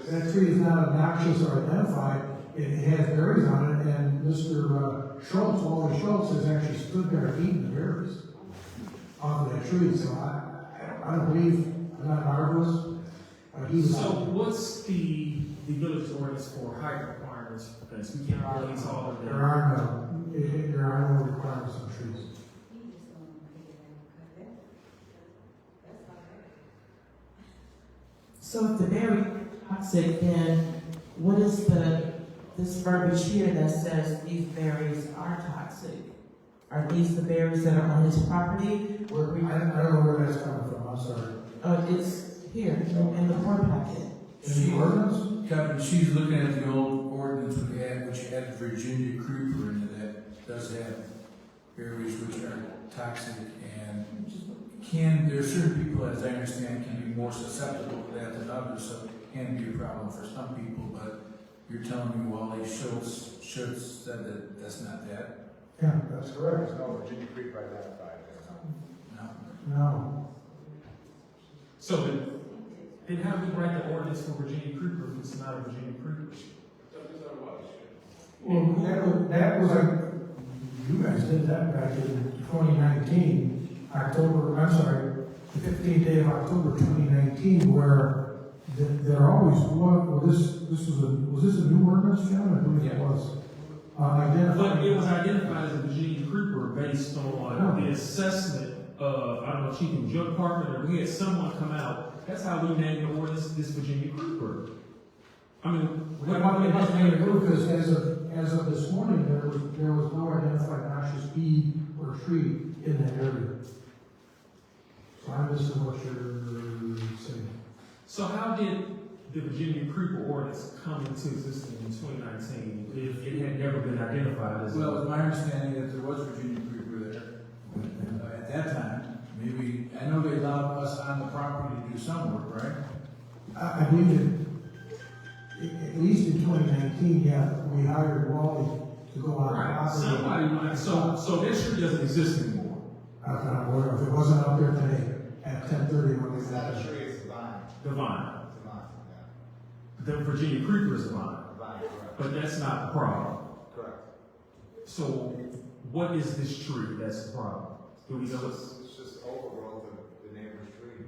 That tree is not obnoxious or identified. It has berries on it, and Mr. Schultz, Wally Schultz, has actually stood there eating the berries off of that tree. So I don't believe, I'm not marvelous. So what's the village ordinance for height requirements for this? We can't really taller than. There are no requirements on trees. So if the berry toxic, then what is this verbiage here that says these berries are toxic? Are these the berries that are on his property? I don't know where that's coming from, I'm sorry. It's here in the board packet. In the ordinance? Captain, she's looking at the old ordinance we had, which had Virginia creeper in it, that does have berries which are toxic, and there are certain people, as I understand, can be more susceptible to that than others, so it can be a problem for some people, but you're telling me Wally Schultz said that that's not that? Yeah, that's correct. There's no Virginia creeper identified there. No. So then how do we write the ordinance for Virginia creeper if it's not a Virginia creeper? Well, that was you guys did that back in 2019, the 15th day of October 2019, where there always was, was this a new ordinance, John? I believe it was. But it was identified as a Virginia creeper based on the assessment of, I don't know, Chief and Joe Parker, or we had someone come out. That's how we named the ordinance this Virginia creeper. I mean, because as of this morning, there was no identified noxious weed or tree in that area. So I'm missing what you're saying. So how did the Virginia creeper ordinance come into existence in 2019 if it had never been identified as? Well, it's my understanding that there was Virginia creeper there at that time. Maybe, I know they allowed us on the property to do some work, right? I believe that at least in 2019, yeah, we hired Wally to go on the property. So this tree doesn't exist anymore. I'm not aware of. It wasn't out there today at 10:30 when we It's not a tree, it's a vine. The vine. It's a vine, yeah. The Virginia creeper is a vine. Vine, correct. But that's not the problem. Correct. So what is this tree that's the problem? Do we know It's just overgrowth of the neighbor's tree.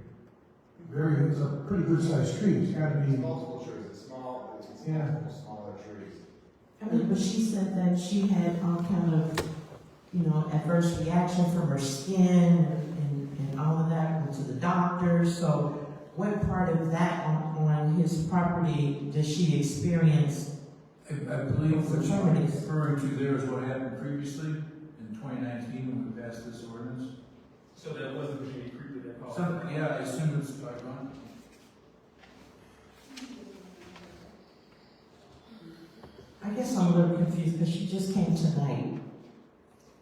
It's a pretty good sized tree. It's got to be. It's multiple trees, it's small, it's multiple smaller trees. I mean, but she said that she had kind of, adverse reaction from her skin and all of that, went to the doctor. So what part of that on his property does she experience? I believe what you're referring to there is what happened previously in 2019 when we passed this ordinance. So that wasn't Virginia creeper that caused it? Yeah, I assume it's by one. I guess guess I'm a little confused because she just came tonight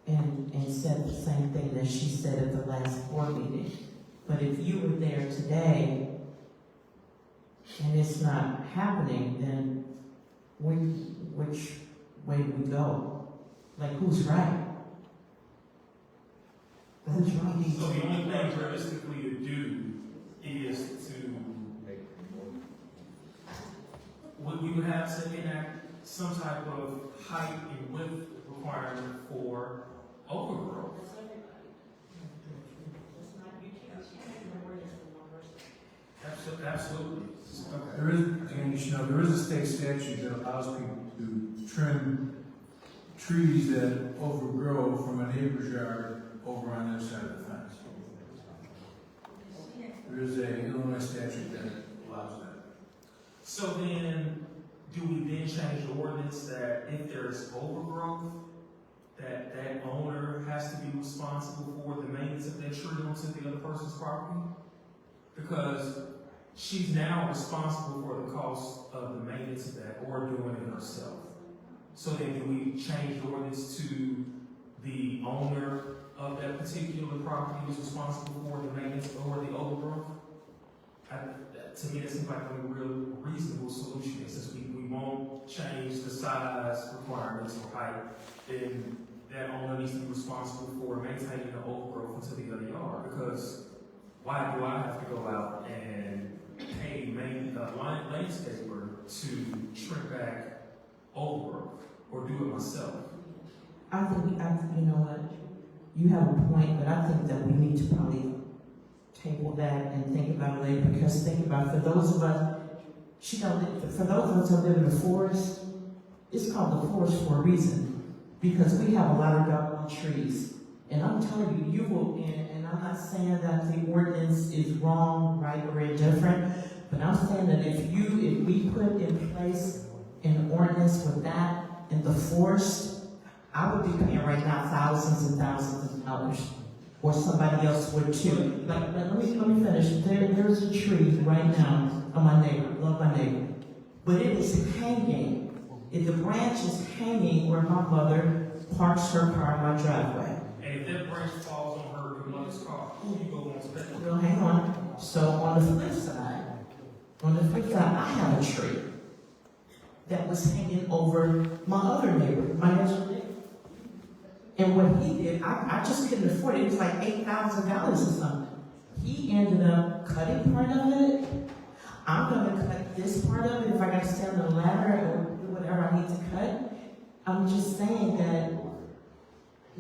and said the same thing that she said at the last board meeting. But if you were there today and it's not happening, then which way do we go? Like, who's right? Who's right? So the only thing realistically to do is to, we would have to enact some type of height and width requirement for overgrowth. Absolutely. There is, and you should know, there is a state statute that allows people to trim trees that overgrow from a neighbor's yard over on their side of the fence. There is a Illinois statute that allows that. So then, do we then change the ordinance that if there's overgrowth, that that owner has to be responsible for the maintenance of that tree onto the other person's property? Because she's now responsible for the cost of the maintenance of that or doing it herself. So then do we change the ordinance to the owner of that particular property is responsible for the maintenance or the overgrowth? To me, that seems like a real reasonable solution. Since we won't change the size requirements or height, then that owner needs to be responsible for maintaining the overgrowth into the other yard. Because why do I have to go out and pay a landscaper to trim back overgrowth or do it myself? I think, you know what, you have a point, but I think that we need to probably table that and think about it later, because think about, for those of us, for those of us who live in the forest, it's called the forest for a reason, because we have a lot of doggone trees. And I'm telling you, you will, and I'm not saying that the ordinance is wrong, right, or indifferent, but I'm saying that if we put in place an ordinance with that in the forest, I would be paying right now thousands and thousands of dollars, or somebody else would too. Like, let me finish. There's a tree right now on my neighbor, love my neighbor, but it is hanging. The branch is hanging where my mother parks her car in my driveway. And if that branch falls on her mother's car, who you go on to that? Well, hang on. So on the flip side, I have a tree that was hanging over my other neighbor, my next door neighbor. And what he did, I just couldn't afford it. It was like $8,000 or something. He ended up cutting part of it. I'm going to cut this part of it if I got to stand on a ladder or do whatever I need to cut. I'm just saying that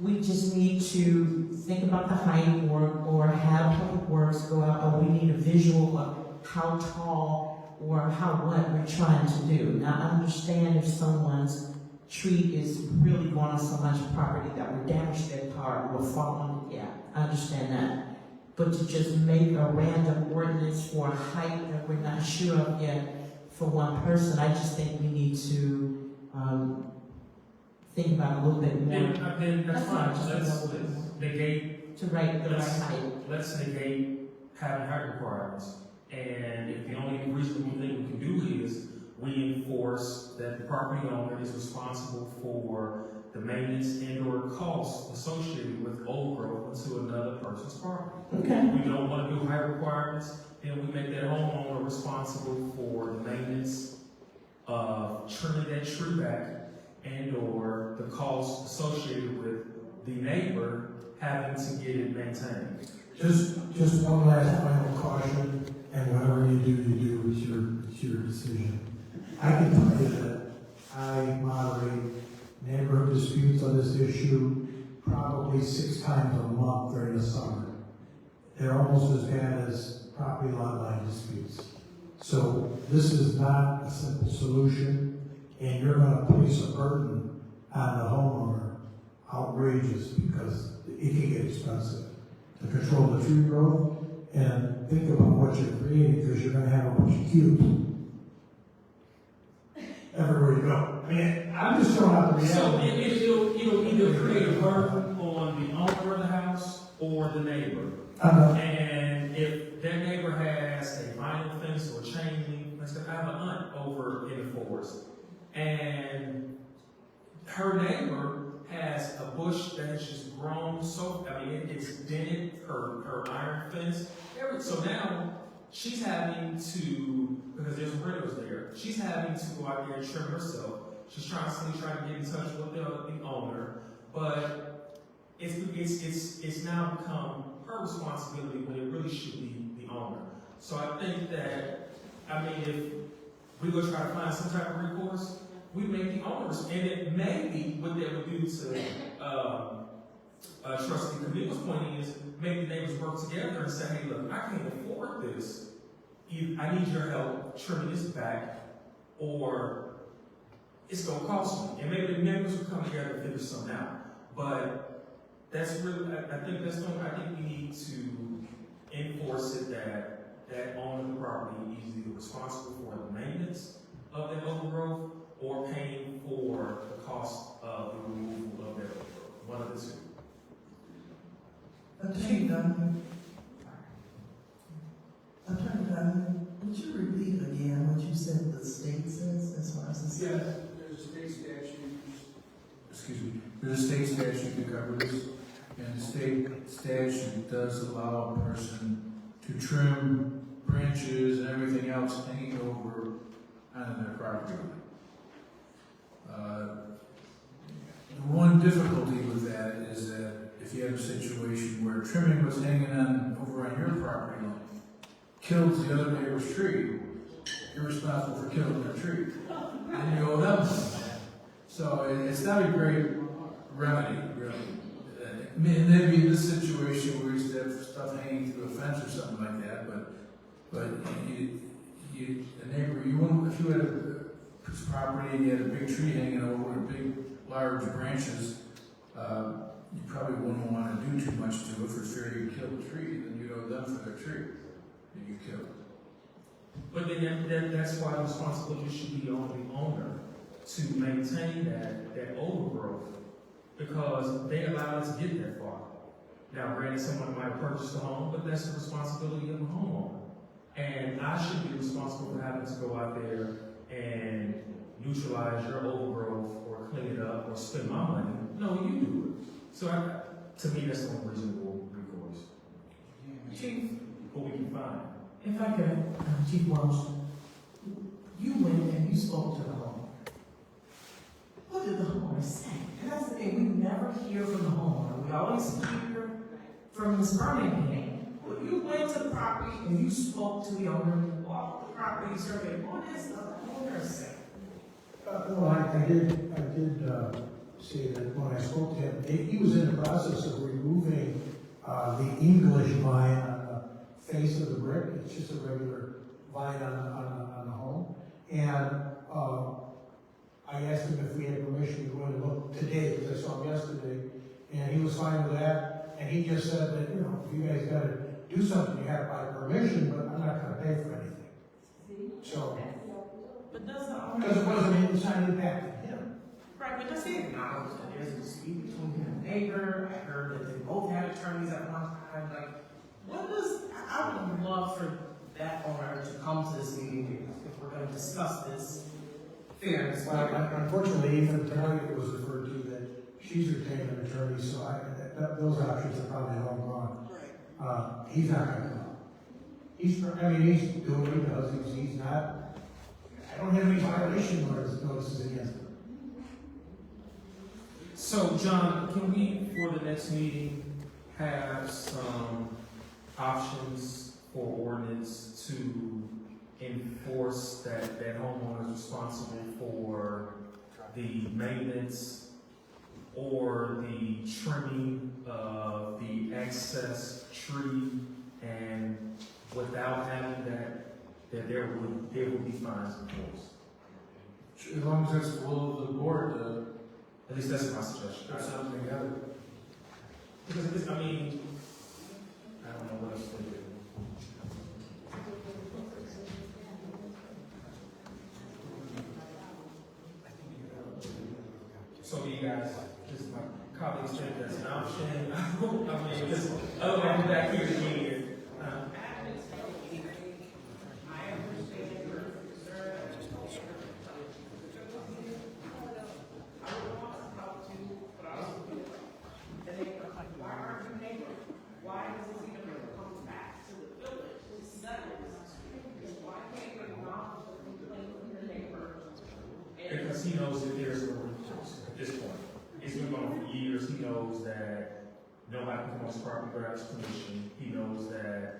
we just need to think about the height or have Public Works go out, or we need a visual of how tall or what we're trying to do. Now, I understand if someone's tree is really going on so much property that would damage their car or fall on it. Yeah, I understand that. But to just make a random ordinance for a height that we're not sure of yet for one person, I just think we need to think about it a little bit more. Then that's fine. Let's negate to write the right height. Let's negate having height requirements. And if the only reasonable thing we can do is we enforce that the property owner is responsible for the maintenance and or costs associated with old growth into another person's property. Okay. We don't want to do height requirements, then we make that homeowner responsible for the maintenance of trimming that tree back and or the costs associated with the neighbor having to get it maintained. Just one last final caution, and whatever you do, it's your decision. I can tell you that I moderate neighborhood disputes on this issue probably 6 times a month during the summer. They're almost as bad as property lot line disputes. So this is not a simple solution, and you're going to place a burden on the homeowner, outrageous, because it can get expensive to control the tree growth. And think about what you're creating, because you're going to have a bunch of cubes everywhere you go. I mean, I'm just throwing out the reality. So it'll either create a burden on the owner of the house or the neighbor. And if that neighbor has a vinyl fence or chain link, let's say I have an aunt over in the forest, and her neighbor has a bush that has just grown so, I mean, it's dented her iron fence. So now she's having to, because there's windows there, she's having to go out there and trim herself. She's constantly trying to get in touch with the owner, but it's now become her responsibility when it really should be the owner. So I think that, I mean, if we go try to find some type of recourse, we make the owners, and it may be what they would do to Trustee Camille's point is make the neighbors work together and say, hey, look, I can't afford this. I need your help trimming this back, or it's going to cost me. And maybe the neighbors will come together and figure something out. But that's really, I think we need to enforce it that owner of the property is either responsible for the maintenance of that overgrowth or paying for the cost of the removal of that overgrowth. One of the two. Attorney Dunn, would you repeat again what you said the state says as far as the Yes, there's a state statute, there's a state statute that covers this, and the state statute does allow a person to trim branches and everything else hanging over on their property. The one difficulty with that is that if you have a situation where trimming was hanging over on your property line, kills the other neighbor's tree, you're responsible for killing their tree. And you owe them money. So it's not a great remedy, really. I mean, maybe in this situation where you used to have stuff hanging through a fence or something like that, but a neighbor, if you had a property and you had a big tree hanging over and big, large branches, you probably wouldn't want to do too much to it for fear you'd kill the tree, then you'd owe them for their tree that you killed. But then that's why the responsibility should be on the owner to maintain that overgrowth, because they allowed it to get that far. Now, granted, someone might have purchased a home, but that's the responsibility of the homeowner. And I should be responsible for having to go out there and neutralize your overgrowth or clean it up or spend my money. No, you do it. So to me, that's the only reasonable recourse. Chief, what we can find. if I could, Chief Welch, you went and you spoke to the homeowner. What did the homeowner say? And that's the thing, we never hear from the homeowner. We always hear from Ms. Birmingham. Well, you went to the property and you spoke to the owner, you walked the property survey. What does the owner say? No, I did say that when I spoke to him, he was in the process of removing the English vine on the face of the brick. It's just a regular vine on the home. And I asked him if we had permission to go and look today, because I saw him yesterday, and he was fine with that. And he just said that, if you guys got to do something, you have to buy permission, but I'm not going to pay for anything. So, But does the owner... because it wasn't inside impacting him. Right, but does he acknowledge that there's a dispute between him and the neighbor? I heard that they both had attorneys at one time. Like, what does... I would love for that owner to come to this meeting if we're going to discuss this fairness. Well, unfortunately, even tonight it was referred to that she's retained an attorney, so those options are probably long gone. He's not going to come. He's doing what he does. He's not. I don't have any violation notices against him. So, John, can we, for the next meeting, have some options for ordinance to enforce that homeowner is responsible for the maintenance or the trimming of the excess tree, and without having that there would be fines enforced? As long as that's the will of the board, at least that's my suggestion. put something together. Because I mean, I don't know what else to do. So you guys, just my colleagues think that's an option. I mean, because otherwise we're back here again. because he knows that there's no recourse at this point. It's been going on for years. He knows that nobody can come on his property without his permission. He knows that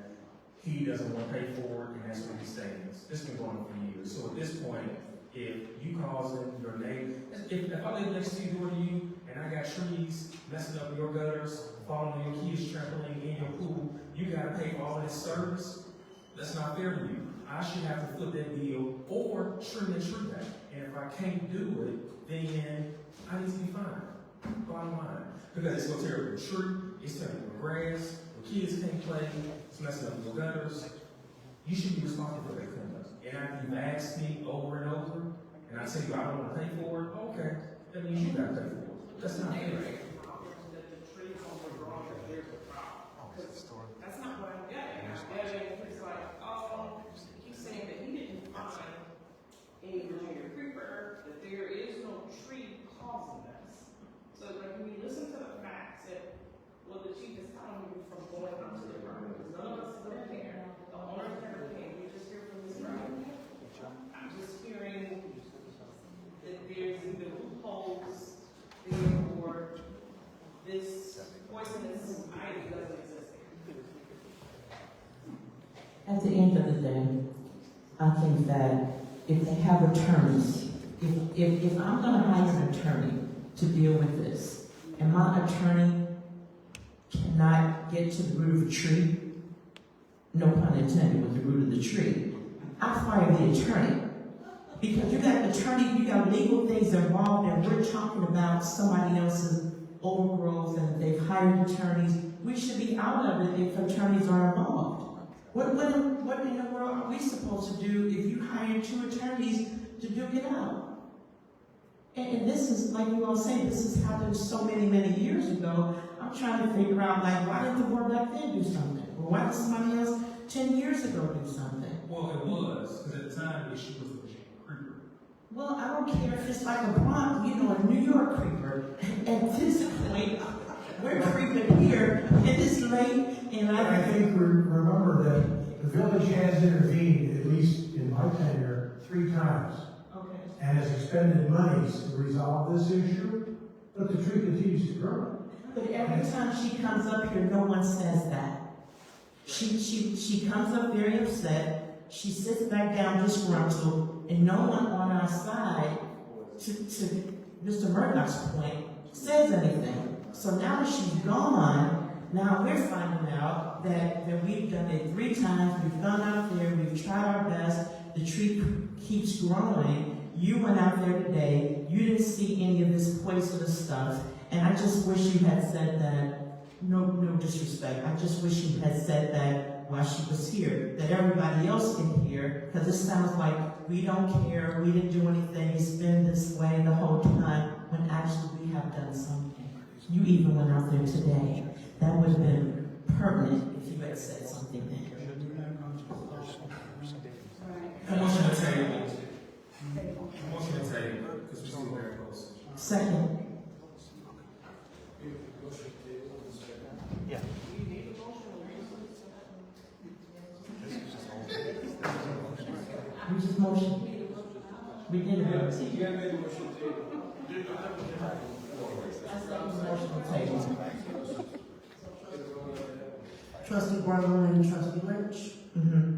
he doesn't want to pay for it, and that's where he stands. It's been going on for years. So at this point, if you causing your neighbor, if I live next door to you, and I got trees messing up your gutters, falling on your kids, trampling in your pool, you gotta pay for all this service. That's not fair to you. I should have to foot that bill or trim the tree back. And if I can't do it, then I need to be fined. Bottom line. Because it's gonna tear up the tree, it's tearing up the grass, the kids can't play, it's messing up your gutters. You should be responsible for that cleanup. And after you've asked me over and over, and I tell you I don't wanna pay for it, okay, that means you gotta pay for it. That's not fair. That's not what I'm getting. I'm getting, it's like, oh, he's saying that he didn't find a Virginia creeper, that there is no tree causing this. So like when you listen to the facts that what the chief is telling you from going onto the ground, because none of us live there, the owners never came, we just hear from this room. I'm just hearing that there's either loopholes there or this poisonous ivy doesn't exist. At the end of the day, I think that if they have attorneys, if I'm gonna hire an attorney to deal with this, and my attorney cannot get to the root of a tree, no pun intended with the root of the tree, I fire the attorney. Because you got attorney, you got legal things involved, and we're talking about somebody else's overgrowth, and they've hired attorneys. We should be out of it if attorneys are involved. What in the world are we supposed to do if you hire 2 attorneys to duke it out? And this is, like you all say, this has happened so many years ago. I'm trying to figure out, like, why didn't the board back then do something? Or why did somebody else 10 years ago do something? Well, it was, because at the time, the issue was the Virginia creeper. Well, I don't care if it's like a Bronx, a New York creeper. At this point, we're creeping here, and it's late, and I think remember that the village has intervened, at least in my tenure, 3 times. Okay. And has expended monies to resolve this issue, but the tree continues to grow. But every time she comes up here, no one says that. She comes up very upset, she sits back down disgruntled, and no one on our side, to Mr. Murdoch's point, says anything. So now that she's gone, now we're finding out that we've done it 3 times, we've gone out there, we've tried our best, the tree keeps growing. You went out there today, you didn't see any of this poisonous stuff, and I just wish you had said that, no disrespect, I just wish you had said that while she was here, that everybody else can hear, because it sounds like we don't care, we didn't do anything, it's been this way the whole time, when actually we have done something. You even went out there today. That would have been pertinent if you had said something then. Motion to table. Motion to table, because we're still very close. Second. Yeah. We just motion. We did it. Motion to table. Trustee Brown and Trustee Lynch. Mm-hmm.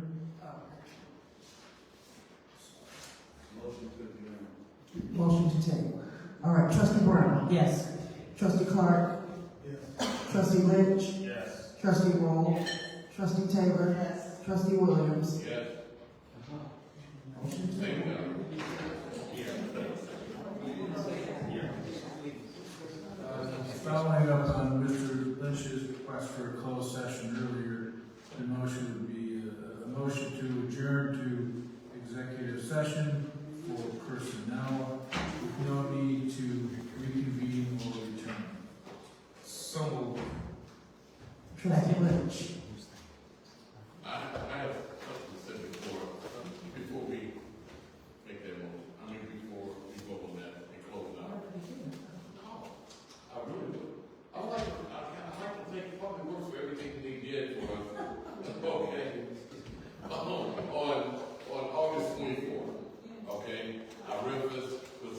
Motion to table. All right, Trustee Brown. Yes. Trustee Clark. Yes. Trustee Lynch. Yes. Trustee Roll. Yes. Trustee Taylor. Yes. Trustee Williams. Yes. Following up on Mr. Lynch's request for a closed session earlier, the motion would be a motion to adjourn to executive session for personnel with no need to reconvene or return. So moved. Trustee Lynch. I have something to say before we make that motion. Before we vote on that and close it out. I really do. I like to thank Public Works for everything they did for us. Okay. On August 24th. Okay. I read this was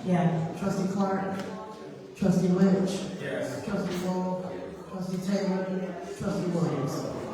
Yeah. Trustee Clark? Trustee Lynch? Yes. Trustee Roll? Trustee Taylor? Trustee Williams?